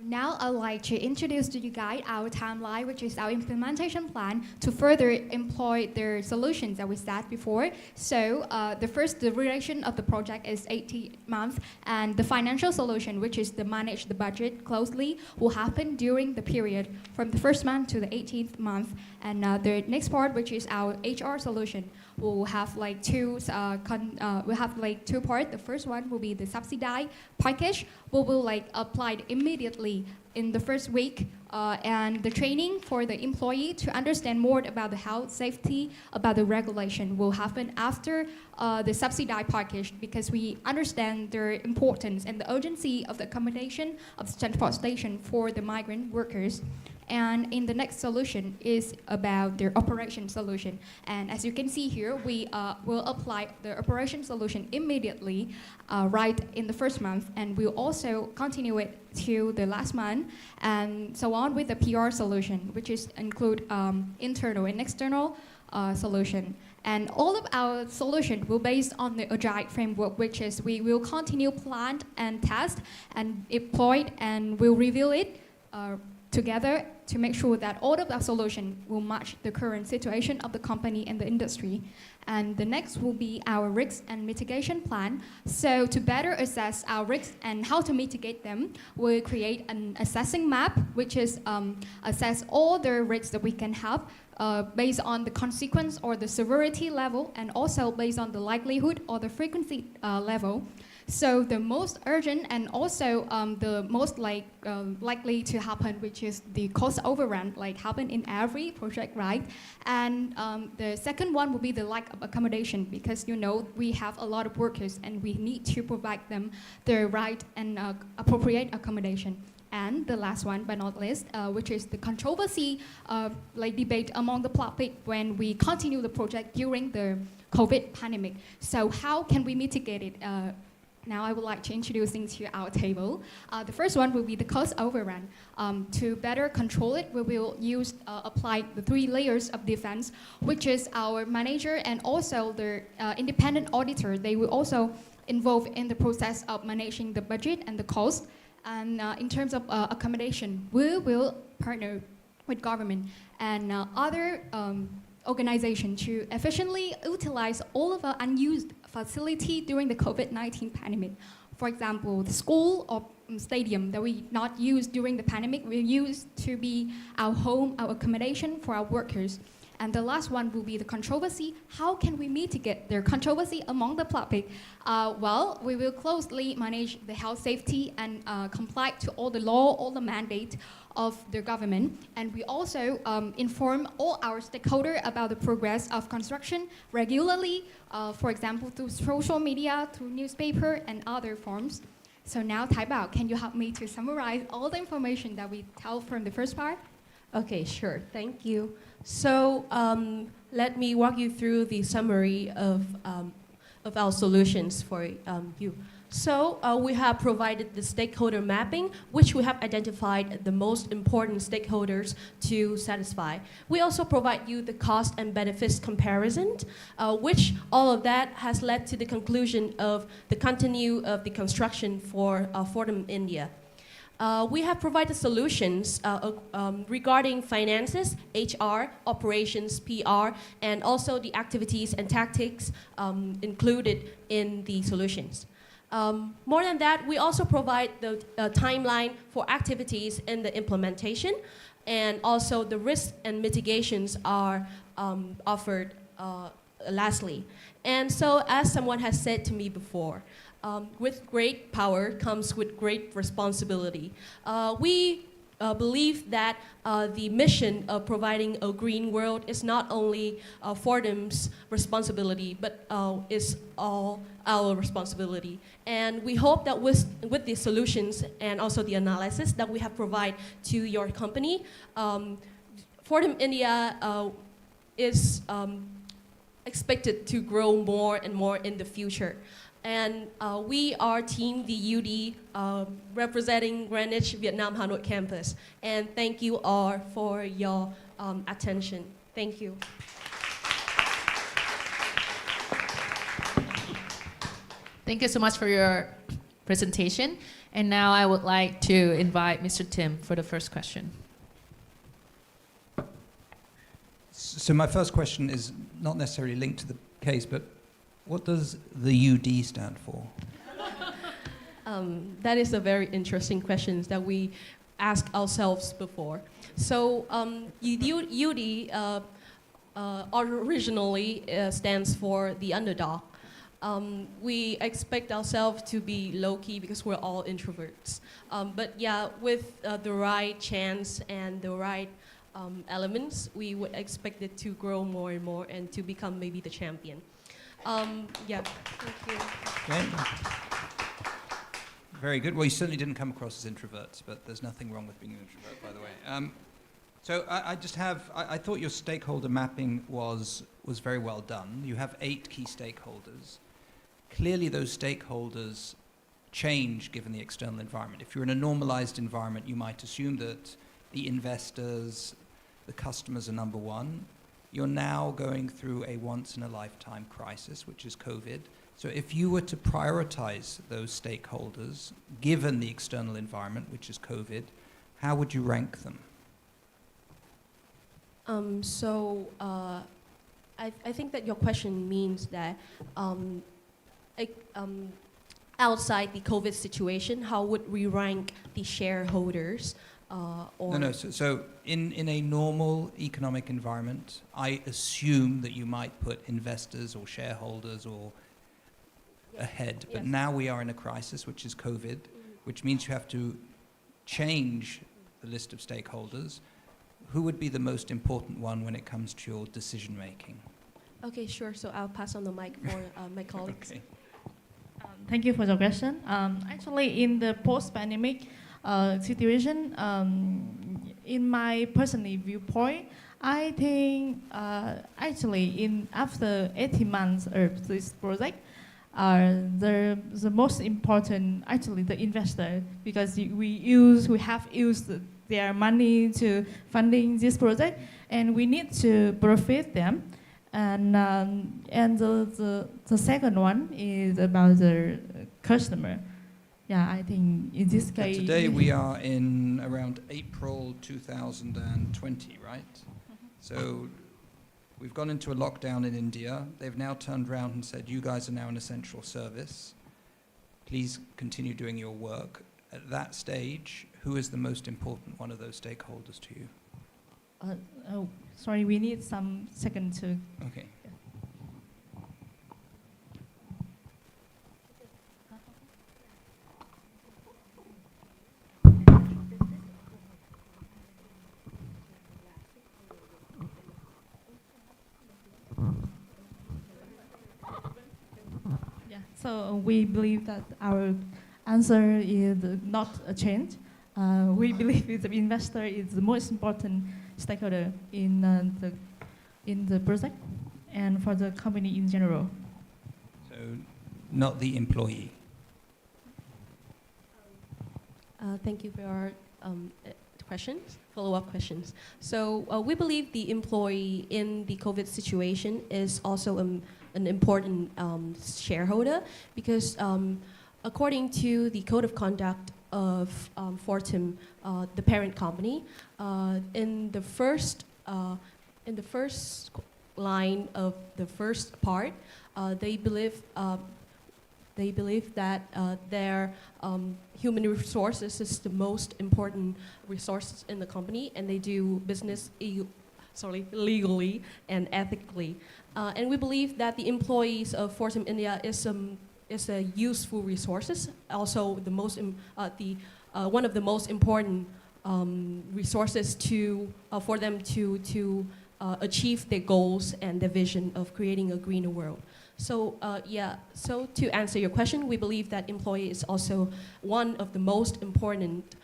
Now I'd like to introduce to you guys our timeline, which is our implementation plan to further employ the solutions that we said before. So the duration of the project is 18 months, and the financial solution, which is to manage the budget closely, will happen during the period from the first month to the 18th month. And the next part, which is our HR solution, will have like two parts. The first one will be the subsidized package, we will like applied immediately in the first week, and the training for the employee to understand more about the health safety, about the regulation will happen after the subsidized package, because we understand the importance and the urgency of the accommodation of the transportation for the migrant workers. And in the next solution is about the operation solution. And as you can see here, we will apply the operation solution immediately right in the first month, and we'll also continue it to the last month, and so on with the PR solution, which is include internal and external solution. And all of our solution will based on the agile framework, which is we will continue plan and test and deploy, and we'll review it together to make sure that all of our solution will match the current situation of the company and the industry. And the next will be our risks and mitigation plan. So to better assess our risks and how to mitigate them, we'll create an assessing map, which is assess all the risks that we can have based on the consequence or the severity level, and also based on the likelihood or the frequency level. So the most urgent and also the most likely to happen, which is the cost overrun, like happen in every project, right? And the second one will be the lack of accommodation, because we have a lot of workers and we need to provide them the right and appropriate accommodation. And the last one, but not least, which is the controversy, like debate among the public when we continue the project during the COVID pandemic. So how can we mitigate it? Now I would like to introduce things to our table. The first one will be the cost overrun. To better control it, we will apply the 3 layers of defense, which is our manager and also the independent auditor. They will also involve in the process of managing the budget and the cost. And in terms of accommodation, we will partner with government and other organizations to efficiently utilize all of our unused facility during the COVID-19 pandemic. For example, the school or stadium that we not used during the pandemic, we used to be our home, our accommodation for our workers. And the last one will be the controversy. How can we mitigate their controversy among the public? Well, we will closely manage the health safety and comply to all the law, all the mandate of the government. And we also inform all our stakeholders about the progress of construction regularly, for example, through social media, through newspaper, and other forms. So now, Thái Bảo, can you help me to summarize all the information that we tell from the first part? Okay, sure. Thank you. So let me walk you through the summary of our solutions for you. So we have provided the stakeholder mapping, which we have identified the most important stakeholders to satisfy. We also provide you the cost and benefits comparison, which all of that has led to the conclusion of the continue of the construction for Fordham, India. We have provided solutions regarding finances, HR, operations, PR, and also the activities and tactics included in the solutions. More than that, we also provide the timeline for activities in the implementation, and also the risks and mitigations are offered lastly. And so, as someone has said to me before, with great power comes with great responsibility. We believe that the mission of providing a green world is not only Fordham's responsibility, but is all our responsibility. And we hope that with the solutions and also the analysis that we have provided to your company, Fordham India is expected to grow more and more in the future. And we are Team VUD representing Greenwich Vietnam Hanoi campus. And thank you all for your attention. Thank you. Thank you so much for your presentation. And now I would like to invite Mr. Tim for the first question. So my first question is not necessarily linked to the case, but what does the UD stand for? That is a very interesting question that we asked ourselves before. So UD originally stands for the underdog. We expect ourselves to be low-key because we're all introverts. But yeah, with the right chance and the right elements, we would expect it to grow more and more and to become maybe the champion. Yeah, thank you. Okay. Very good. Well, you certainly didn't come across as introverts, but there's nothing wrong with being an introvert, by the way. So I thought your stakeholder mapping was very well done. You have 8 key stakeholders. Clearly, those stakeholders change given the external environment. If you're in a normalized environment, you might assume that the investors, the customers are number one. You're now going through a once-in-a-lifetime crisis, which is COVID. So if you were to prioritize those stakeholders, given the external environment, which is COVID, how would you rank them? I think that your question means that outside the COVID situation, how would we rank the shareholders? No. So in a normal economic environment, I assume that you might put investors or shareholders or ahead. But now we are in a crisis, which is COVID, which means you have to change the list of stakeholders. Who would be the most important one when it comes to your decision making? Okay, sure. So I'll pass on the mic for my colleagues. Okay. Thank you for the question. Actually, in the post-pandemic, situation, in my personal viewpoint, I think actually after 18 months of this project, the most important actually the investor, because we have used their money to funding this project, and we need to profit them. And the second one is about the customer. Yeah, I think in this case. Today we are in around April 2020, right? So we've gone into a lockdown in India. They've now turned around and said, you guys are now an essential service. Please continue doing your work. At that stage, who is the most important one of those stakeholders to you? Oh, sorry, we need some second to. Okay. Yeah, so we believe that our answer is not a change. We believe the investor is the most important stakeholder in the project and for the company in general. So not the employee. Thank you for your questions, follow-up questions. So we believe the employee in the COVID situation is also an important shareholder, because according to the code of conduct of Fortum, the parent company, in the first line of the first part, they believe that their human resources is the most important resources in the company, and they do business legally and ethically. And we believe that the employees of Fortum India is a useful resources, also the most one of the most important resources for them to achieve their goals and their vision of creating a greener world. So so to answer your question, we believe that employee is also one of the most important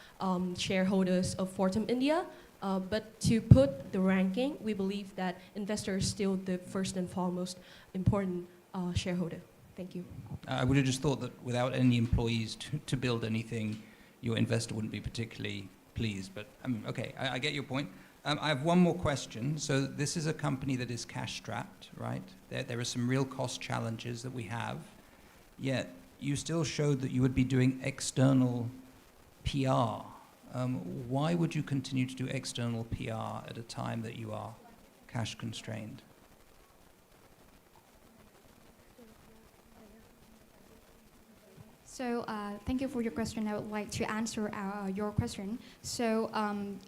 shareholders of Fortum India. But to put the ranking, we believe that investor is still the first and foremost important shareholder. Thank you. I would have just thought that without any employees to build anything, your investor wouldn't be particularly pleased. But okay, I get your point. I have one more question. So this is a company that is cash strapped, right? There are some real cost challenges that we have. Yet you still showed that you would be doing external PR. Why would you continue to do external PR at a time that you are cash constrained? So thank you for your question. I would like to answer your question. So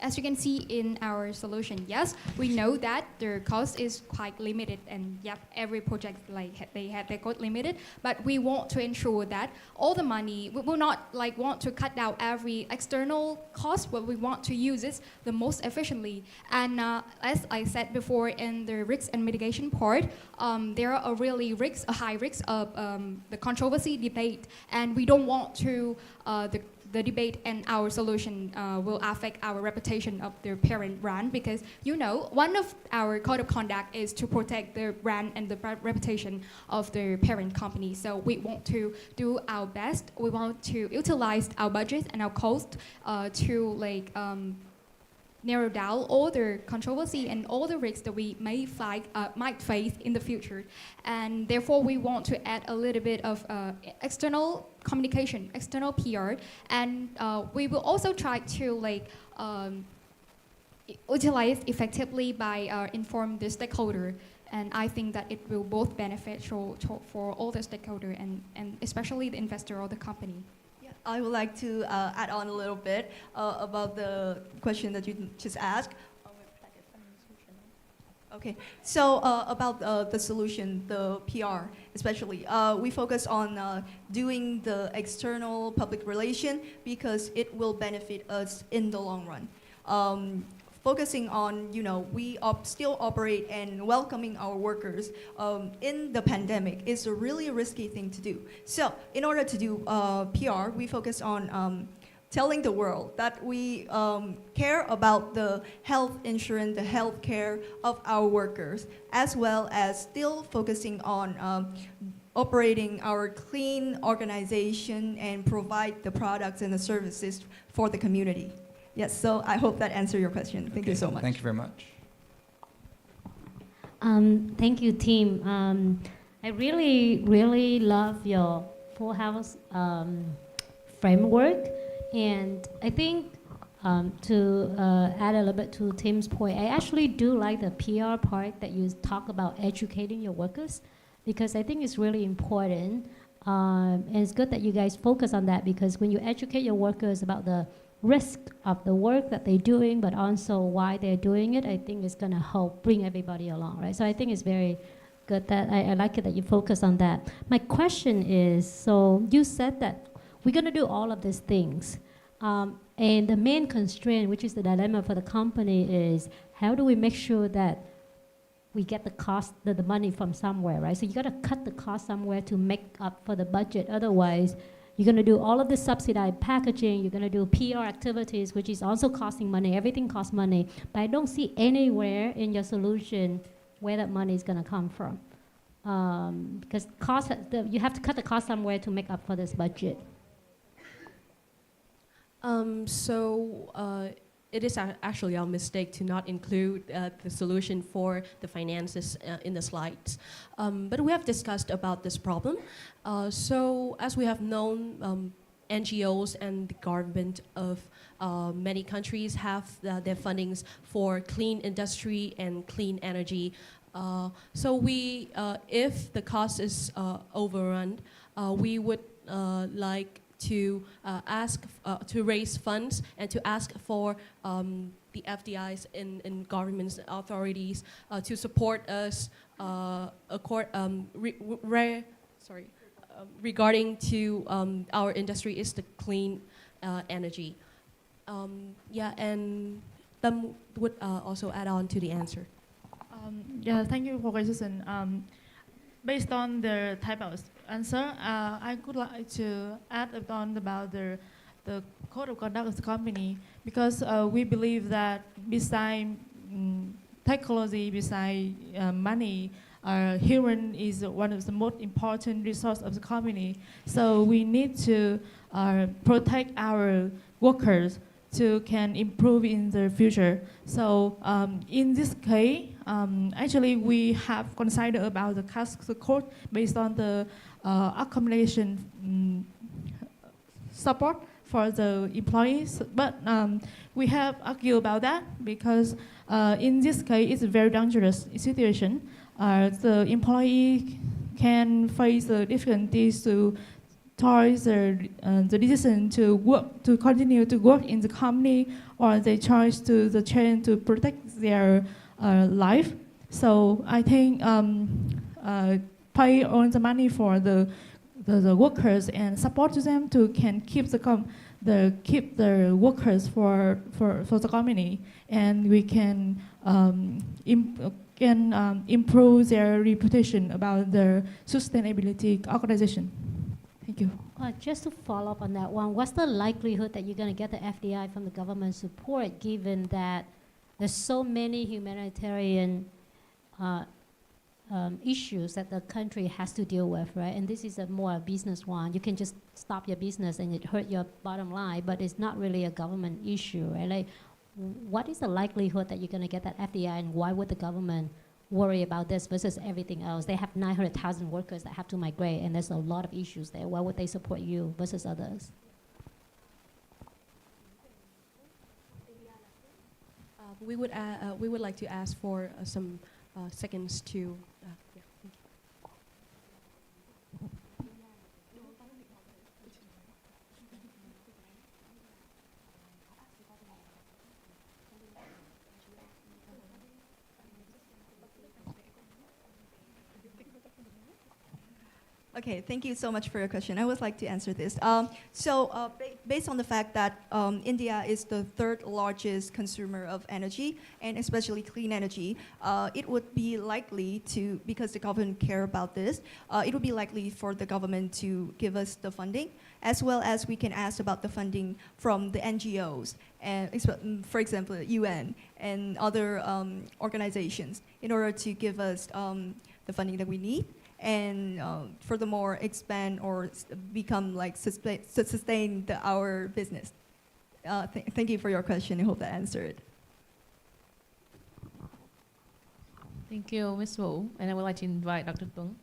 as you can see in our solution, yes, we know that the cost is quite limited, and yep, every project they have their cost limited. But we want to ensure that all the money, we will not want to cut down every external cost, but we want to use it the most efficiently. And as I said before in the risk and mitigation part, there are a high risk of the controversy debate, and we don't want to the debate and our solution will affect our reputation of the parent brand, because one of our code of conduct is to protect the brand and the reputation of the parent company. So we want to do our best. We want to utilize our budget and our cost to narrow down all the controversy and all the risks that we might face in the future. And therefore, we want to add a little bit of external communication, external PR, and we will also try to utilize effectively by inform the stakeholder. And I think that it will both beneficial for all the stakeholder and especially the investor or the company. I would like to add on a little bit about the question that you just asked. Okay, so about the solution, the PR especially, we focus on doing the external public relation because it will benefit us in the long run. Focusing on, we still operate and welcoming our workers in the pandemic is a really risky thing to do. So in order to do PR, we focus on telling the world that we care about the health insurance, the health care of our workers, as well as still focusing on operating our clean organization and provide the products and the services for the community. Yes, so I hope that answered your question. Thank you so much. Thank you very much. Thank you, team. I really love your full house framework, and I think to add a little bit to Tim's point, I actually do like the PR part that you talk about educating your workers, because I think it's really important, and it's good that you guys focus on that, because when you educate your workers about the risk of the work that they're doing, but also why they're doing it, I think it's going to help bring everybody along, right? So I think it's very good that I like it that you focus on that. My question is, so you said that we're going to do all of these things, and the main constraint, which is the dilemma for the company, is how do we make sure that we get the cost, the money from somewhere, right? So you got to cut the cost somewhere to make up for the budget. Otherwise, you're going to do all of the subsidized packaging, you're going to do PR activities, which is also costing money. Everything costs money. But I don't see anywhere in your solution where that money is going to come from. Because you have to cut the cost somewhere to make up for this budget. It is actually our mistake to not include the solution for the finances in the slides. But we have discussed about this problem. So as we have known, NGOs and the government of many countries have their fundings for clean industry and clean energy. So we, if the cost is overrun, we would like to ask to raise funds and to ask for the FDIs in governments authorities to support us regarding to our industry is the clean energy. Yeah, and Tâm would also add on to the answer. Yeah, thank you for question. Based on the type of answer, I would like to add on about the code of conduct of the company, because we believe that beside technology, beside money, human is one of the most important resource of the company. So we need to protect our workers to can improve in the future. So in this case, actually we have considered about the cost code based on the accumulation support for the employees, but we have argued about that because in this case it's a very dangerous situation. The employee can face the difficulties to towards the decision to work, to continue to work in the company, or they choose to the change to protect their life. So I think pay all the money for the workers and support to them to can keep the workers for the company, and we can improve their reputation about their sustainability organization. Thank you. Just to follow up on that one, what's the likelihood that you're going to get the FDI from the government support, given that there's so many humanitarian issues that the country has to deal with, right? And this is a more business one. You can just stop your business and it hurt your bottom line, but it's not really a government issue, right? Like, what is the likelihood that you're going to get that FDI, and why would the government worry about this versus everything else? They have 900,000 workers that have to migrate, and there's a lot of issues there. Why would they support you versus others? We would like to ask for some seconds to. Yeah, thank you. Okay, thank you so much for your question. I would like to answer this. Based on the fact that India is the third largest consumer of energy, and especially clean energy, it would be likely to, because the government care about this, it would be likely for the government to give us the funding, as well as we can ask about the funding from the NGOs, and for example, UN and other organizations, in order to give us the funding that we need. And furthermore, expand or become like sustain our business. Thank you for your question. I hope that answered. Thank you, Ms. Wu. And I would like to invite Dr. Tung.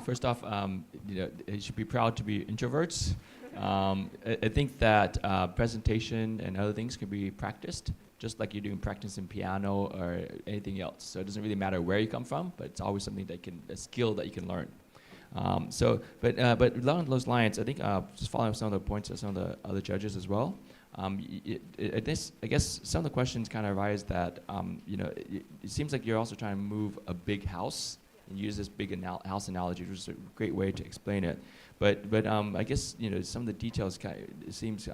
First off, they should be proud to be introverts. I think that presentation and other things can be practiced, just like you're doing practice in piano or anything else. So it doesn't really matter where you come from, but it's always something that a skill that you can learn. But along those lines, I think just following up some of the points of some of the other judges as well. I guess some of the questions kind of arise that it seems like you're also trying to move a big house and use this big house analogy, which is a great way to explain it. But I guess some of the details it seems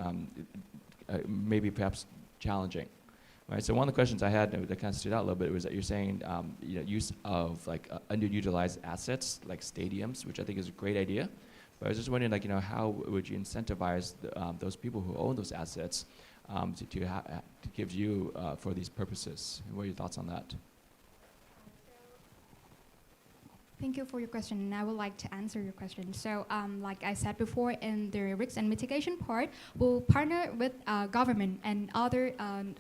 maybe perhaps challenging. Right, so one of the questions I had that kind of stood out a little bit was that you're saying use of like underutilized assets like stadiums, which I think is a great idea. But I was just wondering, like, how would you incentivize those people who own those assets to give you for these purposes? And what are your thoughts on that? Thank you for your question, and I would like to answer your question. So, like I said before, in the risk and mitigation part, we'll partner with government and other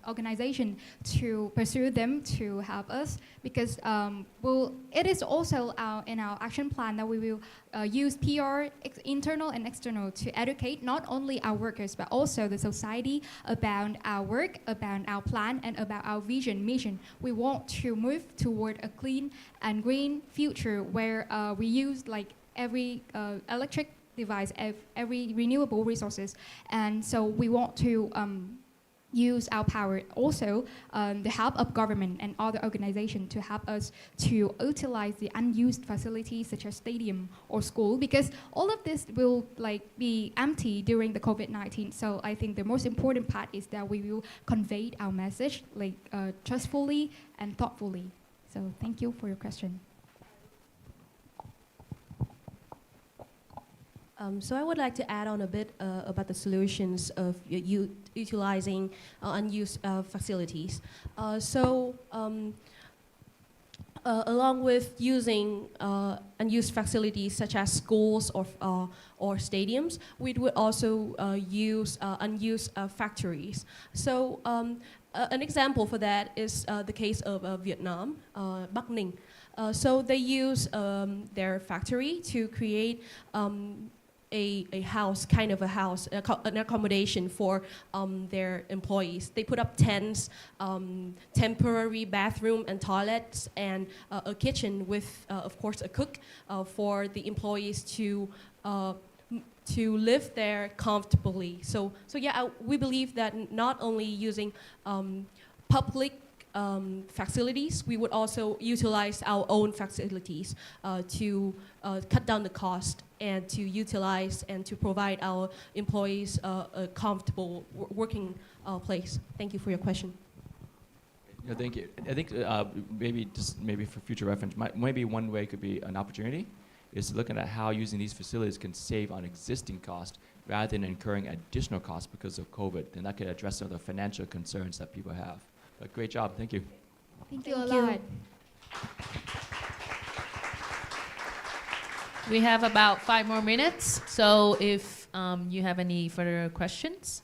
organizations to pursue them to help us, because it is also in our action plan that we will use PR, internal and external, to educate not only our workers but also the society about our work, about our plan, and about our vision, mission. We want to move toward a clean and green future where we use like every electric device, every renewable resources, and so we want to use our power, also the help of government and other organizations to help us to utilize the unused facilities such as stadium or school, because all of this will be empty during the COVID-19. So I think the most important part is that we will convey our message trustfully and thoughtfully. So thank you for your question. So I would like to add on a bit about the solutions of utilizing unused facilities. Along with using unused facilities such as schools or stadiums, we would also use unused factories. So an example for that is the case of Vietnam, Bắc Ninh. So they use their factory to create a house, kind of a house, an accommodation for their employees. They put up tents, temporary bathroom and toilets, and a kitchen with, of course, a cook for the employees to live there comfortably. So yeah, we believe that not only using public facilities, we would also utilize our own facilities to cut down the cost and to utilize and to provide our employees a comfortable working place. Thank you for your question. Yeah, thank you. I think maybe for future reference, maybe one way could be an opportunity is looking at how using these facilities can save on existing cost rather than incurring additional costs because of COVID. And that could address some of the financial concerns that people have. But great job, thank you. Thank you a lot. We have about 5 more minutes, so if you have any further questions.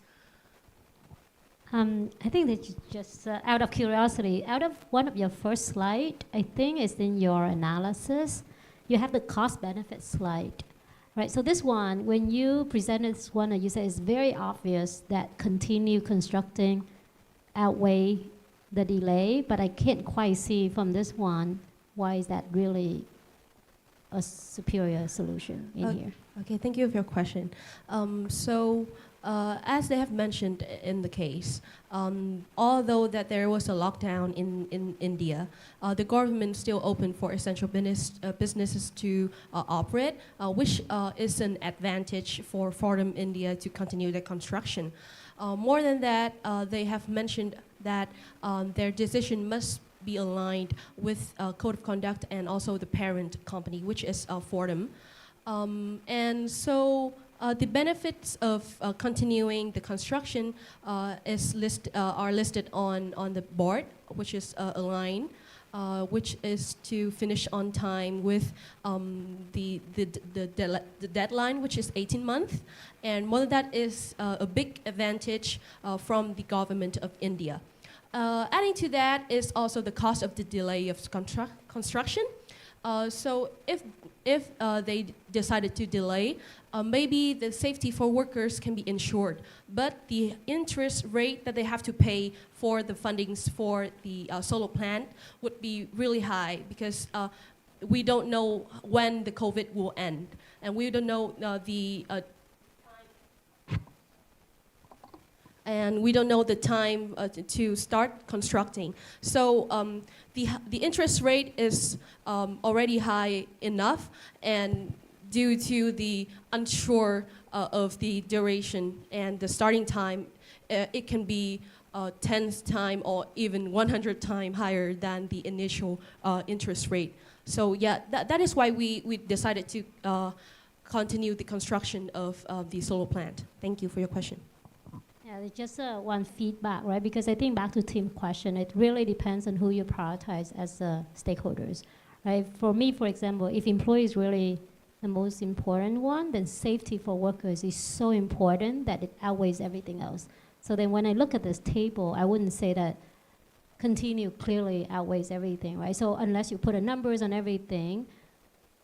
I think that just out of curiosity, out of one of your first slide, I think it's in your analysis, you have the cost benefit slide, right? So this one, when you presented this one, you said it's very obvious that continue constructing outweigh the delay, but I can't quite see from this one, why is that really a superior solution in here. Okay, thank you for your question. As they have mentioned in the case, although that there was a lockdown in India, the government still open for essential businesses to operate, which is an advantage for Fordham India to continue their construction. More than that, they have mentioned that their decision must be aligned with code of conduct and also the parent company, which is Fordham. The benefits of continuing the construction are listed on the board, which is a line, which is to finish on time with the deadline, which is 18 months. And more than that is a big advantage from the government of India. Adding to that is also the cost of the delay of construction. So if they decided to delay, maybe the safety for workers can be ensured, but the interest rate that they have to pay for the fundings for the solar plant would be really high because we don't know when the COVID will end, and we don't know the time to start constructing. So the interest rate is already high enough, and due to the unsure of the duration and the starting time, it can be 10 times or even 100 times higher than the initial interest rate. So yeah, that is why we decided to continue the construction of the solar plant. Thank you for your question. Yeah, it's just one feedback, right? Because I think back to Tim's question, it really depends on who you prioritize as stakeholders, right? For me, for example, if employee is really the most important one, then safety for workers is so important that it outweighs everything else. So then when I look at this table, I wouldn't say that continue clearly outweighs everything, right? So unless you put the numbers on everything,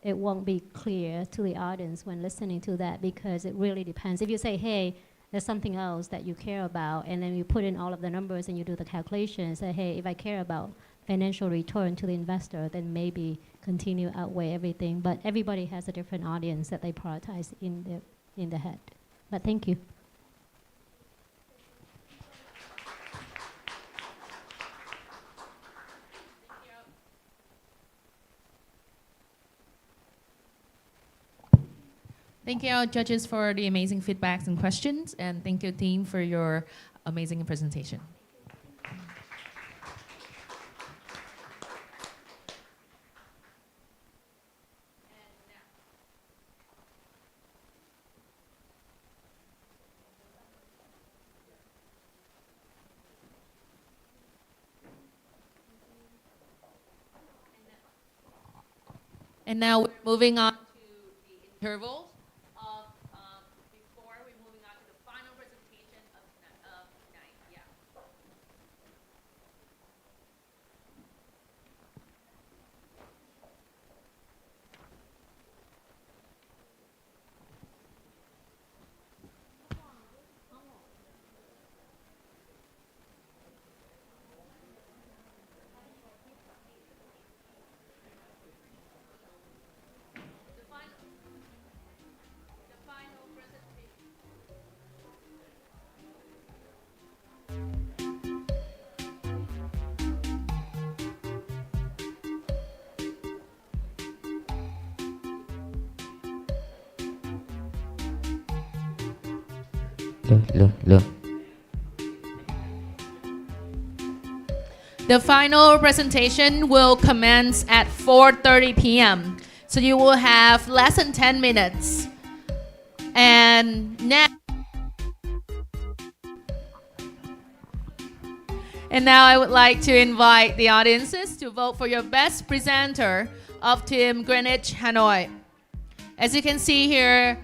it won't be clear to the audience when listening to that, because it really depends. If you say, hey, there's something else that you care about, and then you put in all of the numbers and you do the calculations, say, hey, if I care about financial return to the investor, then maybe continue outweigh everything. But everybody has a different audience that they prioritize in the head. But thank you. Thank you, our judges, for the amazing feedbacks and questions, and thank you, team, for your amazing presentation. And now we're moving on to the interval. Before we're moving on to the final presentation of tonight. Yeah. The final presentation will commence at 4:30 p.m. So you will have less than 10 minutes. And now I would like to invite the audiences to vote for your best presenter of Team Greenwich Hanoi. As you can see here,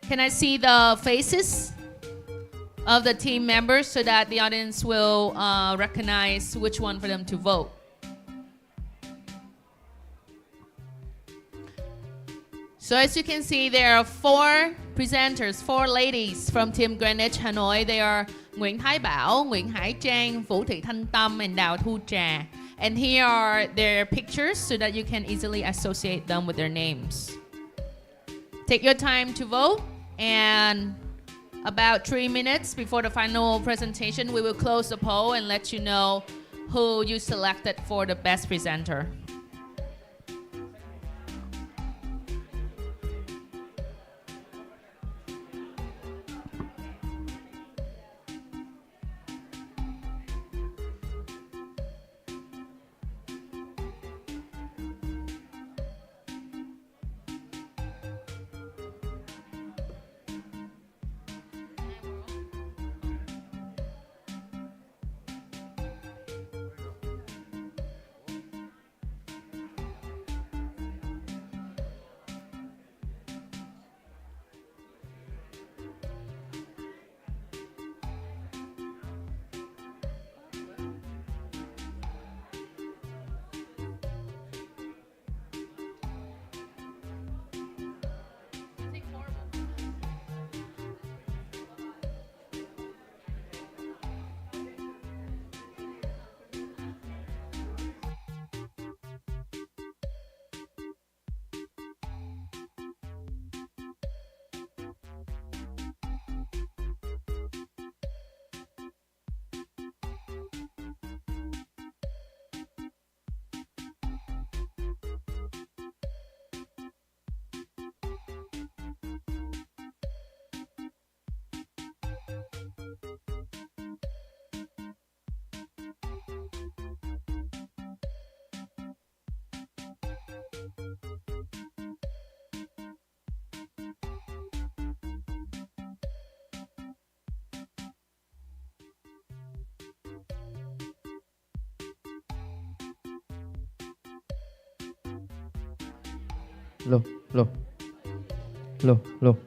can I see the faces of the team members so that the audience will recognize which one for them to vote? So as you can see, there are 4 presenters, 4 ladies from Team Greenwich Hanoi. They are Nguyễn Thái Bảo, Nguyễn Hải Trang, Vũ Thị Thanh Tâm, and Đào Thu Trà. And here are their pictures so that you can easily associate them with their names. Take your time to vote, and about 3 minutes before the final presentation, we will close the poll and let you know who you selected for the best presenter. Lô, lô, lô, lô.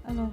Alo.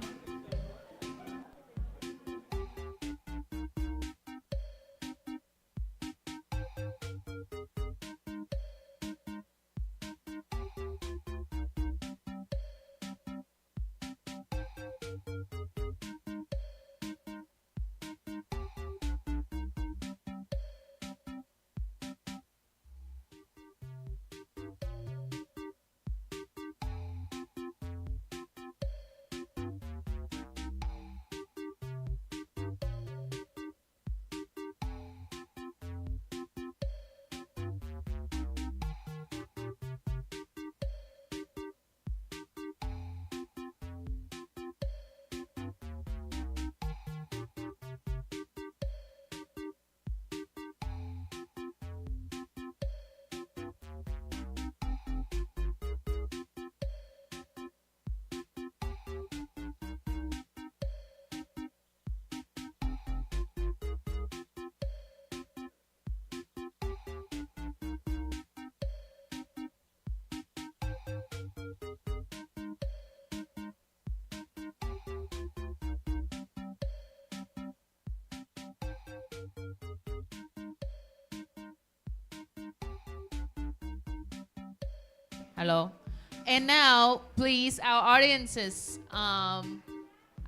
Hello. And now, please, our audiences, I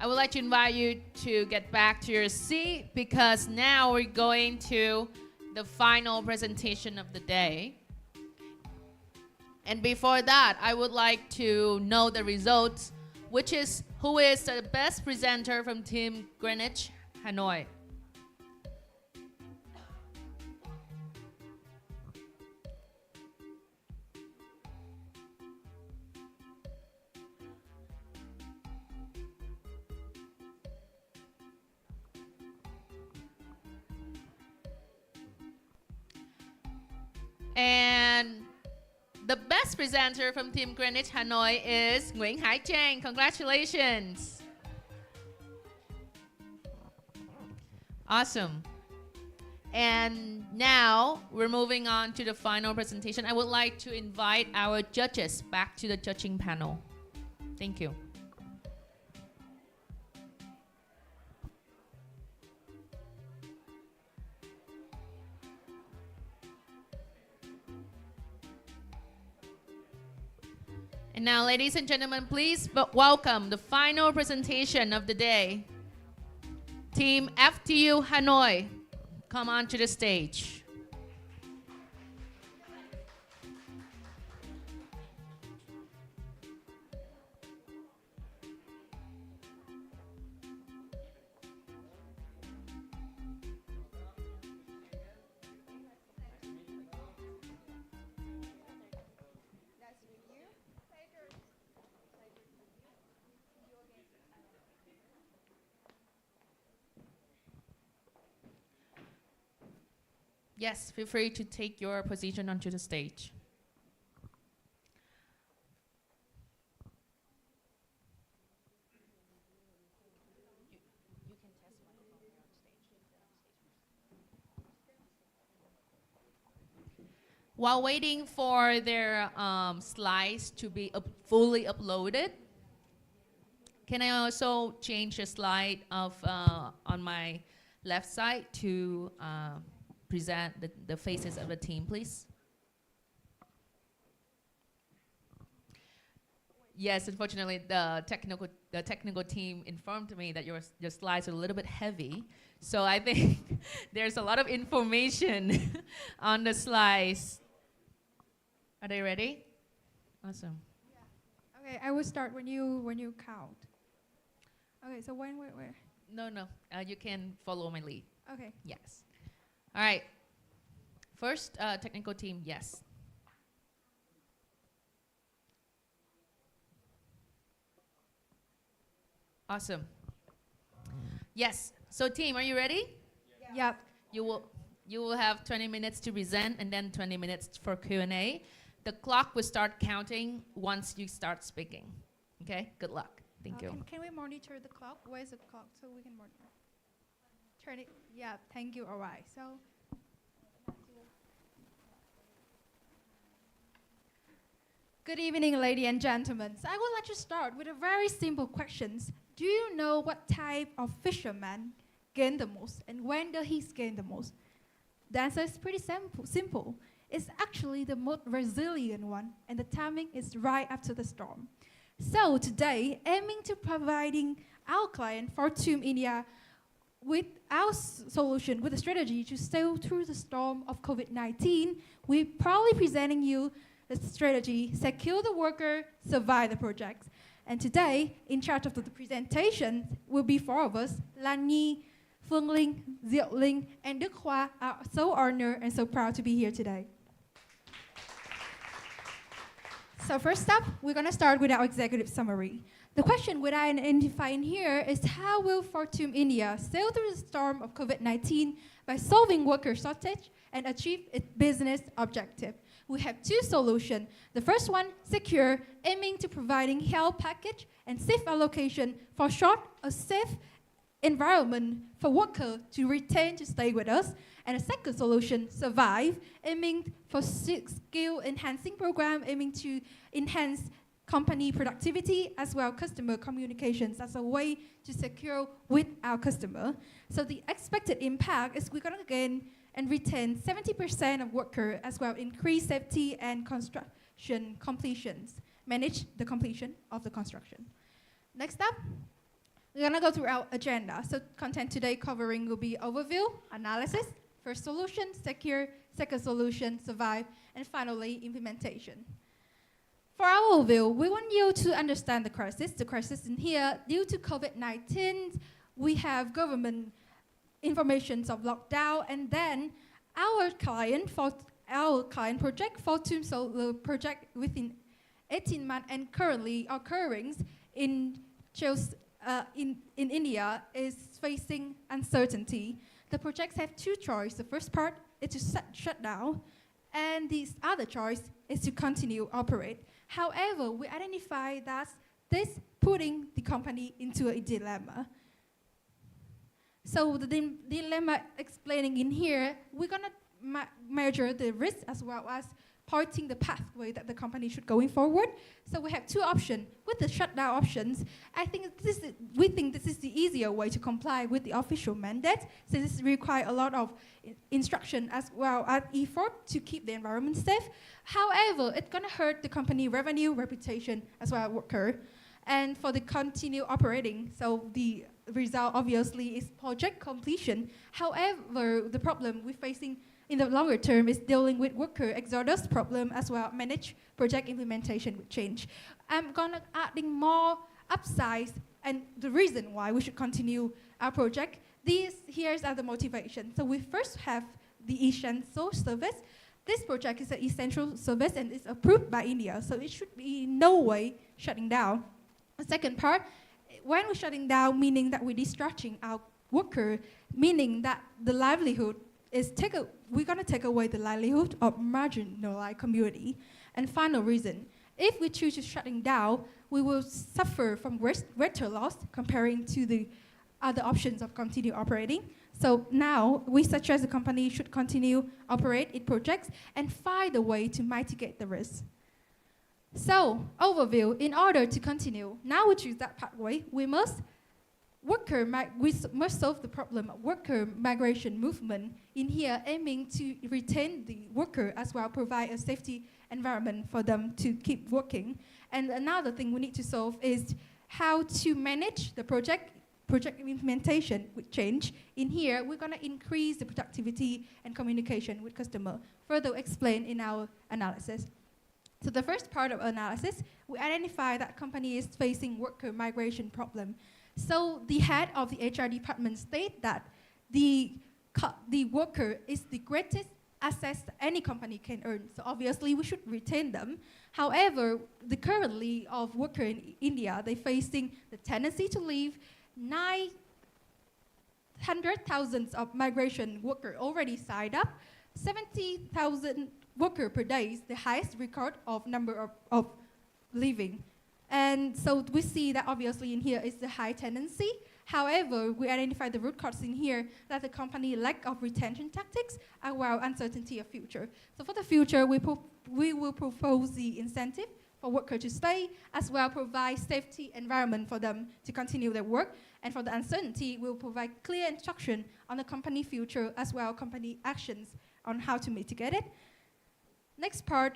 would like to invite you to get back to your seat because now we're going to the final presentation of the day. And before that, I would like to know the results, which is who is the best presenter from Team Greenwich, Hanoi. And the best presenter from Team Greenwich Hanoi is Nguyễn Hải Trang. Congratulations. Awesome. And now we're moving on to the final presentation. I would like to invite our judges back to the judging panel. Thank you. And now, ladies and gentlemen, please welcome the final presentation of the day. Team FTU Hanoi, come on to the stage. Yes, feel free to take your position onto the stage. While waiting for their slides to be fully uploaded, can I also change the slide of on my left side to present the faces of the team, please? Yes, unfortunately, the technical team informed me that your slides are a little bit heavy. So I think there's a lot of information on the slides. Are they ready? Awesome. Yeah. Okay, I will start when you count. Okay, so where? No, you can follow my lead. Okay. Yes. All right. First, technical team, yes. Awesome. Yes. So team, are you ready? Yeah. Yep. You will have 20 minutes to present and then 20 minutes for Q&A. The clock will start counting once you start speaking. Okay? Good luck. Thank you. Can we monitor the clock? Where's the clock so we can monitor? Turn it. Yeah, thank you. All right. So good evening, ladies and gentlemen. So I would like to start with a very simple question. Do you know what type of fisherman gain the most and when does he gain the most? The answer is pretty simple. It's actually the most resilient one, and the timing is right after the storm. So today, aiming to providing our client, Fortune India, with our solution, with a strategy to sail through the storm of COVID-19, we're proudly presenting you the strategy, secure the worker, survive the project. And today, in charge of the presentation will be four of us, Lan Nhi, Phương Linh, Diệu Linh, and Đức Hoa are so honored and so proud to be here today. So first up, we're going to start with our executive summary. The question we are identifying here is how will Fortune India sail through the storm of COVID-19 by solving worker shortage and achieve its business objective? We have two solutions. The first one, secure, aiming to providing health package and safe allocation for short, a safe environment for workers to retain to stay with us. And the second solution, survive, aiming for skill enhancing program, aiming to enhance company productivity as well customer communications as a way to secure with our customer. So the expected impact is we're going to gain and retain 70% of workers as well increase safety and construction completions, manage the completion of the construction. Next up, we're gonna go through our agenda. So content today covering will be overview, analysis, first solution, secure, second solution, survive, and finally implementation. For our overview, we want you to understand the crisis. The crisis in here, due to COVID-19, we have government information of lockdown, and then our client project, Fortune Solar project within 18 months and currently occurring in India is facing uncertainty. The projects have two choices. The first part is to shut down, and the other choice is to continue operate. However, we identify that this putting the company into a dilemma. So the dilemma explaining in here, we're gonna measure the risk as well as pointing the pathway that the company should going forward. So we have two options. With the shutdown options, we think this is the easier way to comply with the official mandate, since this requires a lot of instruction as well as effort to keep the environment safe. However, it's gonna hurt the company revenue, reputation, as well as worker. And for the continue operating, so the result obviously is project completion. However, the problem we're facing in the longer term is dealing with worker exodus problem as well manage project implementation with change. I'm gonna adding more upsides and the reason why we should continue our project. Here's are the motivation. So we first have the essential service. This project is an essential service and is approved by India, so it should be in no way shutting down. The second part, when we're shutting down, meaning that we're discharging our worker, meaning that the livelihood is we're gonna take away the livelihood of marginalized community. And final reason, if we choose to shutting down, we will suffer from greater loss comparing to the other options of continue operating. So now we suggest the company should continue operate its projects and find a way to mitigate the risk. So overview, in order to continue, now we choose that pathway, we must solve the problem of worker migration movement in here, aiming to retain the worker as well, provide a safety environment for them to keep working. And another thing we need to solve is how to manage the project implementation with change. In here, we're gonna increase the productivity and communication with customer, further explained in our analysis. So the first part of analysis, we identify that company is facing worker migration problem. So the head of the HR department state that the worker is the greatest asset any company can earn. So obviously we should retain them. However, the currently of worker in India, they're facing the tendency to leave. 900,000 of migration worker already signed up. 70,000 worker per day is the highest record of number of leaving. And so we see that obviously in here is the high tendency. However, we identify the root cause in here that the company lack of retention tactics as well uncertainty of future. So for the future, we will propose the incentive for workers to stay, as well provide safety environment for them to continue their work. And for the uncertainty, we'll provide clear instruction on the company future as well company actions on how to mitigate it. Next part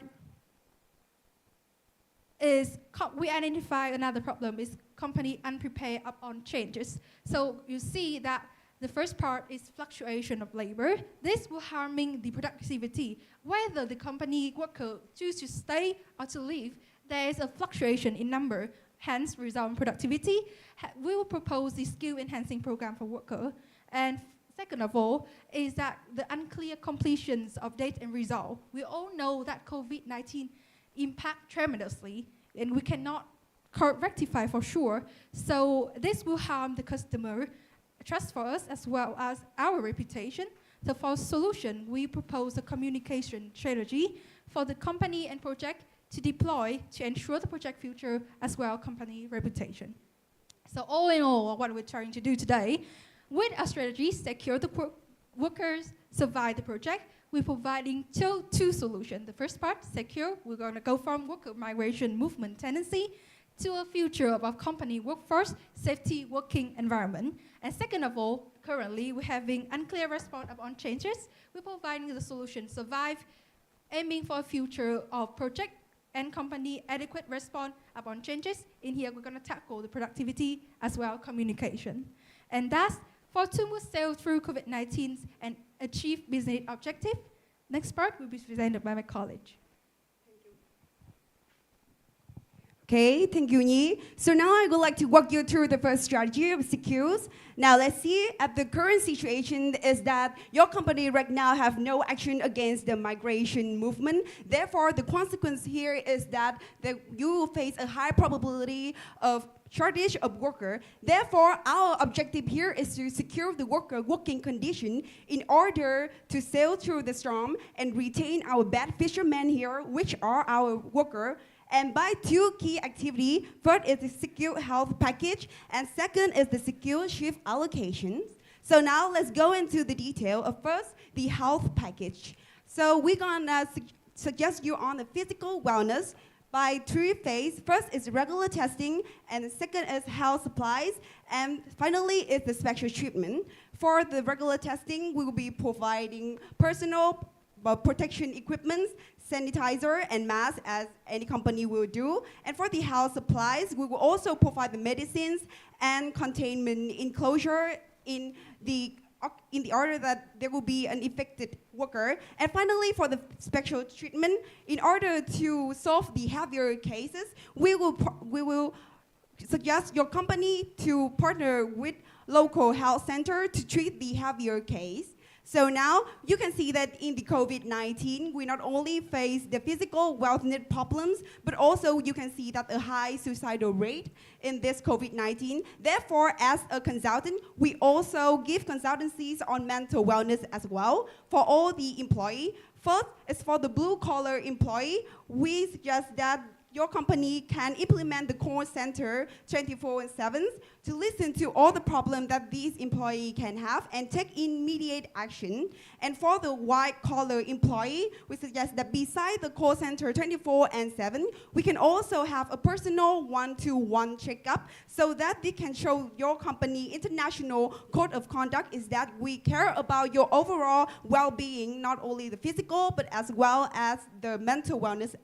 is we identify another problem is company unprepared upon changes. So you see that the first part is fluctuation of labor. This will harming the productivity. Whether the company worker choose to stay or to leave, there is a fluctuation in number, hence result in productivity. We will propose the skill enhancing program for worker. And second of all, is that the unclear completions of date and result. We all know that COVID-19 impact tremendously, and we cannot rectify for sure. So this will harm the customer trust for us as well as our reputation. So for solution, we propose a communication strategy for the company and project to deploy to ensure the project future as well company reputation. So all in all, what we're trying to do today, with our strategy, secure the workers, survive the project, we're providing two solutions. The first part, secure, we're going to go from worker migration movement tendency to a future of our company workforce, safety, working environment. And second of all, currently we're having unclear response upon changes. We're providing the solution, survive, aiming for a future of project and company adequate response upon changes. In here, we're going to tackle the productivity as well, communication. And thus, for to move sail through COVID-19 and achieve business objective, next part will be presented by my colleague. Okay, thank you, Nhi. So now I would like to walk you through the first strategy of secures. Now let's see, at the current situation is that your company right now have no action against the migration movement. Therefore, the consequence here is that you will face a high probability of shortage of worker. Therefore, our objective here is to secure the worker working condition in order to sail through the storm and retain our bad fishermen here, which are our worker. And by two key activities, first is the secure health package, and second is the secure shift allocations. So now let's go into the detail of first, the health package. So we're gonna suggest you on the physical wellness by three phases. First is regular testing, and the second is health supplies, and finally is the special treatment. For the regular testing, we will be providing personal protection equipment, sanitizer and mask, as any company will do. And for the health supplies, we will also provide the medicines and containment enclosure in the order that there will be an affected worker. And finally, for the special treatment, in order to solve the heavier cases, we will suggest your company to partner with local health center to treat the heavier case. So now you can see that in the COVID-19, we not only face the physical wellness problems, but also you can see that a high suicidal rate in this COVID-19. Therefore, as a consultant, we also give consultancies on mental wellness as well for all the employee. First is for the blue-collar employee. We suggest that your company can implement the call center 24/7 to listen to all the problems that these employees can have and take immediate action. And for the white-collar employee, we suggest that beside the call center 24/7, we can also have a personal one-to-one checkup so that they can show your company international code of conduct is that we care about your overall well-being, not only the physical, but as well as the mental wellness.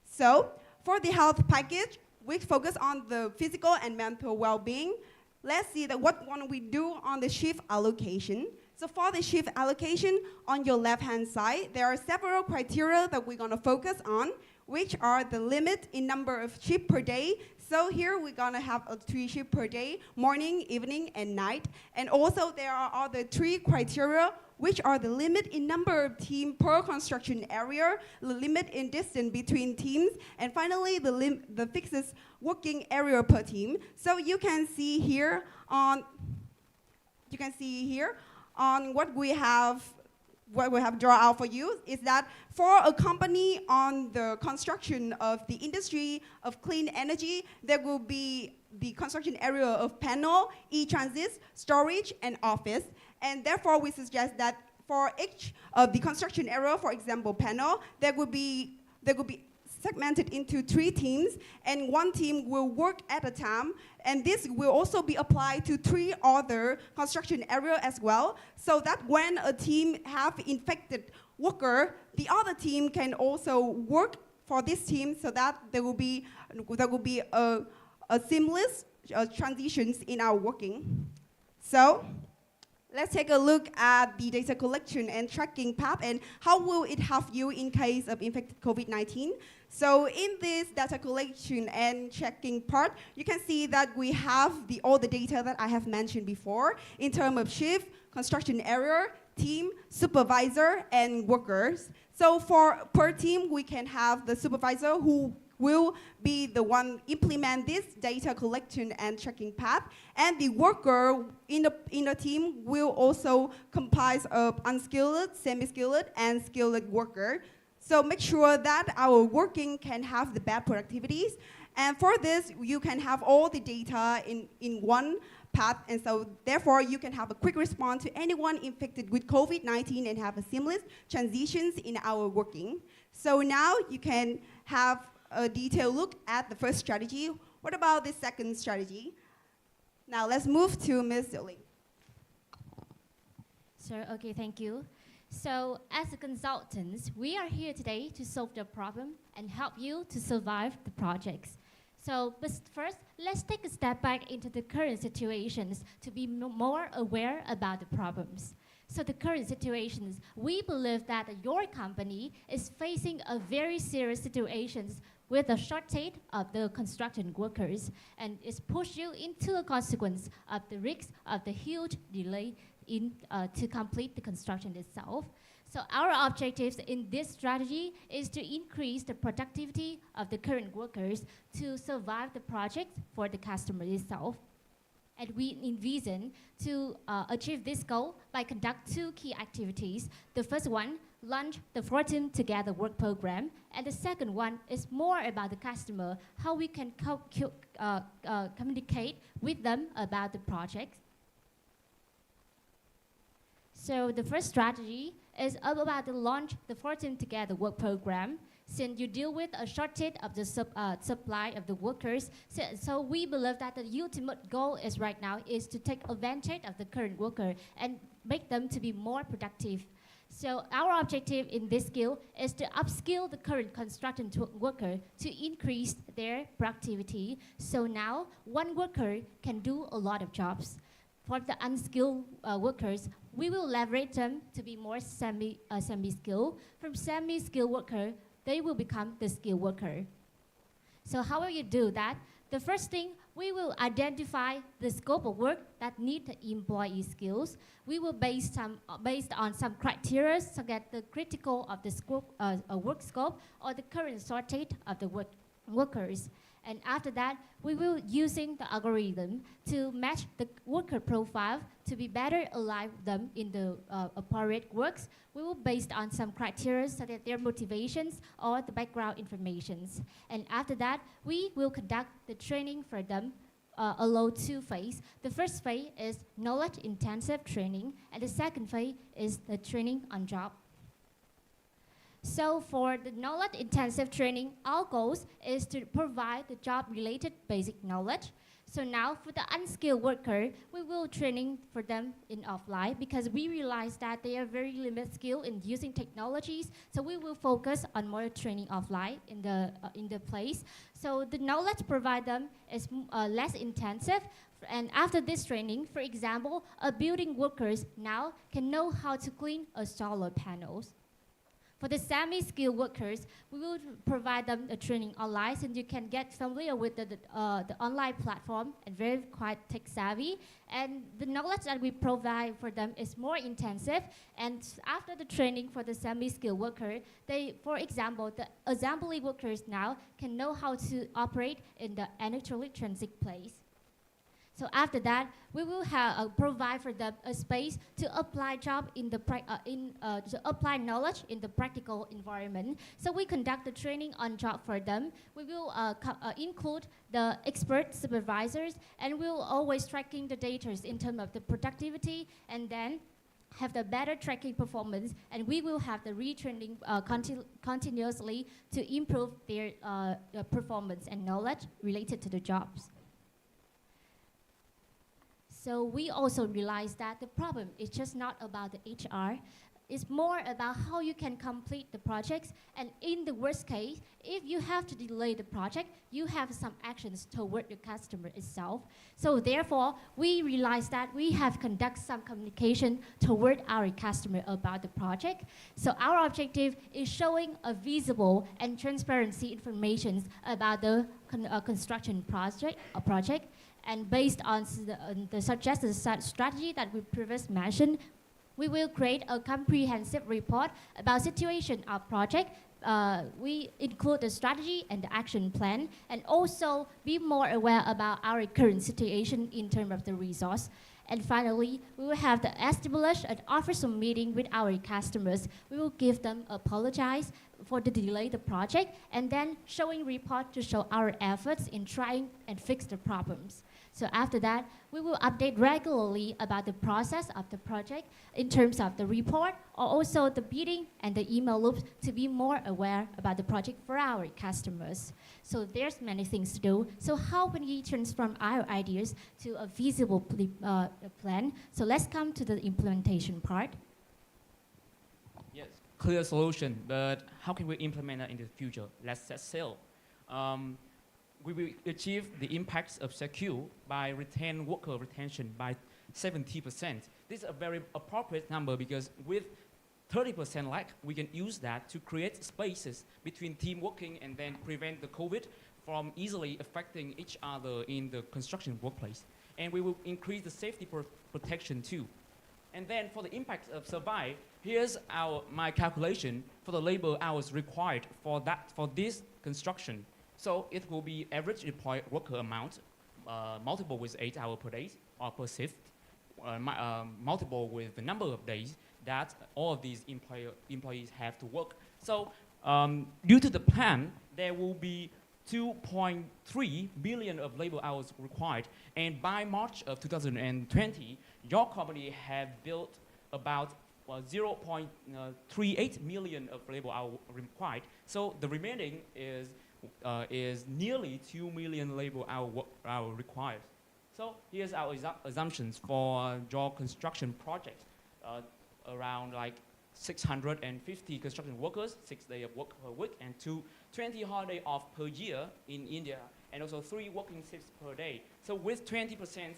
So, for the health package, we focus on the physical and mental well-being. Let's see that what we do on the shift allocation. So for the shift allocation, on your left-hand side, there are several criteria that we're going to focus on, which are the limit in number of shifts per day. So here we're going to have 3 shifts per day, morning, evening, and night. And also there are other 3 criteria, which are the limit in number of teams per construction area, the limit in distance between teams, and finally the fixed working area per team. So you can see here on what we have drawn out for you is that for a company on the construction of the industry of clean energy, there will be the construction area of panel, e-transit, storage, and office. And therefore, we suggest that for each of the construction area, for example, panel, there will be segmented into 3 teams, and 1 team will work at a time. And this will also be applied to 3 other construction areas as well, so that when a team have infected worker, the other team can also work for this team, so that there will be a seamless transitions in our working. So let's take a look at the data collection and tracking path and how will it help you in case of infected COVID-19. So in this data collection and checking part, you can see that we have all the data that I have mentioned before in terms of shift, construction area, team, supervisor, and workers. So for per team, we can have the supervisor who will be the one implement this data collection and tracking path, and the worker in the team will also comprise of unskilled, semi-skilled, and skilled worker. So make sure that our working can have the best productivities, and for this you can have all the data in one path, and so therefore you can have a quick response to anyone infected with COVID-19 and have a seamless transitions in our working. So now you can have a detailed look at the first strategy. What about the second strategy? Now let's move to Ms. Zilling. Sir, okay, thank you. So as a consultants, we are here today to solve the problem and help you to survive the projects. So, but first, let's take a step back into the current situations to be more aware about the problems. So the current situations, we believe that your company is facing a very serious situations with a shortage of the construction workers, and it's pushed you into a consequence of the risk of the huge delay in to complete the construction itself. So our objectives in this strategy is to increase the productivity of the current workers to survive the project for the customer itself. And we envision to achieve this goal by conduct two key activities. The first one, launch the 14 Together work program. And the second one is more about the customer, how we can communicate with them about the project. So the first strategy is about to launch the 14 Together work program. Since you deal with a shortage of the supply of the workers, so we believe that the ultimate goal is right now is to take advantage of the current worker and make them to be more productive. So our objective in this skill is to upskill the current construction worker to increase their productivity. So now one worker can do a lot of jobs. For the unskilled workers, we will leverage them to be more semi-skilled. From semi-skilled worker, they will become the skilled worker. So how will you do that? The first thing, we will identify the scope of work that need the employee skills. We will based on some criteria to get the critical of the scope, work scope or the current shortage of the workers. And after that, we will using the algorithm to match the worker profile to be better align them in the appropriate works. We will based on some criteria such as their motivations or the background informations. And after that, we will conduct the training for them along two phases. The first phase is knowledge intensive training, and the second phase is the training on job. So for the knowledge intensive training, our goals is to provide the job related basic knowledge. So now for the unskilled worker, we will training for them in offline because we realize that they are very limited skill in using technologies. So we will focus on more training offline in the place. So the knowledge provided them is less intensive. And after this training, for example, a building workers now can know how to clean a solar panels. For the semi-skilled workers, we will provide them a training online so you can get familiar with the online platform and very quite tech savvy. And the knowledge that we provide for them is more intensive. And after the training for the semi-skilled worker, they, for example, the assembly workers now can know how to operate in the electronic transit place. So after that, we will provide for them a space to apply job in the to apply knowledge in the practical environment. So we conduct the training on job for them. We will include the expert supervisors, and we'll always tracking the data in terms of the productivity, and then have the better tracking performance, and we will have the retraining continuously to improve their performance and knowledge related to the jobs. So we also realize that the problem is just not about the HR. It's more about how you can complete the projects. And in the worst case, if you have to delay the project, you have some actions toward the customer itself. So therefore, we realize that we have conducted some communication toward our customer about the project. So our objective is showing a visible and transparency information about the construction project. And based on the suggested strategy that we previously mentioned, we will create a comprehensive report about situation of project. We include the strategy and the action plan, and also be more aware about our current situation in terms of the resource. And finally, we will have to establish an official meeting with our customers. We will give them apologize for the delay the project, and then showing report to show our efforts in trying and fix the problems. So after that, we will update regularly about the process of the project in terms of the report, or also the bidding and the email loops to be more aware about the project for our customers. So there's many things to do. So how can we transform our ideas to a feasible plan? So let's come to the implementation part. Yes, clear solution, but how can we implement that in the future? Let's set sail. We will achieve the impacts of secure by worker retention by 70%. This is a very appropriate number because with 30% lack, we can use that to create spaces between team working and then prevent the COVID from easily affecting each other in the construction workplace. And we will increase the safety protection too. And then for the impact of survive, here's my calculation for the labor hours required for this construction. So it will be average deployed worker amount, multiple with 8 hours per day or per shift, multiple with the number of days that all of these employees have to work. So due to the plan, there will be 2.3 billion of labor hours required. And by March of 2020, your company have built about 0.38 million of labor hours required. So the remaining is nearly 2 million labor hours required. So here's our assumptions for your construction project. Around like 650 construction workers, 6 days of work per week, and 20 holiday off per year in India, and also 3 working shifts per day. So with 70%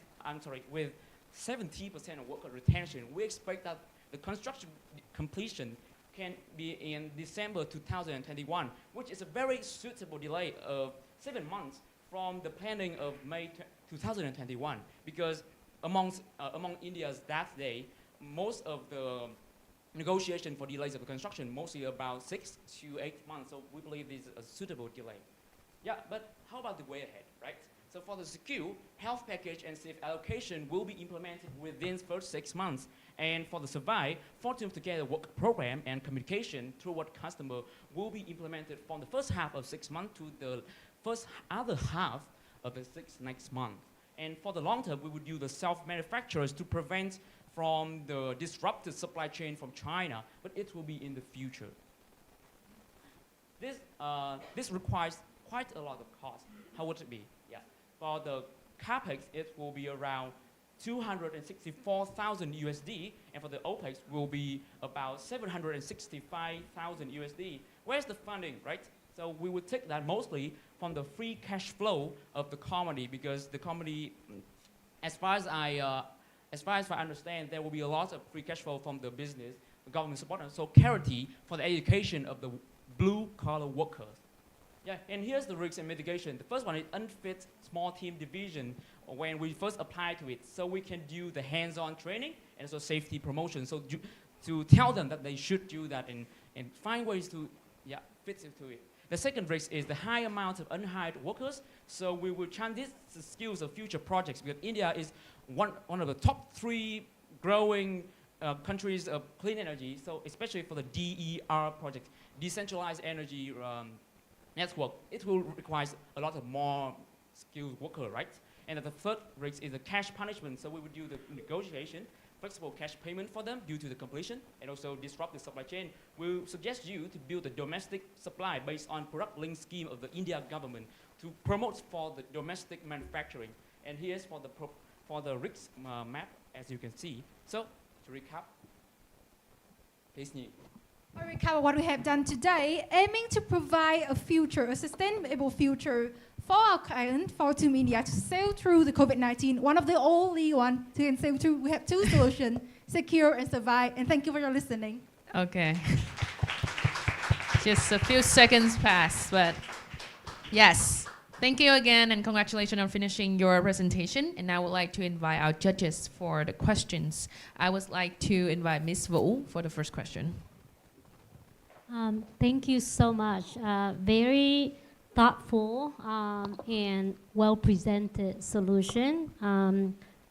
of worker retention, we expect that the construction completion can be in December 2021, which is a very suitable delay of 7 months from the planning of May 2021, because among India's that day, most of the negotiation for delays of the construction, mostly about 6 to 8 months. So we believe this is a suitable delay. Yeah, but how about the way ahead, right? So for the secure, health package and safe allocation will be implemented within the first 6 months. And for the survive, Fortune Together work program and communication toward customer will be implemented from the first half of 6 months to the other half of the next month. And for the long term, we would use the self-manufacturers to prevent from the disrupted supply chain from China, but it will be in the future. This requires quite a lot of cost. How would it be? Yeah. For the capex, it will be around 264,000 USD, and for the OPEX will be about 765,000 USD. Where's the funding, right? So we would take that mostly from the free cash flow of the company, because the company, as far as I understand, there will be a lot of free cash flow from the business, the government support, so charity for the education of the blue-collar workers. Yeah, and here's the risks and mitigation. The first one is unfit small team division when we first apply to it, so we can do the hands-on training and also safety promotion. So to tell them that they should do that and find ways to fit into it. The second risk is the high amount of unhired workers. So we will transit the skills of future projects, because India is one of the top 3 growing countries of clean energy. So especially for the DER project, decentralized energy network, it will require a lot of more skilled workers, right? And the third risk is the cash punishment. So we will do the negotiation, flexible cash payment for them due to the completion, and also disrupt the supply chain. We'll suggest you to build a domestic supply based on product link scheme of the India government to promote for the domestic manufacturing. And here's for the risk map, as you can see. So to recap, please Nhi. I'll recap what we have done today, aiming to provide a sustainable future for our client, Fortune India, to sail through the COVID-19, one of the only one to sail through. We have 2 solutions, secure and survive. And thank you for your listening. Okay. Just a few seconds passed, but yes. Thank you again, and congratulations on finishing your presentation. And now I would like to invite our judges for the questions. I would like to invite Ms. Vũ for the first question. Thank you so much. Very thoughtful and well-presented solution.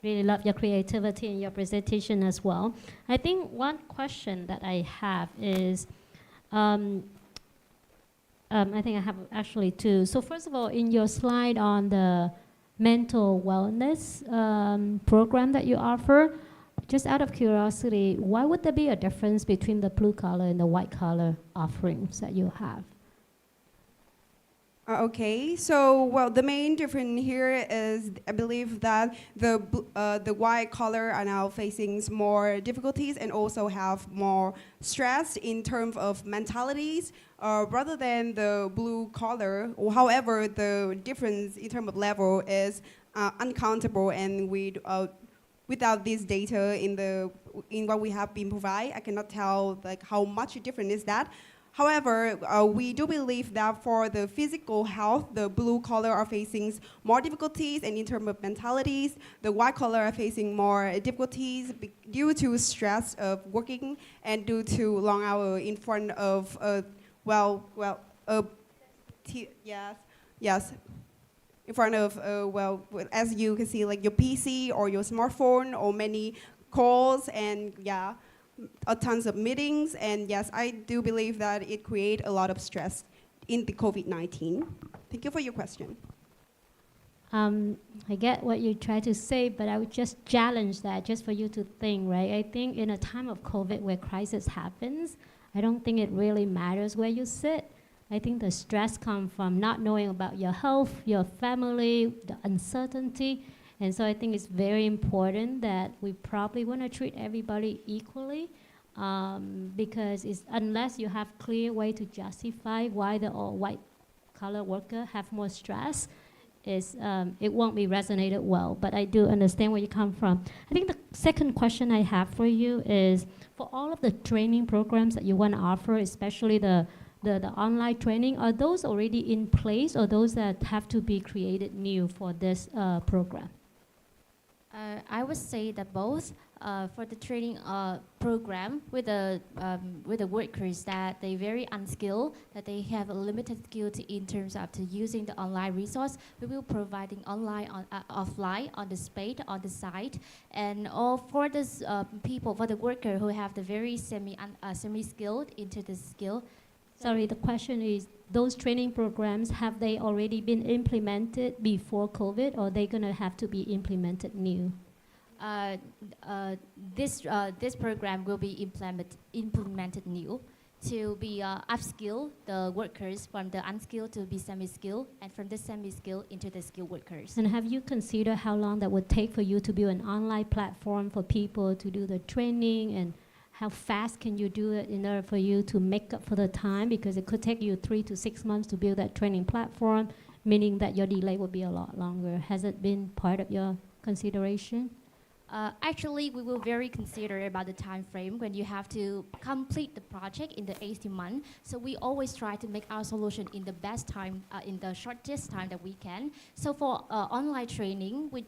Really love your creativity in your presentation as well. I think one question that I have is, I think I have actually 2. So first of all, in your slide on the mental wellness program that you offer, just out of curiosity, why would there be a difference between the blue collar and the white collar offerings that you have? Okay, so well, the main difference here is I believe that the white collar are now facing more difficulties and also have more stress in terms of mentalities rather than the blue collar. However, the difference in terms of level is uncountable, and without this data in what we have been provided, I cannot tell like how much different is that. However, we do believe that for the physical health, the blue collar are facing more difficulties, and in terms of mentalities, the white collar are facing more difficulties due to stress of working and due to long hours in front of, yes, in front of, as you can see, like your PC or your smartphone or many calls and tons of meetings, and yes, I do believe that it creates a lot of stress in the COVID-19. Thank you for your question. I get what you try to say, but I would just challenge that just for you to think, right? I think in a time of COVID where crisis happens, I don't think it really matters where you sit. I think the stress comes from not knowing about your health, your family, the uncertainty. And so I think it's very important that we probably want to treat everybody equally because unless you have clear way to justify why the all white collar worker have more stress, it won't be resonated well. But I do understand where you come from. I think the second question I have for you is, for all of the training programs that you want to offer, especially the online training, are those already in place or those that have to be created new for this program? I would say that both. For the training program with the workers that they very unskilled, that they have a limited skill in terms of using the online resource, we will providing online offline on the space on the site, and all for this people, for the worker who have the very semi skilled into the skill. Sorry, the question is, those training programs, have they already been implemented before COVID, or are they going to have to be implemented new? This program will be implemented new to be upskill the workers from the unskilled to be semi-skilled, and from the semi-skilled into the skilled workers. And have you considered how long that would take for you to build an online platform for people to do the training, and how fast can you do it in order for you to make up for the time? Because it could take you 3 to 6 months to build that training platform, meaning that your delay will be a lot longer. Has it been part of your consideration? Actually, we will very consider about the time frame when you have to complete the project in the 18 months. So we always try to make our solution in the best time, in the shortest time that we can. So for online training, we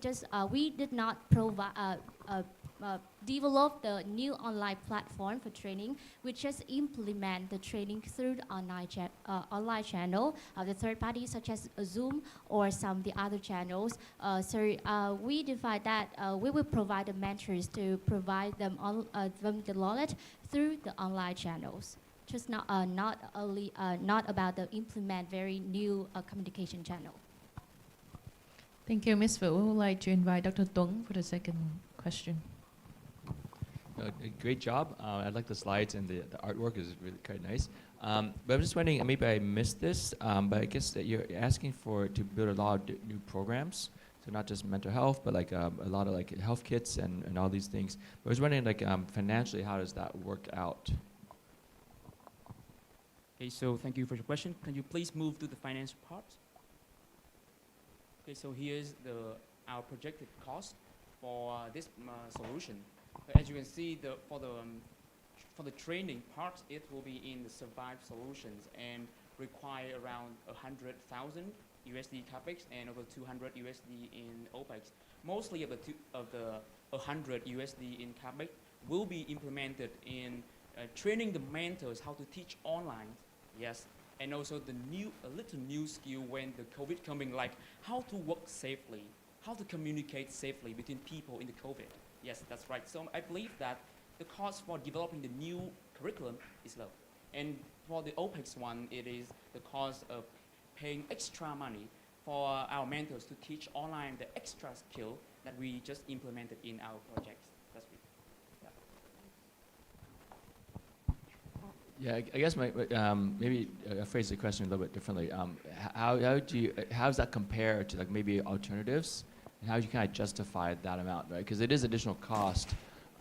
did not provide develop the new online platform for training. We just implement the training through the online channel of the third party, such as Zoom or some of the other channels. We define that we will provide the mentors to provide them the knowledge through the online channels. Just not about the implement very new communication channel. Thank you, Ms. Vu. We would like to invite Dr. Tuấn for the second question. Great job. I like the slides, and the artwork is really quite nice. But I'm just wondering, maybe I missed this, but I guess that you're asking to build a lot of new programs. So not just mental health, but like a lot of like health kits and all these things. But I was wondering, like financially, how does that work out? Okay, so thank you for your question. Can you please move to the finance part? Okay, so here's our projected cost for this solution. As you can see, for the training part, it will be in the Survive solutions and require around 100,000 USD capex and over 200 USD in OPEX. Mostly of the 100 USD in capex will be implemented in training the mentors how to teach online. Yes, and also a little new skill when the COVID coming, like how to work safely, how to communicate safely between people in the COVID. Yes, that's right. So I believe that the cost for developing the new curriculum is low. And for the OPEX one, it is the cost of paying extra money for our mentors to teach online the extra skill that we just implemented in our projects. That's it. Yeah, I guess maybe I phrase the question a little bit differently. How does that compare to like maybe alternatives, and how do you kind of justify that amount, right? Because it is additional cost,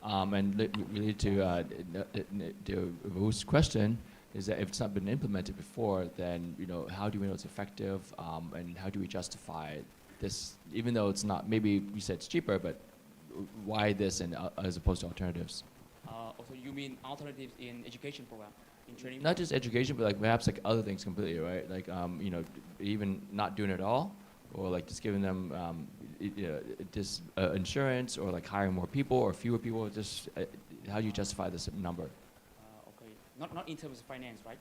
and related to Wu's question is that if it's not been implemented before, then how do we know it's effective, and how do we justify this, even though it's not? Maybe you said it's cheaper, but why this and as opposed to alternatives? Also, you mean alternatives in education program, in training? Not just education, but like perhaps like other things completely, right? Like even not doing it at all, or like just giving them just insurance, or like hiring more people or fewer people. Just how do you justify this number? Okay, not in terms of finance, right?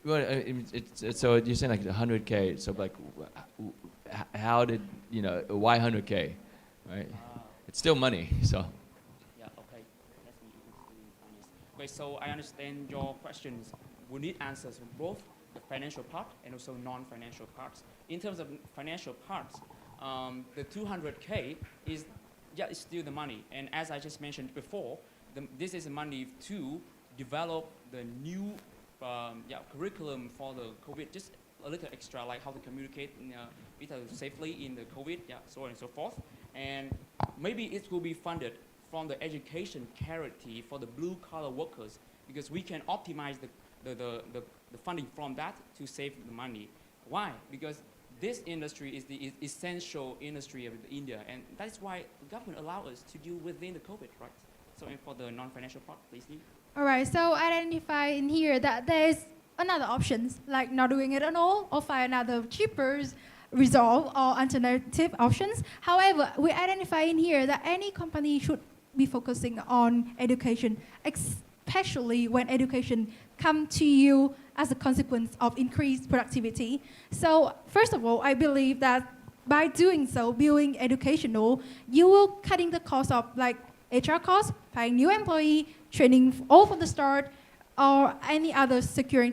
Well, it's so you're saying like 100K. So like, how did why 100K, right? It's still money, so. Okay, so I understand your questions. We need answers from both the financial part and also non-financial parts. In terms of financial parts, the 200K is it's still the money. And as I just mentioned before, this is the money to develop the new curriculum for the COVID, just a little extra, like how to communicate safely in the COVID, so on and so forth. And maybe it will be funded from the education charity for the blue-collar workers, because we can optimize the funding from that to save the money. Why? Because this industry is the essential industry of India, and that's why the government allows us to deal within the COVID, right? So for the non-financial part, please. All right, so identify in here that there's another options, like not doing it at all, or find another cheaper result or alternative options. However, we identify in here that any company should be focusing on education, especially when education comes to you as a consequence of increased productivity. So first of all, I believe that by doing so, being educational, you will cutting the cost of like HR costs, paying new employee, training all from the start, or any other securing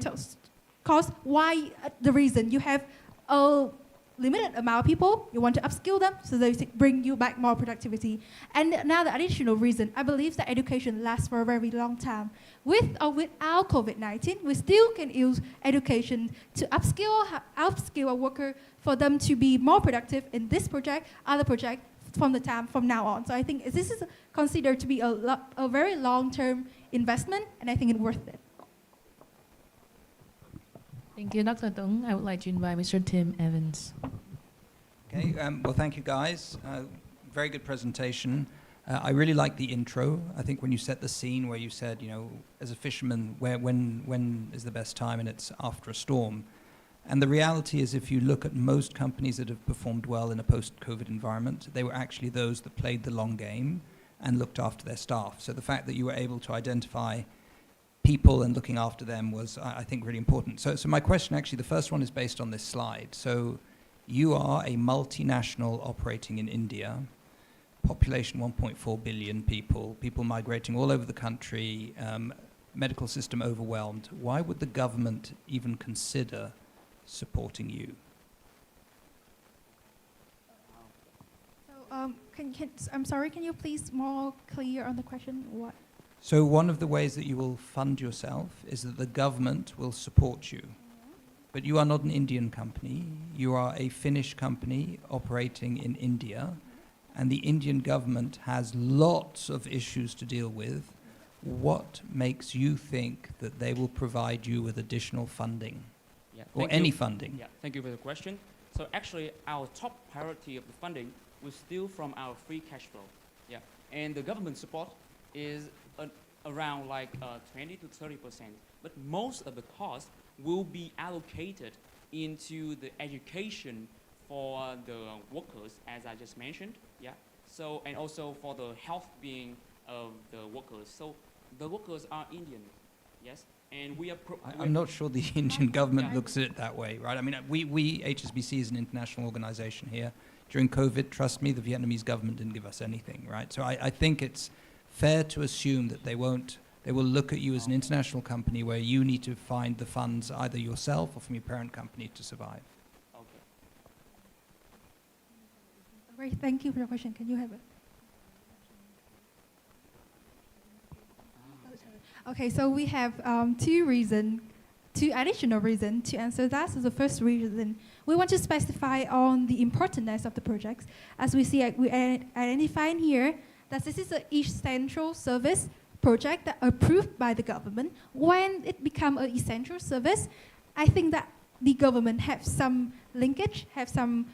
costs. Why the reason you have a limited amount of people, you want to upskill them so they bring you back more productivity. And another additional reason, I believe that education lasts for a very long time. With or without COVID-19, we still can use education to upskill a worker for them to be more productive in this project, other project from now on. So I think this is considered to be a very long-term investment, and I think it's worth it. Thank you, Dr. Tung. I would like to invite Mr. Tim Evans. Okay, well, thank you guys. Very good presentation. I really like the intro. I think when you set the scene where you said, as a fisherman, when is the best time, and it's after a storm. And the reality is, if you look at most companies that have performed well in a post-COVID environment, they were actually those that played the long game and looked after their staff. So the fact that you were able to identify people and looking after them was, I think, really important. So my question, actually, the first one is based on this slide. So you are a multinational operating in India, population 1.4 billion people migrating all over the country, medical system overwhelmed. Why would the government even consider supporting you? So, I'm sorry, can you please more clear on the question? What? So one of the ways that you will fund yourself is that the government will support you. But you are not an Indian company. You are a Finnish company operating in India, and the Indian government has lots of issues to deal with. What makes you think that they will provide you with additional funding? Or any funding? Yeah, thank you for the question. So actually, our top priority of the funding was still from our free cash flow. Yeah, and the government support is around like 20 to 30%. But most of the cost will be allocated into the education for the workers, as I just mentioned. Yeah. So and also for the health being of the workers. So the workers are Indian. Yes. And we are. I'm not sure the Indian government looks at it that way, right? I mean, we HSBC is an international organization here. During COVID, trust me, the Vietnamese government didn't give us anything, right? So I think it's fair to assume that they will look at you as an international company where you need to find the funds either yourself or from your parent company to survive. Okay. Great, thank you for the question. Can you have it? Okay, so we have two additional reasons to answer that. So the first reason, we want to specify on the importance of the projects. As we see, we identifying here that this is an essential service project that approved by the government. When it becomes an essential service, I think that the government have some linkage, have some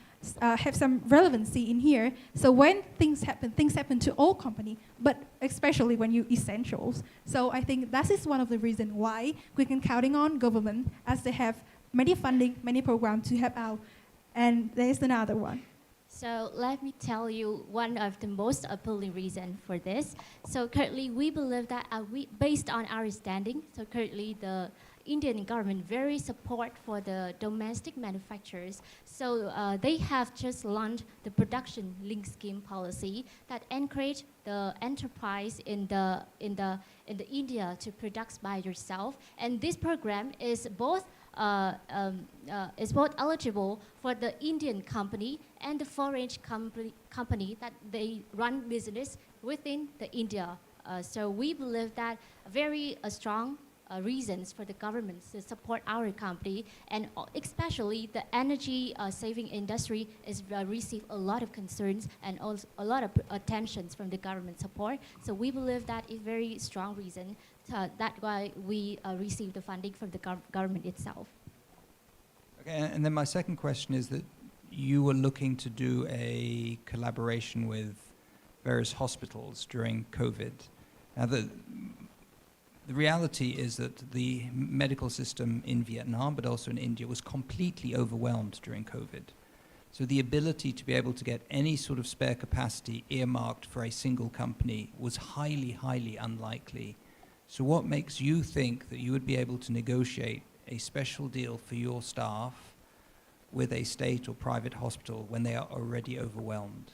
relevancy in here. So when things happen to all company, but especially when you essentials. So I think that is one of the reasons why we can counting on government, as they have many funding, many programs to help out. And there's another one. So let me tell you one of the most appealing reasons for this. So currently we believe that based on our standing, so currently the Indian government very support for the domestic manufacturers. So they have just launched the production link scheme policy that encourage the enterprise in the India to produce by yourself. And this program is both eligible for the Indian company and the foreign company that they run business within the India. So we believe that very strong reasons for the government to support our company, and especially the energy saving industry is receive a lot of concerns and also a lot of attentions from the government support. So we believe that is very strong reason. That's why we receive the funding from the government itself. Okay, and then my second question is that you were looking to do a collaboration with various hospitals during COVID. Now, the reality is that the medical system in Vietnam, but also in India, was completely overwhelmed during COVID. So the ability to be able to get any sort of spare capacity earmarked for a single company was highly, highly unlikely. So what makes you think that you would be able to negotiate a special deal for your staff with a state or private hospital when they are already overwhelmed?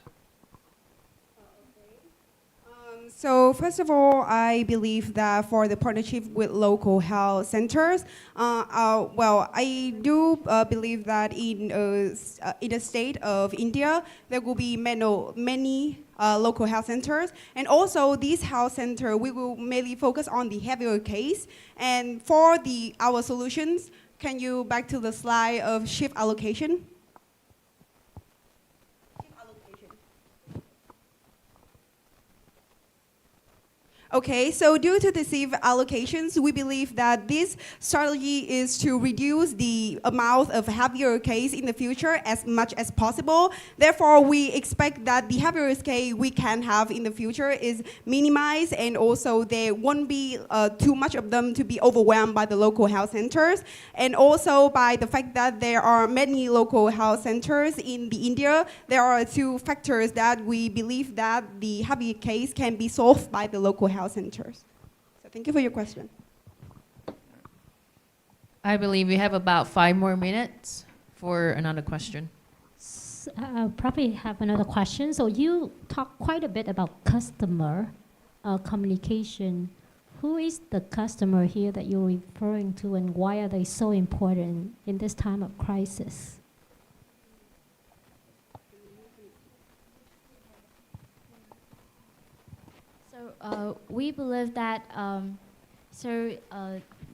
So first of all, I believe that for the partnership with local health centers, I do believe that in the state of India, there will be many local health centers. And also these health centers, we will mainly focus on the heavier case. And for our solutions, can you back to the slide of shift allocation? Okay, so due to the safe allocations, we believe that this strategy is to reduce the amount of heavier case in the future as much as possible. Therefore, we expect that the heavier case we can have in the future is minimized, and also there won't be too much of them to be overwhelmed by the local health centers. And also by the fact that there are many local health centers in the India, there are two factors that we believe that the heavy case can be solved by the local health centers. So thank you for your question. I believe we have about 5 more minutes for another question. I'll probably have another question. So you talk quite a bit about customer communication. Who is the customer here that you're referring to, and why are they so important in this time of crisis? We believe that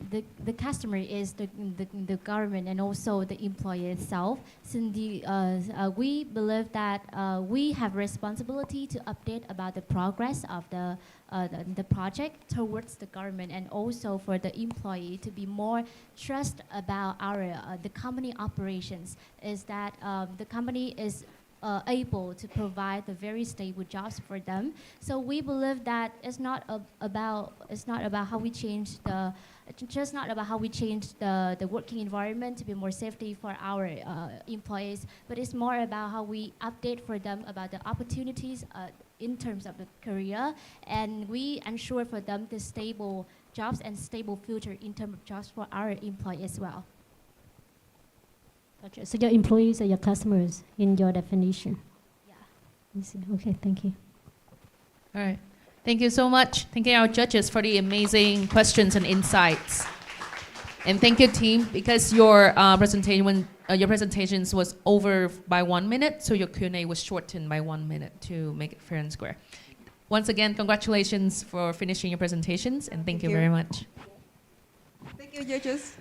the customer is the government and also the employee itself. Since we believe that we have responsibility to update about the progress of the project towards the government, and also for the employee to be more trust about the company operations. Is that the company is able to provide the very stable jobs for them. So we believe that it's not about how we change the working environment to be more safety for our employees, but it's more about how we update for them about the opportunities in terms of the career, and we ensure for them the stable jobs and stable future in terms of jobs for our employees as well. Gotcha. So your employees are your customers in your definition? Yeah. I see. Okay, thank you. All right. Thank you so much. Thank you our judges for the amazing questions and insights. And thank you team, because your presentations was over by 1 minute, so your Q&A was shortened by 1 minute to make it fair and square. Once again, congratulations for finishing your presentations, and thank you very much. Thank you, judges.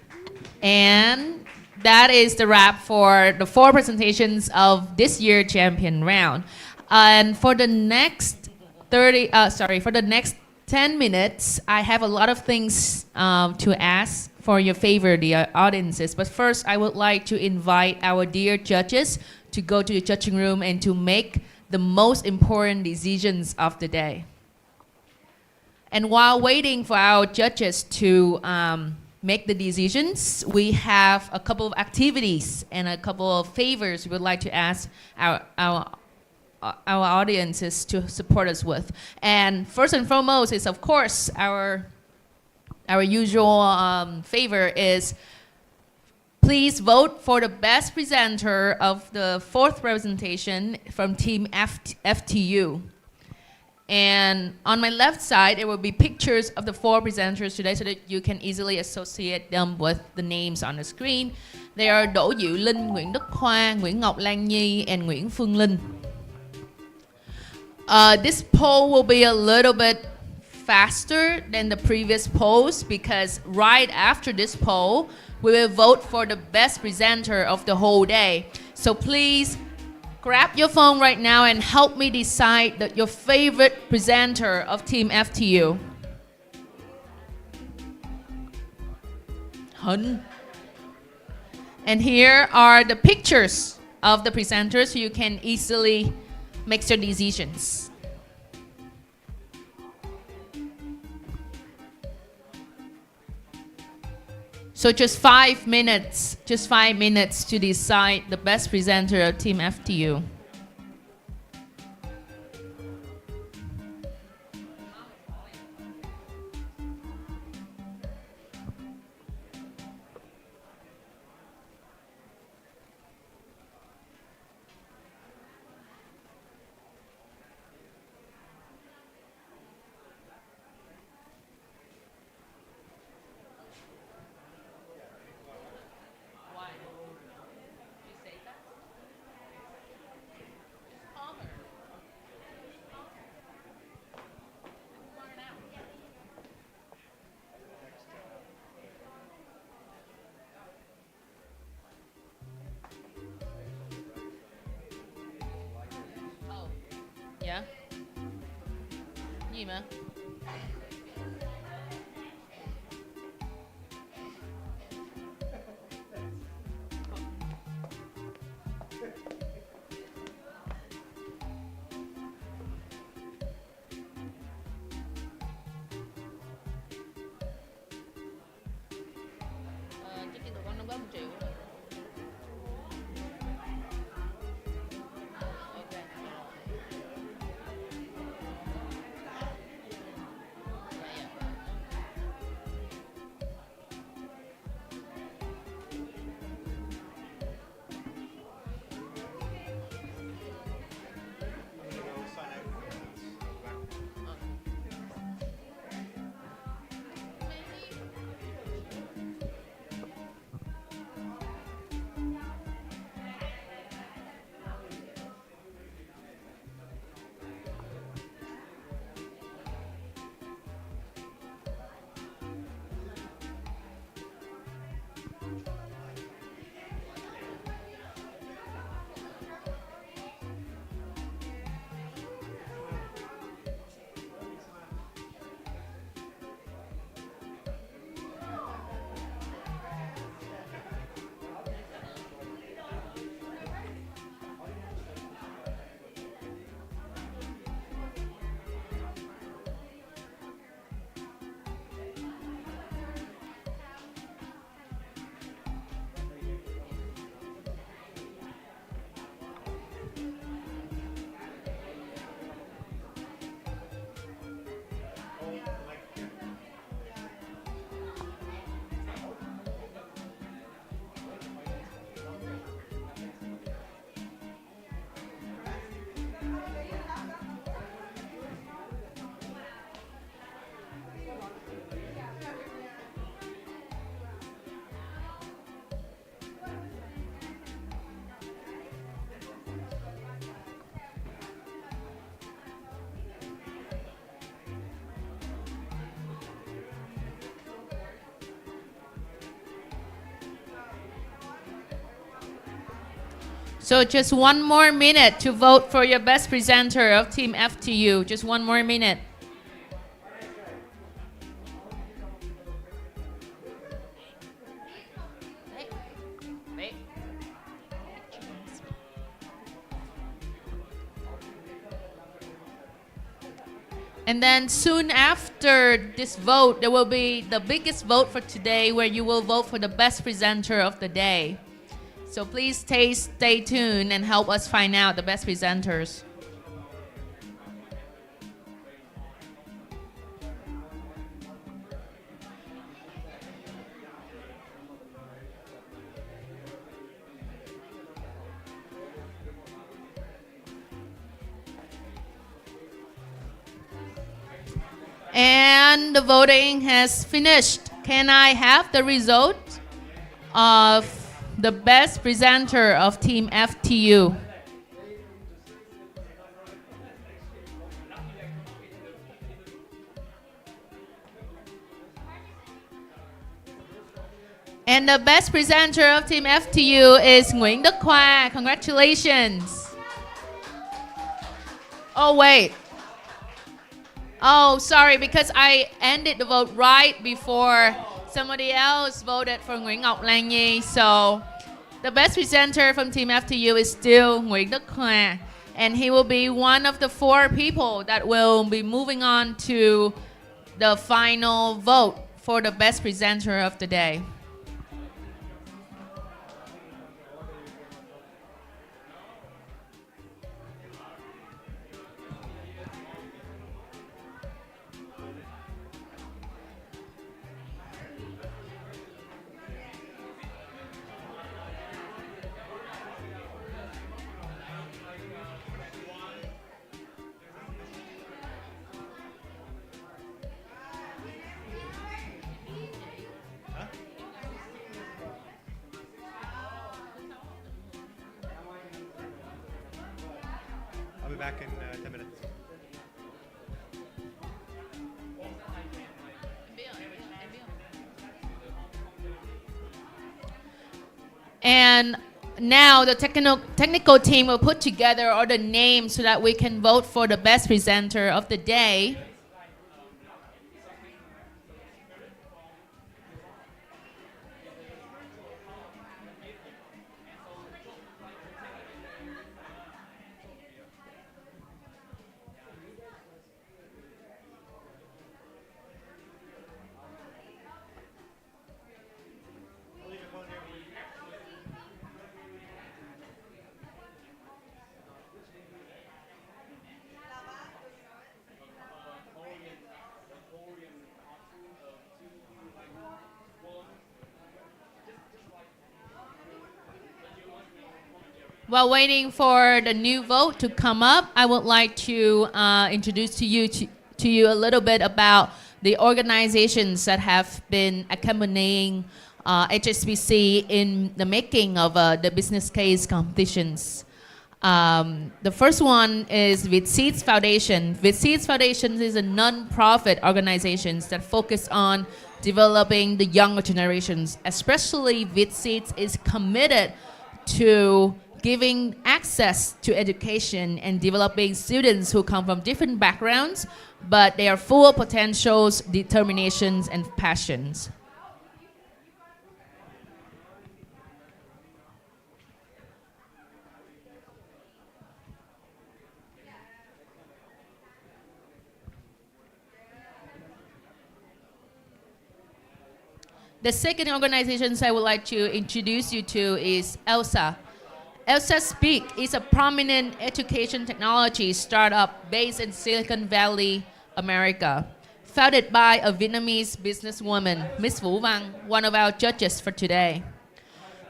And that is the wrap for the 4 presentations of this year champion round. And for the next 10 minutes, I have a lot of things to ask for your favor, dear audiences. But first, I would like to invite our dear judges to go to the judging room and to make the most important decisions of the day. And while waiting for our judges to make the decisions, we have a couple of activities and a couple of favors we would like to ask our audiences to support us with. And first and foremost is, of course, our usual favor is please vote for the best presenter of the 4th presentation from Team FTU. And on my left side, it will be pictures of the 4 presenters today so that you can easily associate them with the names on the screen. They are Đỗ Diệu Linh, Nguyễn Đức Khoa, Nguyễn Ngọc Lan Nhi, and Nguyễn Phương Linh. This poll will be a little bit faster than the previous polls because right after this poll, we will vote for the best presenter of the whole day. So please grab your phone right now and help me decide your favorite presenter of Team FTU. Hun. And here are the pictures of the presenters so you can easily make your decisions. So just 5 minutes to decide the best presenter of Team FTU. Yeah. Gì mà? Chiếc điện thoại con nó có 1 triệu. So just one more minute to vote for your best presenter of Team FTU. Just one more minute. And then soon after this vote, there will be the biggest vote for today where you will vote for the best presenter of the day. So please stay tuned and help us find out the best presenters. And the voting has finished. Can I have the result of the best presenter of Team FTU? And the best presenter of Team FTU is Nguyễn Đức Khoa. Congratulations. Oh, wait. Oh, sorry, because I ended the vote right before somebody else voted for Nguyễn Ngọc Lan Nhi. So the best presenter from Team FTU is still Nguyễn Đức Khoa. And he will be one of the 4 people that will be moving on to the final vote for the best presenter of the day. I'll be back in 10 minutes. And now the technical team will put together all the names so that we can vote for the best presenter of the day. While waiting for the new vote to come up, I would like to introduce to you a little bit about the organizations that have been accompanying HSBC in the making of the business case competitions. The first one is VITSEEDS Foundation. VITSEEDS Foundation is a non-profit organization that focus on developing the younger generations. Especially VITSEEDS is committed to giving access to education and developing students who come from different backgrounds, but they are full of potentials, determinations, and passions. The second organization I would like to introduce you to is ELSA. ELSA Speak is a prominent education technology startup based in Silicon Valley, America. Founded by a Vietnamese businesswoman, Ms. Vũ Văn, one of our judges for today.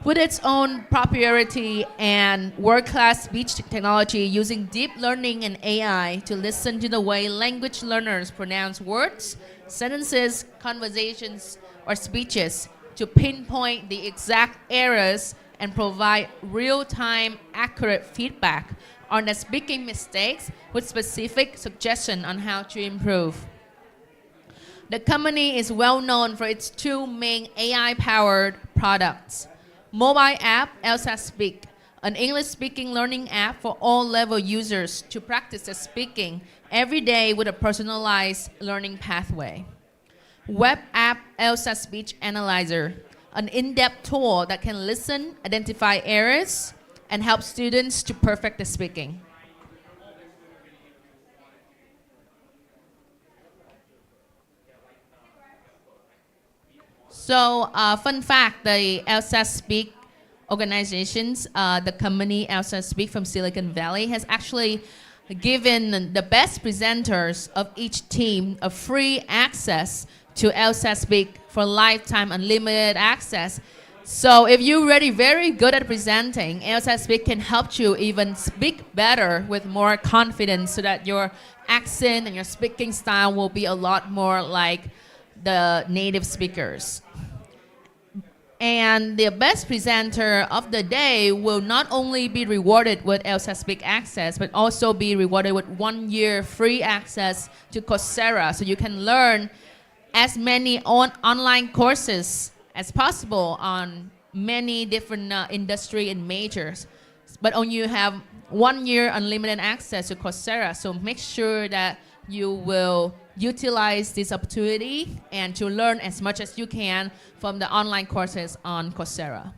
With its own proprietary and world-class speech technology using deep learning and AI to listen to the way language learners pronounce words, sentences, conversations, or speeches to pinpoint the exact errors and provide real-time accurate feedback on the speaking mistakes with specific suggestions on how to improve. The company is well known for its 2 main AI-powered products. Mobile app, ELSA Speak, an English-speaking learning app for all level users to practice their speaking every day with a personalized learning pathway. Web app Elsa Speech Analyzer, an in-depth tool that can listen, identify errors, and help students to perfect the speaking. So, fun fact, the Elsa Speak organizations, the company Elsa Speak from Silicon Valley has actually given the best presenters of each team a free access to Elsa Speak for lifetime unlimited access. So if you're already very good at presenting, Elsa Speak can help you even speak better with more confidence so that your accent and your speaking style will be a lot more like the native speakers. And the best presenter of the day will not only be rewarded with Elsa Speak access, but also be rewarded with 1 year free access to Coursera, so you can learn as many online courses as possible on many different industry and majors. But only you have 1 year unlimited access to Coursera, so make sure that you will utilize this opportunity and to learn as much as you can from the online courses on Coursera.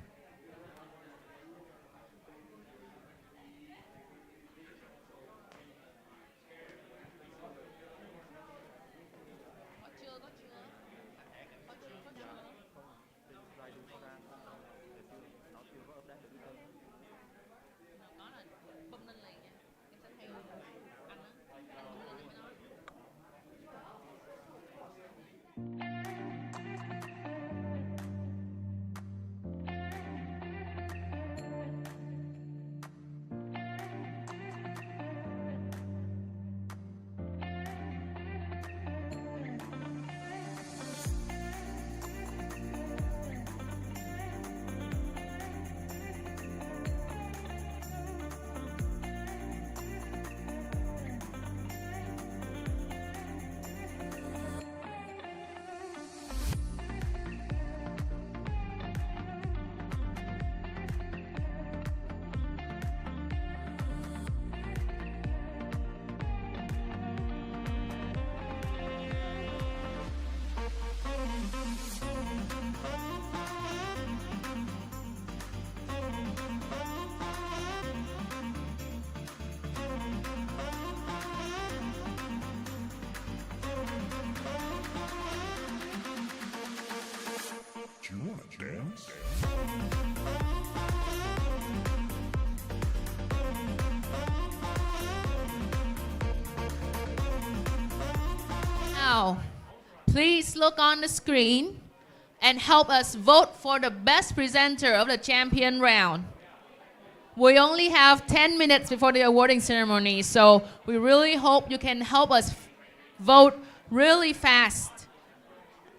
Do you want to dance? Now, please look on the screen and help us vote for the best presenter of the champion round. We only have 10 minutes before the awarding ceremony, so we really hope you can help us vote really fast.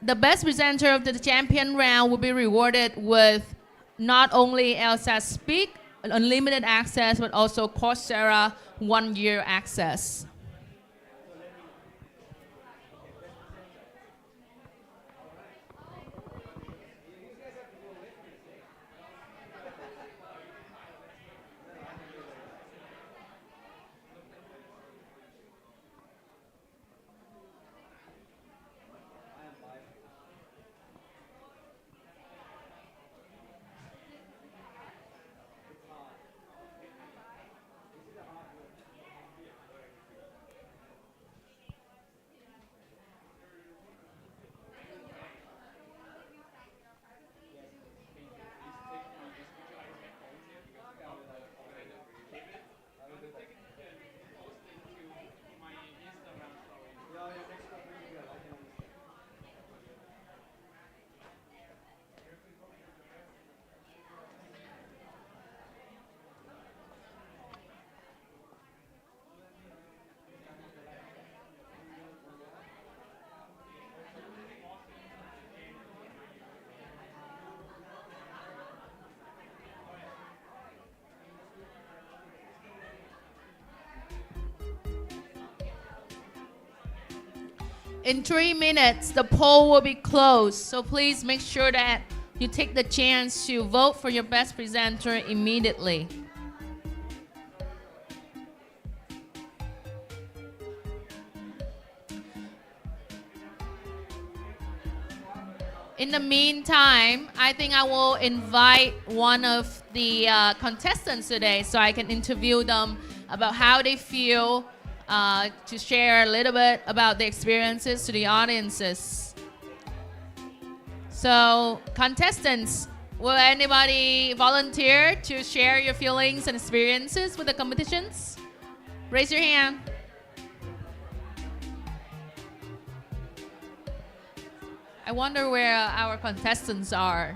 The best presenter of the champion round will be rewarded with not only Elsa Speak, unlimited access, but also Coursera 1 year access. In 3 minutes, the poll will be closed, so please make sure that you take the chance to vote for your best presenter immediately. the meantime, I think I will invite one of the contestants today so I can interview them about how they feel to share a little bit about their experiences to the audiences. So, contestants, will anybody volunteer to share your feelings and experiences with the competitions? Raise your hand. I wonder where our contestants are.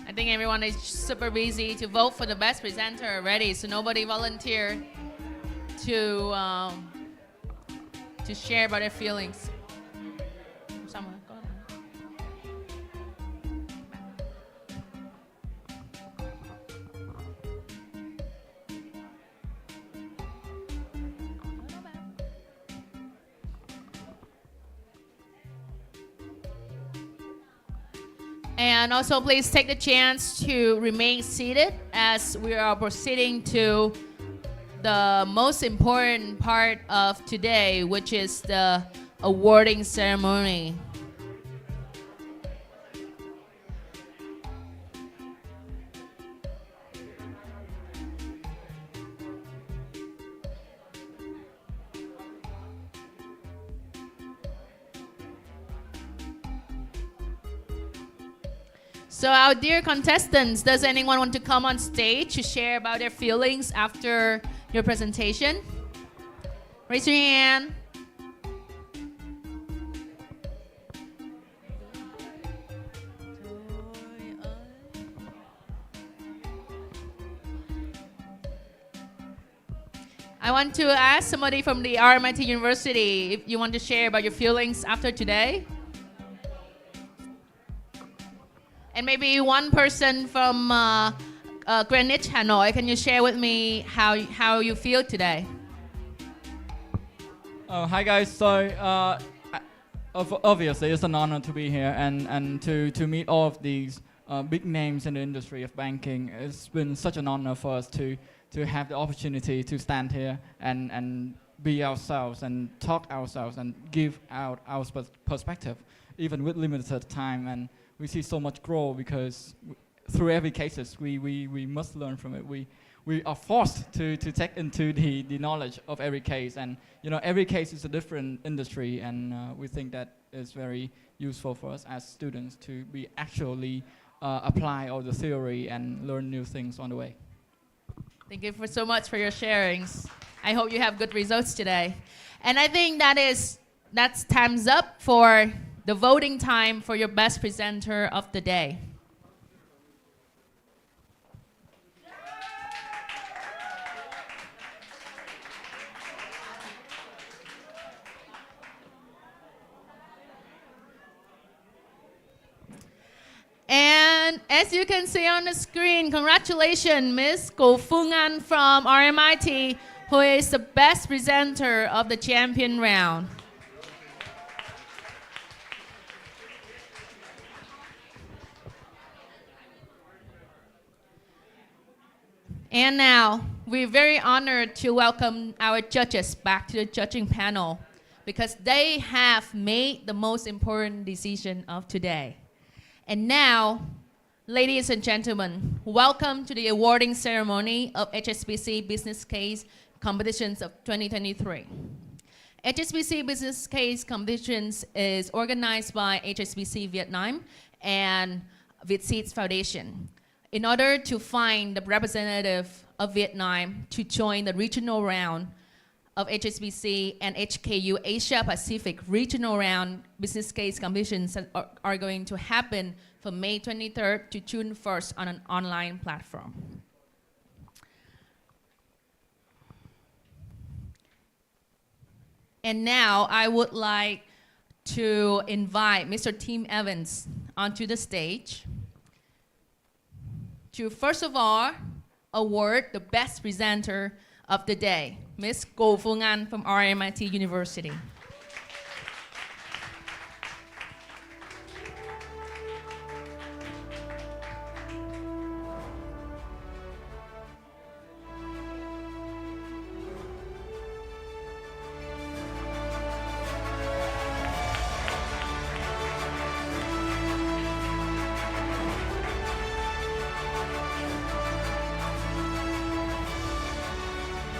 I think everyone is super busy to vote for the best presenter already, so nobody volunteered to share about their feelings. Someone, go ahead. And also please take the chance to remain seated as we are proceeding to the most important part of today, which is the awarding ceremony. So our dear contestants, does anyone want to come on stage to share about their feelings after your presentation? Raise your hand. I want to ask somebody from the RMIT University if you want to share about your feelings after today. And maybe one person from Greenwich, Hanoi, can you share with me how you feel today? Hi guys, so obviously it's an honor to be here and to meet all of these big names in the industry of banking. It's been such an honor for us to have the opportunity to stand here and be ourselves and talk ourselves and give out our perspective, even with limited time. And we see so much growth because through every cases we must learn from it. We are forced to take into the knowledge of every case, and you know every case is a different industry, and we think that is very useful for us as students to be actually apply all the theory and learn new things on the way. Thank you so much for your sharings. I hope you have good results today. And I think that's time's up for the voting time for your best presenter of the day. And as you can see on the screen, congratulations, Ms. Go Fung An from RMIT, who is the best presenter of the champion round. And now, we're very honored to welcome our judges back to the judging panel because they have made the most important decision of today. And now, ladies and gentlemen, welcome to the awarding ceremony of HSBC Business Case Competitions of 2023. HSBC Business Case Competitions is organized by HSBC Vietnam and Vietseeds Foundation in order to find the representative of Vietnam to join the regional round of HSBC and HKU Asia Pacific regional round business case competitions that are going to happen from May 23rd to June 1st on an online platform. And now I would like to invite Mr. Tim Evans onto the stage to first of all award the best presenter of the day, Ms. Go Fung An from RMIT University.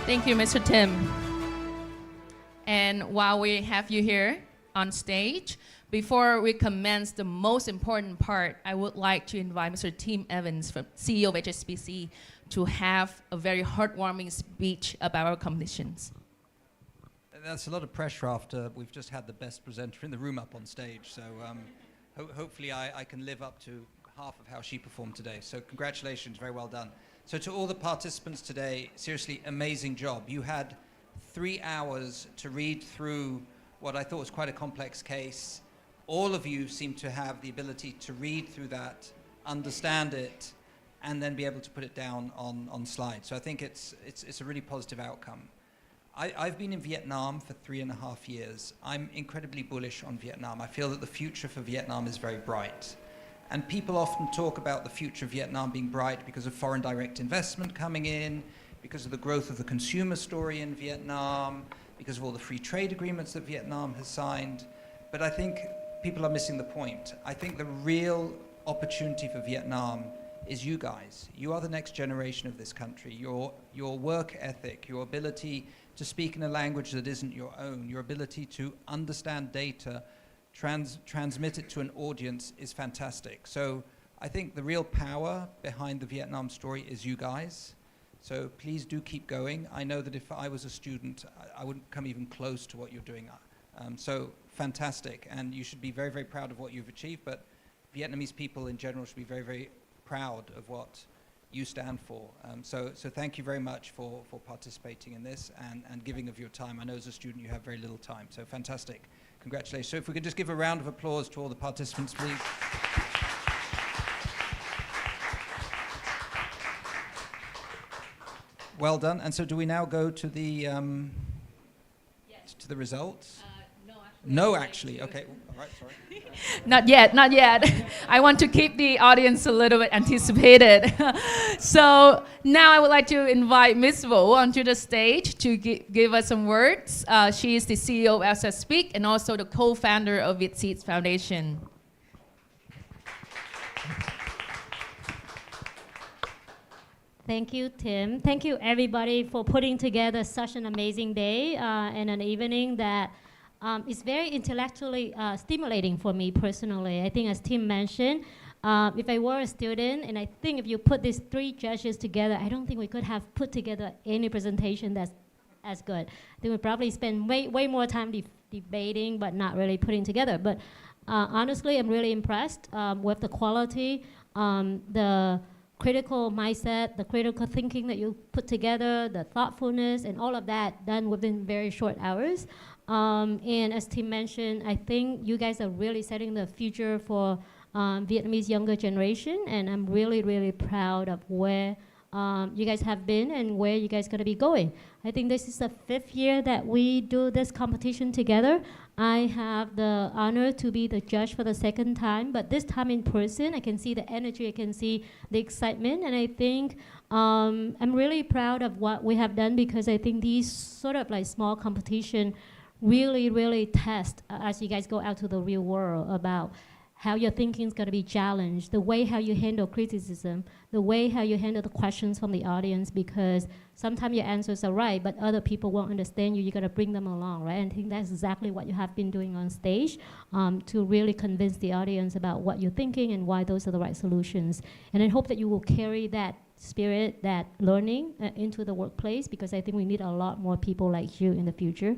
Thank you, Mr. Tim. And while we have you here on stage, before we commence the most important part, I would like to invite Mr. Tim Evans, CEO of HSBC, to have a very heartwarming speech about our competitions. That's a lot of pressure after we've just had the best presenter in the room up on stage. So hopefully I can live up to half of how she performed today. So congratulations, very well done. So to all the participants today, seriously, amazing job. You had 3 hours to read through what I thought was quite a complex case. All of you seem to have the ability to read through that, understand it, and then be able to put it down on slides. So I think it's a really positive outcome. I've been in Vietnam for 3.5 years. I'm incredibly bullish on Vietnam. I feel that the future for Vietnam is very bright. And people often talk about the future of Vietnam being bright because of foreign direct investment coming in, because of the growth of the consumer story in Vietnam, because of all the free trade agreements that Vietnam has signed. But I think people are missing the point. I think the real opportunity for Vietnam is you guys. You are the next generation of this country. Your work ethic, your ability to speak in a language that isn't your own, your ability to understand data, transmit it to an audience is fantastic. So I think the real power behind the Vietnam story is you guys. So please do keep going. I know that if I was a student, I wouldn't come even close to what you're doing. So fantastic. And you should be very, very proud of what you've achieved. But Vietnamese people in general should be very, very proud of what you stand for. So thank you very much for participating in this and giving of your time. I know as a student you have very little time. So fantastic. Congratulations. So if we could just give a round of applause to all the participants, please. Well done. And so do we now go to the to the results? No, actually. Okay. All right, sorry. Not yet, not yet. I want to keep the audience a little bit anticipated. So now I would like to invite Ms. Vo onto the stage to give us some words. She is the CEO of LSS Speak and also the co-founder of VietSeeds Foundation. Thank you, Tim. Thank you, everybody, for putting together such an amazing day and an evening that is very intellectually stimulating for me personally. I think as Tim mentioned, if I were a student, and I think if you put these 3 judges together, I don't think we could have put together any presentation that's as good. I think we probably spend way more time debating, but not really putting together. But honestly, I'm really impressed with the quality, the critical mindset, the critical thinking that you put together, the thoughtfulness, and all of that done within very short hours. And as Tim mentioned, I think you guys are really setting the future for Vietnamese younger generation, and I'm really, really proud of where you guys have been and where you guys going to be going. I think this is the 5th year that we do this competition together. I have the honor to be the judge for the 2nd time, but this time in person, I can see the energy, I can see the excitement, and I think I'm really proud of what we have done, because I think these sort of like small competition really, really test as you guys go out to the real world about how your thinking is going to be challenged, the way how you handle criticism, the way how you handle the questions from the audience, because sometimes your answers are right, but other people won't understand you. You got to bring them along, right? And I think that's exactly what you have been doing on stage to really convince the audience about what you're thinking and why those are the right solutions. And I hope that you will carry that spirit, that learning into the workplace, because I think we need a lot more people like you in the future.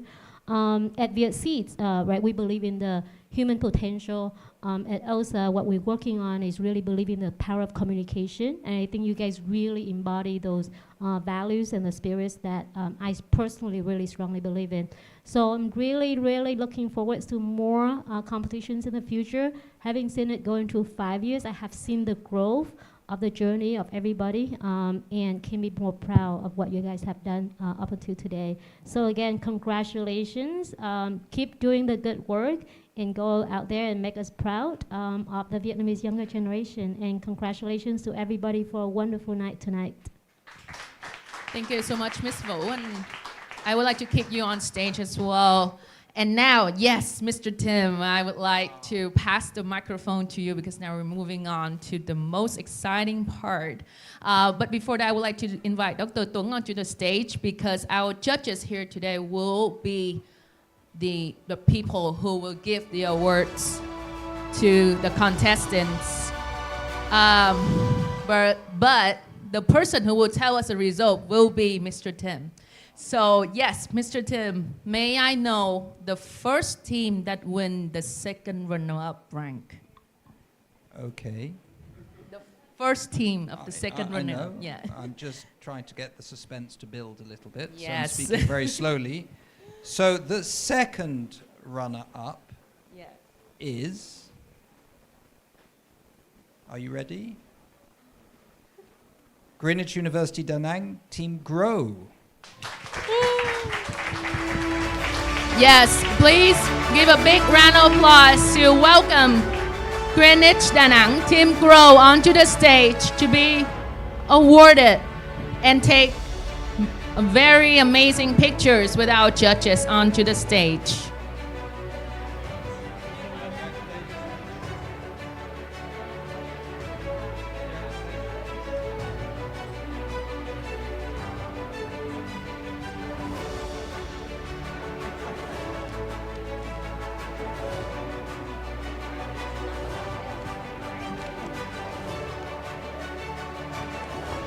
At VietSeeds, right, we believe in the human potential. At ELSA, what we're working on is really believing in the power of communication, and I think you guys really embody those values and the spirits that I personally really strongly believe in. So I'm really, really looking forward to more competitions in the future. Having seen it go into 5 years, I have seen the growth of the journey of everybody, and can be more proud of what you guys have done up until today. So again, congratulations. Keep doing the good work and go out there and make us proud of the Vietnamese younger generation. And congratulations to everybody for a wonderful night tonight. Thank you so much, Ms. Vo. And I would like to keep you on stage as well. And now, yes, Mr. Tim, I would like to pass the microphone to you because now we're moving on to the most exciting part. But before that, I would like to invite Dr. Tuấn onto the stage because our judges here today will be the people who will give the awards to the contestants. But the person who will tell us the result will be Mr. Tim. So yes, Mr. Tim, may I know the first team that win the second runner-up rank? Okay. The first team of the second I runner-up. know. Yeah. I'm just trying to get the suspense to build a little bit. Yes. So I'm speaking very slowly. So the second runner-up is... Are you ready? Greenwich University Da Nang, Team Grow. Yes, please give a big round of applause to welcome Greenwich Da Nang Team Grow onto the stage to be awarded and take very amazing pictures with our judges onto the stage.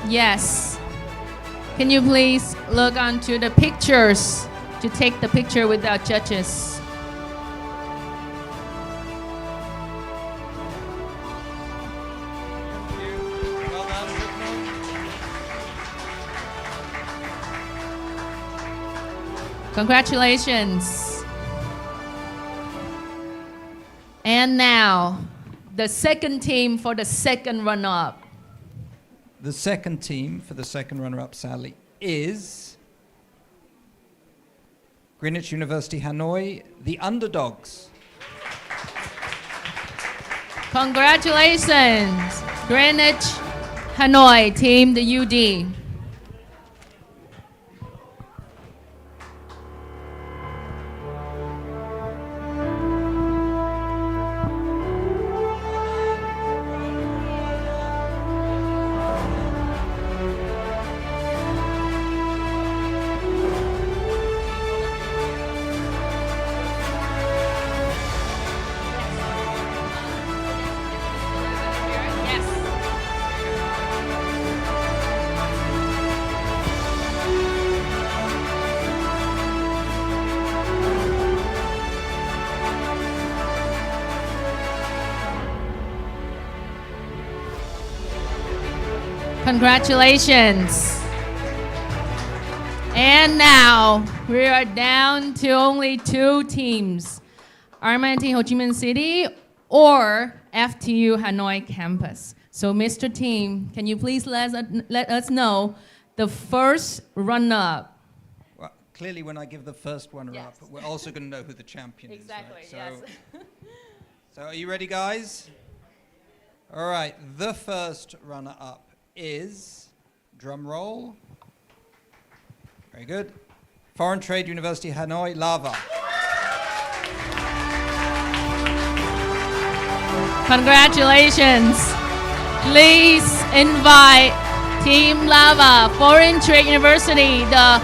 Yes. Can you please look onto the pictures to take the picture with our judges? Congratulations. And now, the second team for the second runner-up. The second team for the second runner-up, Sally, is Greenwich University Hanoi, the Underdogs. Congratulations, Greenwich Hanoi team, the UD. Congratulations. And now we are down to only two teams, RMIT Ho Chi Minh City or FTU Hanoi campus. So Mr. Team, can you please let us know the first runner-up? Well, clearly when I give the first runner-up, we're also going to know who the champion is. Exactly, right? So are you ready, guys? All right, the first runner-up is, drum roll, very good, Foreign Trade University Hanoi, Lava. Congratulations. Please invite Team Lava, Foreign Trade University, the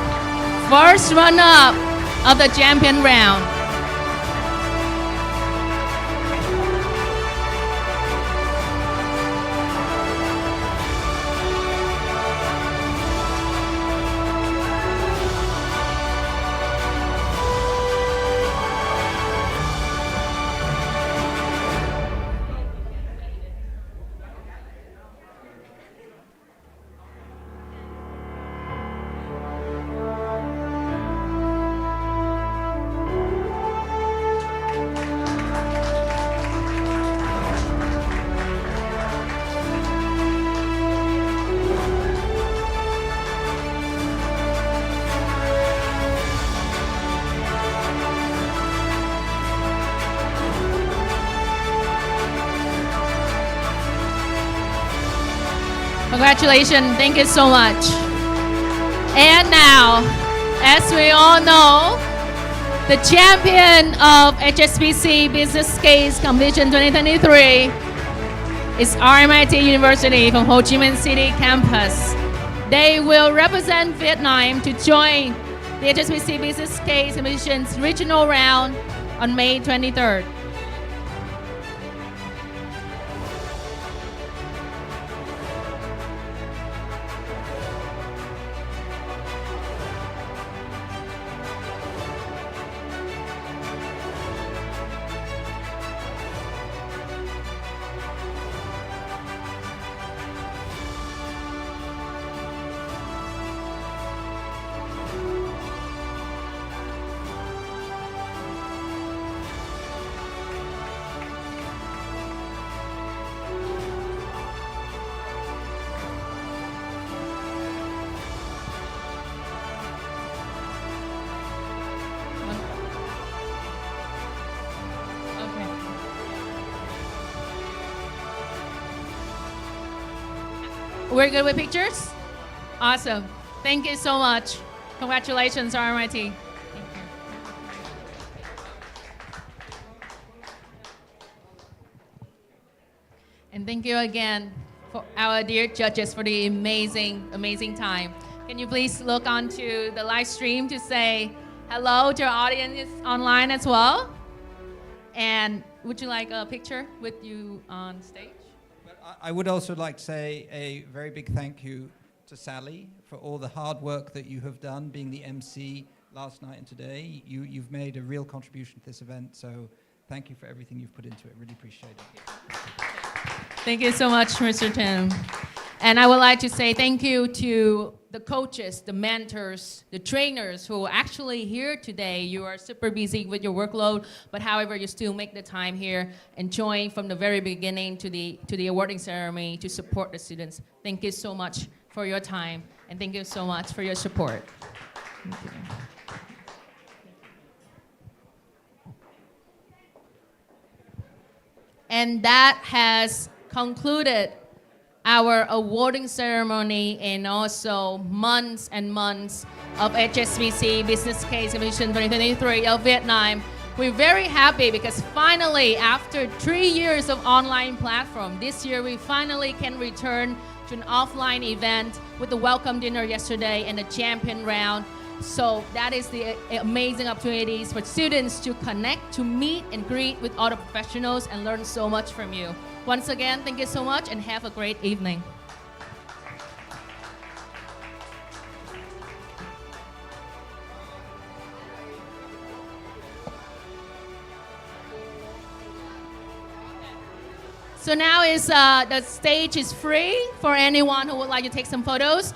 first runner-up of the champion round. Congratulations, thank you so much. And now, as we all know, The champion of HSBC Business Case Competition 2023 is RMIT University from Ho Chi Minh City campus. They will represent Vietnam to join the HSBC Business Case Competition's regional round on May 23rd. We're good with pictures? Awesome. Thank you so much. Congratulations, RMIT. And thank you again for our dear judges for the amazing time. Can you please look onto the live stream to say hello to our audience online as well? And would you like a picture with you on stage? I would also like to say a very big thank you to Sally for all the hard work that you have done being the MC last night and today. You've made a real contribution to this event, so thank you for everything you've put into it. Really appreciate it. Thank you so much, Mr. Tim. And I would like to say thank you to the coaches, the mentors, the trainers who are actually here today. You are super busy with your workload, but however, you still make the time here and join from the very beginning to the awarding ceremony to support the students. Thank you so much for your time, and thank you so much for your support. Thank you. And that has concluded our awarding ceremony and also months and months of HSBC Business Case Competition 2023 of Vietnam. We're very happy because finally, after 3 years of online platform, this year we finally can return to an offline event with the welcome dinner yesterday and the champion round. So that is the amazing opportunities for students to connect, to meet and greet with other professionals and learn so much from you. Once again, thank you so much and have a great evening. So now the stage is free for anyone who would like to take some photos.